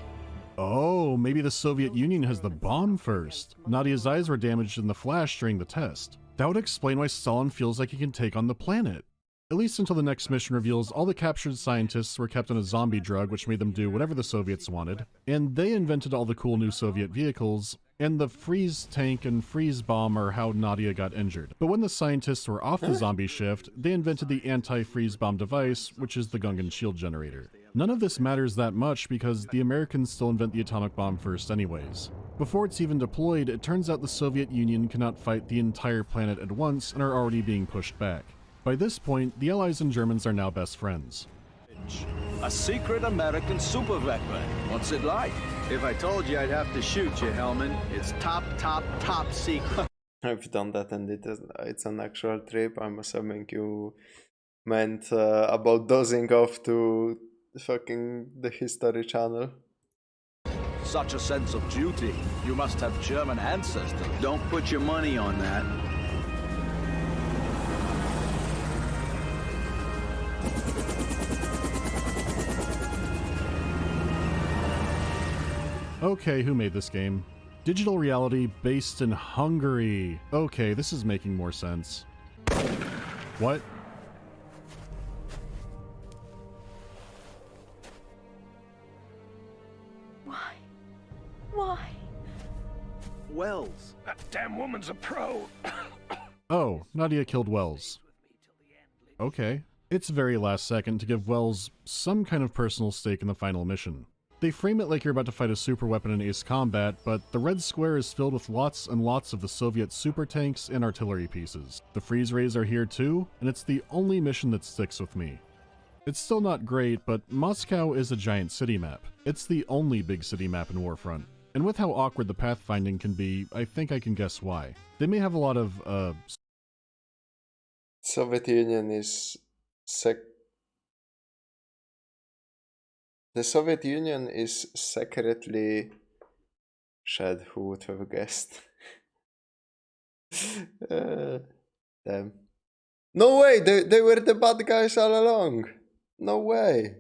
Oh, maybe the Soviet Union has the bomb first. Nadia's eyes were damaged in the flash during the test. That would explain why Stalin feels like he can take on the planet. At least until the next mission reveals all the captured scientists were kept on a zombie drug which made them do whatever the Soviets wanted, and they invented all the cool new Soviet vehicles, and the freeze tank and freeze bomb are how Nadia got injured. But when the scientists were off the zombie shift, they invented the anti-freeze bomb device, which is the Gungan shield generator. None of this matters that much because the Americans still invent the atomic bomb first anyways. Before it's even deployed, it turns out the Soviet Union cannot fight the entire planet at once and are already being pushed back. By this point, the Allies and Germans are now best friends. A secret American super weapon. What's it like? If I told you, I'd have to shoot you, Hellman. It's top secret. I've done that and it's an actual trip. I'm assuming you meant about dozing off to fucking the History Channel. Such a sense of duty. You must have German ancestors. Don't put your money on that. Okay, who made this game? Digital reality based in Hungary. Okay, this is making more sense. What? Why? Wells. That damn woman's a pro. Oh, Nadia killed Wells. Okay. It's very last second to give Wells some kind of personal stake in the final mission. They frame it like you're about to fight a super weapon in Ace Combat, but the red square is filled with lots and lots of the Soviet super tanks and artillery pieces. The freeze rays are here too, and it's the only mission that sticks with me. It's still not great, but Moscow is a giant city map. It's the only big city map in Warfront. And with how awkward the pathfinding can be, I think I can guess why. They may have a lot of, Soviet Union is The Soviet Union is secretly... Shed, who would have guessed? Damn. No way! They were the bad guys all along! No way!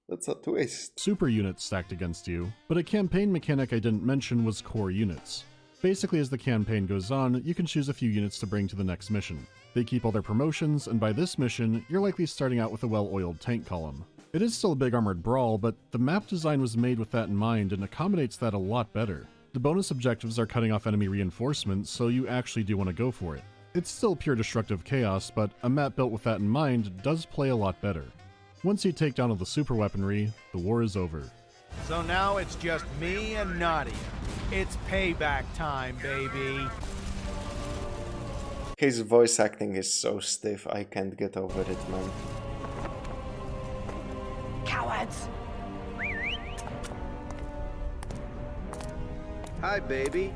That's a twist. Super units stacked against you, but a campaign mechanic I didn't mention was core units. Basically, as the campaign goes on, you can choose a few units to bring to the next mission. They keep all their promotions, and by this mission, you're likely starting out with a well-oiled tank column. It is still a big armored brawl, but the map design was made with that in mind and accommodates that a lot better. The bonus objectives are cutting off enemy reinforcements, so you actually do want to go for it. It's still pure destructive chaos, but a map built with that in mind does play a lot better. Once you take down all the super weaponry, the war is over. So now it's just me and Nadia. It's payback time, baby. His voice acting is so stiff, I can't get over it, man. Cowards! Hi, baby.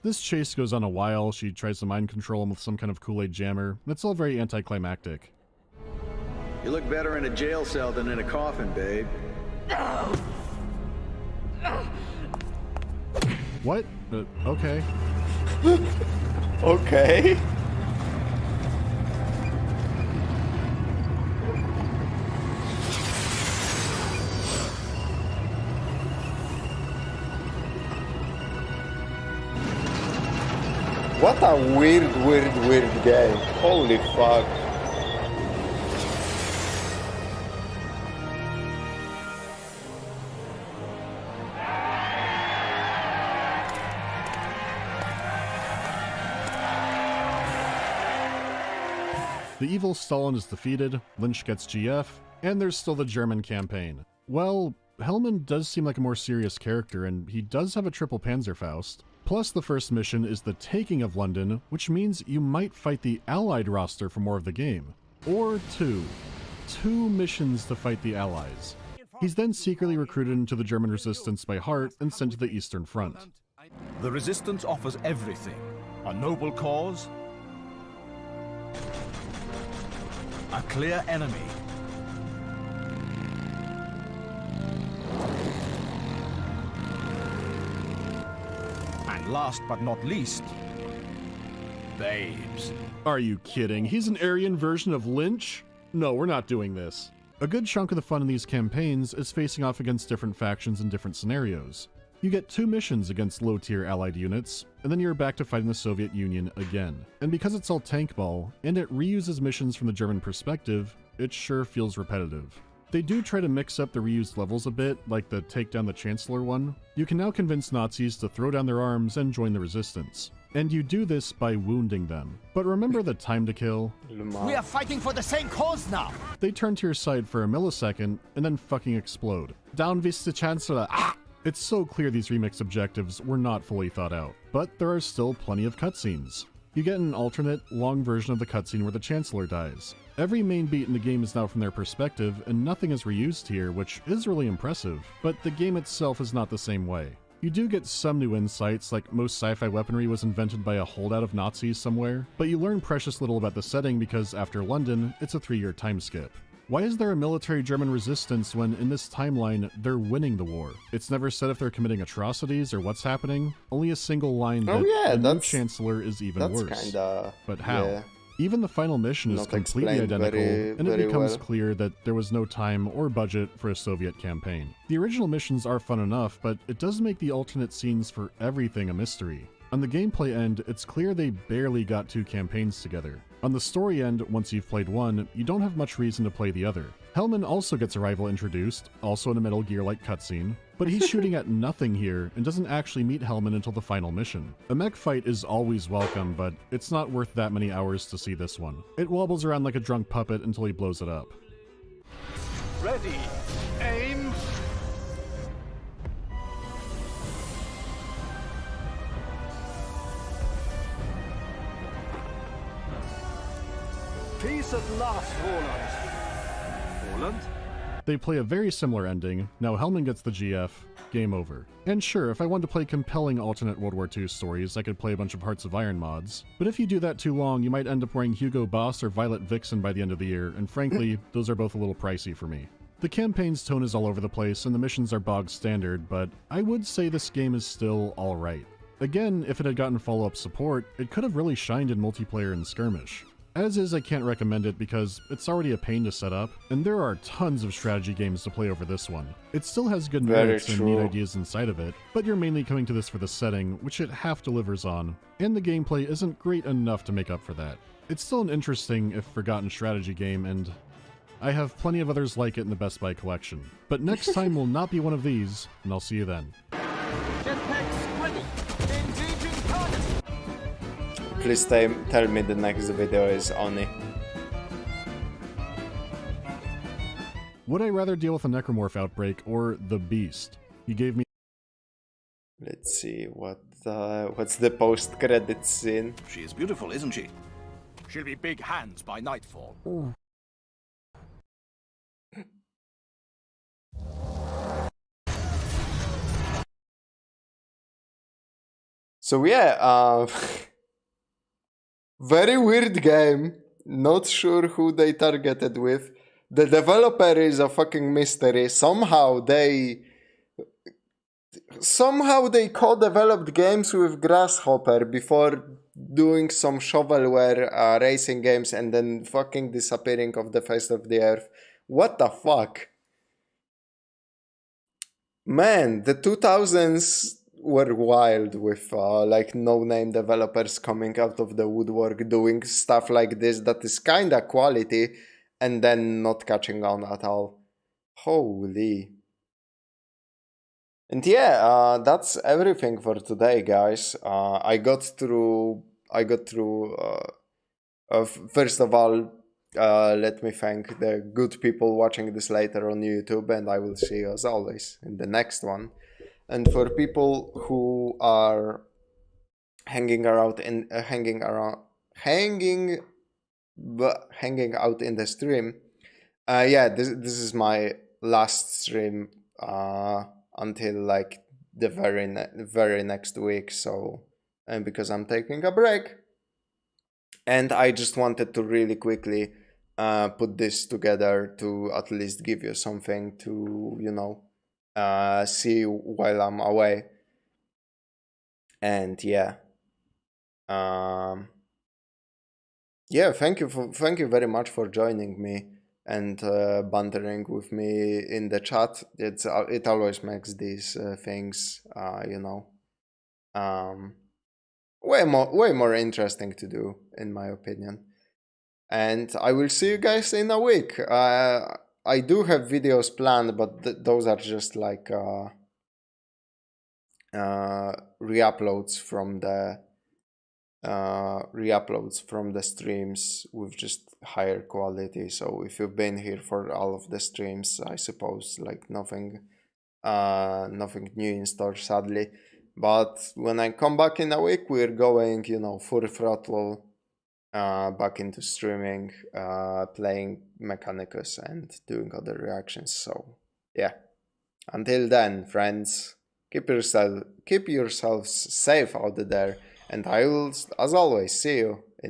This chase goes on a while. She tries to mind control him with some kind of Kool-Aid jammer, and it's all very anticlimactic. You look better in a jail cell than in a coffin, babe. What? Okay. Okay. What a weird game. Holy fuck. The evil Stalin is defeated, Lynch gets GF, and there's still the German campaign. Well, Hellman does seem like a more serious character, and he does have a triple Panzerfaust. Plus, the first mission is the taking of London, which means you might fight the Allied roster for more of the game. Or two. 2 missions to fight the Allies. He's then secretly recruited into the German resistance by Hart and sent to the Eastern Front. The resistance offers everything. A noble cause, a clear enemy, and last but not least, babes. Are you kidding? He's an Aryan version of Lynch? No, we're not doing this. A good chunk of the fun in these campaigns is facing off against different factions in different scenarios. You get 2 missions against low-tier Allied units, and then you're back to fighting the Soviet Union again. And because it's all tank ball, and it reuses missions from the German perspective, it sure feels repetitive. They do try to mix up the reused levels a bit, like the Take Down the Chancellor one. You can now convince Nazis to throw down their arms and join the resistance. And you do this by wounding them. But remember the time to kill? We are fighting for the same cause now! They turn to your side for a millisecond, and then fucking explode. Down with the Chancellor! Ah! It's so clear these remix objectives were not fully thought out, but there are still plenty of cutscenes. You get an alternate, long version of the cutscene where the Chancellor dies. Every main beat in the game is now from their perspective, and nothing is reused here, which is really impressive, but the game itself is not the same way. You do get some new insights, like most sci-fi weaponry was invented by a holdout of Nazis somewhere, but you learn precious little about the setting because after London, it's a 3-year time skip. Why is there a military German resistance when, in this timeline, they're winning the war? It's never said if they're committing atrocities or what's happening, only a single line that the new Chancellor is even worse. Kinda, but how? yeah. Even the final mission is Not completely explained identical, and it very becomes well. clear that there was no time or budget for a Soviet campaign. The original missions are fun enough, but it does make the alternate scenes for everything a mystery. On the gameplay end, it's clear they barely got 2 campaigns together. On the story end, once you've played one, you don't have much reason to play the other. Hellman also gets a rival introduced, also in a Metal Gear-like cutscene, but he's shooting at nothing here and doesn't actually meet Hellman until the final mission. A mech fight is always welcome, but it's not worth that many hours to see this one. It wobbles around like a drunk puppet until he blows it up. Ready, aim. Peace at last, Roland. Roland? They play a very similar ending. Now Hellman gets the GF, game over. And sure, if I wanted to play compelling alternate World War II stories, I could play a bunch of Hearts of Iron mods. But if you do that too long, you might end up wearing Hugo Boss or Violet Vixen by the end of the year, and frankly, those are both a little pricey for me. The campaign's tone is all over the place, and the missions are bog standard, but I would say this game is still alright. Again, if it had gotten follow-up support, it could have really shined in multiplayer and skirmish. As is, I can't recommend it because it's already a pain to set up, and there are tons of strategy games to play over this one. It still has good merits and neat ideas inside of it, but you're mainly coming to this for the setting, which it half delivers on, and the gameplay isn't great enough to make up for that. It's still an interesting, if forgotten, strategy game, and I have plenty of others like it in the Best Buy collection. But next time will not be one of these, and I'll see you then. Jetpacks ready. Engaging target. Please tell me the next video is Oni. Would I rather deal with a necromorph outbreak or the beast? He gave me. Let's see what's the post-credits scene. She is beautiful, isn't she? She'll be big hands by nightfall. So yeah, very weird game. Not sure who they targeted with. The developer is a fucking mystery. Somehow they co-developed games with Grasshopper before doing some shovelware racing games and then fucking disappearing off the face of the earth. What the fuck? Man, the 2000s were wild with like no-name developers coming out of the woodwork doing stuff like this that is kinda quality and then not catching on at all. Holy. And yeah, that's everything for today, guys. I got through first of all, let me thank the good people watching this later on YouTube, and I will see you as always in the next one. And for people who are hanging out in the stream, yeah, this is my last stream until like the very next week. So, and because I'm taking a break, and I just wanted to really quickly put this together to at least give you something to, you know, see while I'm away. And yeah, yeah, thank you very much for joining me and bantering with me in the chat. It always makes these things you know, way more interesting to do, in my opinion. And I will see you guys in a week. I do have videos planned, but those are just like re-uploads from the streams with just higher quality. So if you've been here for all of the streams, I suppose like nothing new in store, sadly. But when I come back in a week, we're going, you know, full throttle back into streaming, playing Mechanicus and doing other reactions. So yeah, until then, friends, keep yourselves safe out there, and I will, as always, see you in the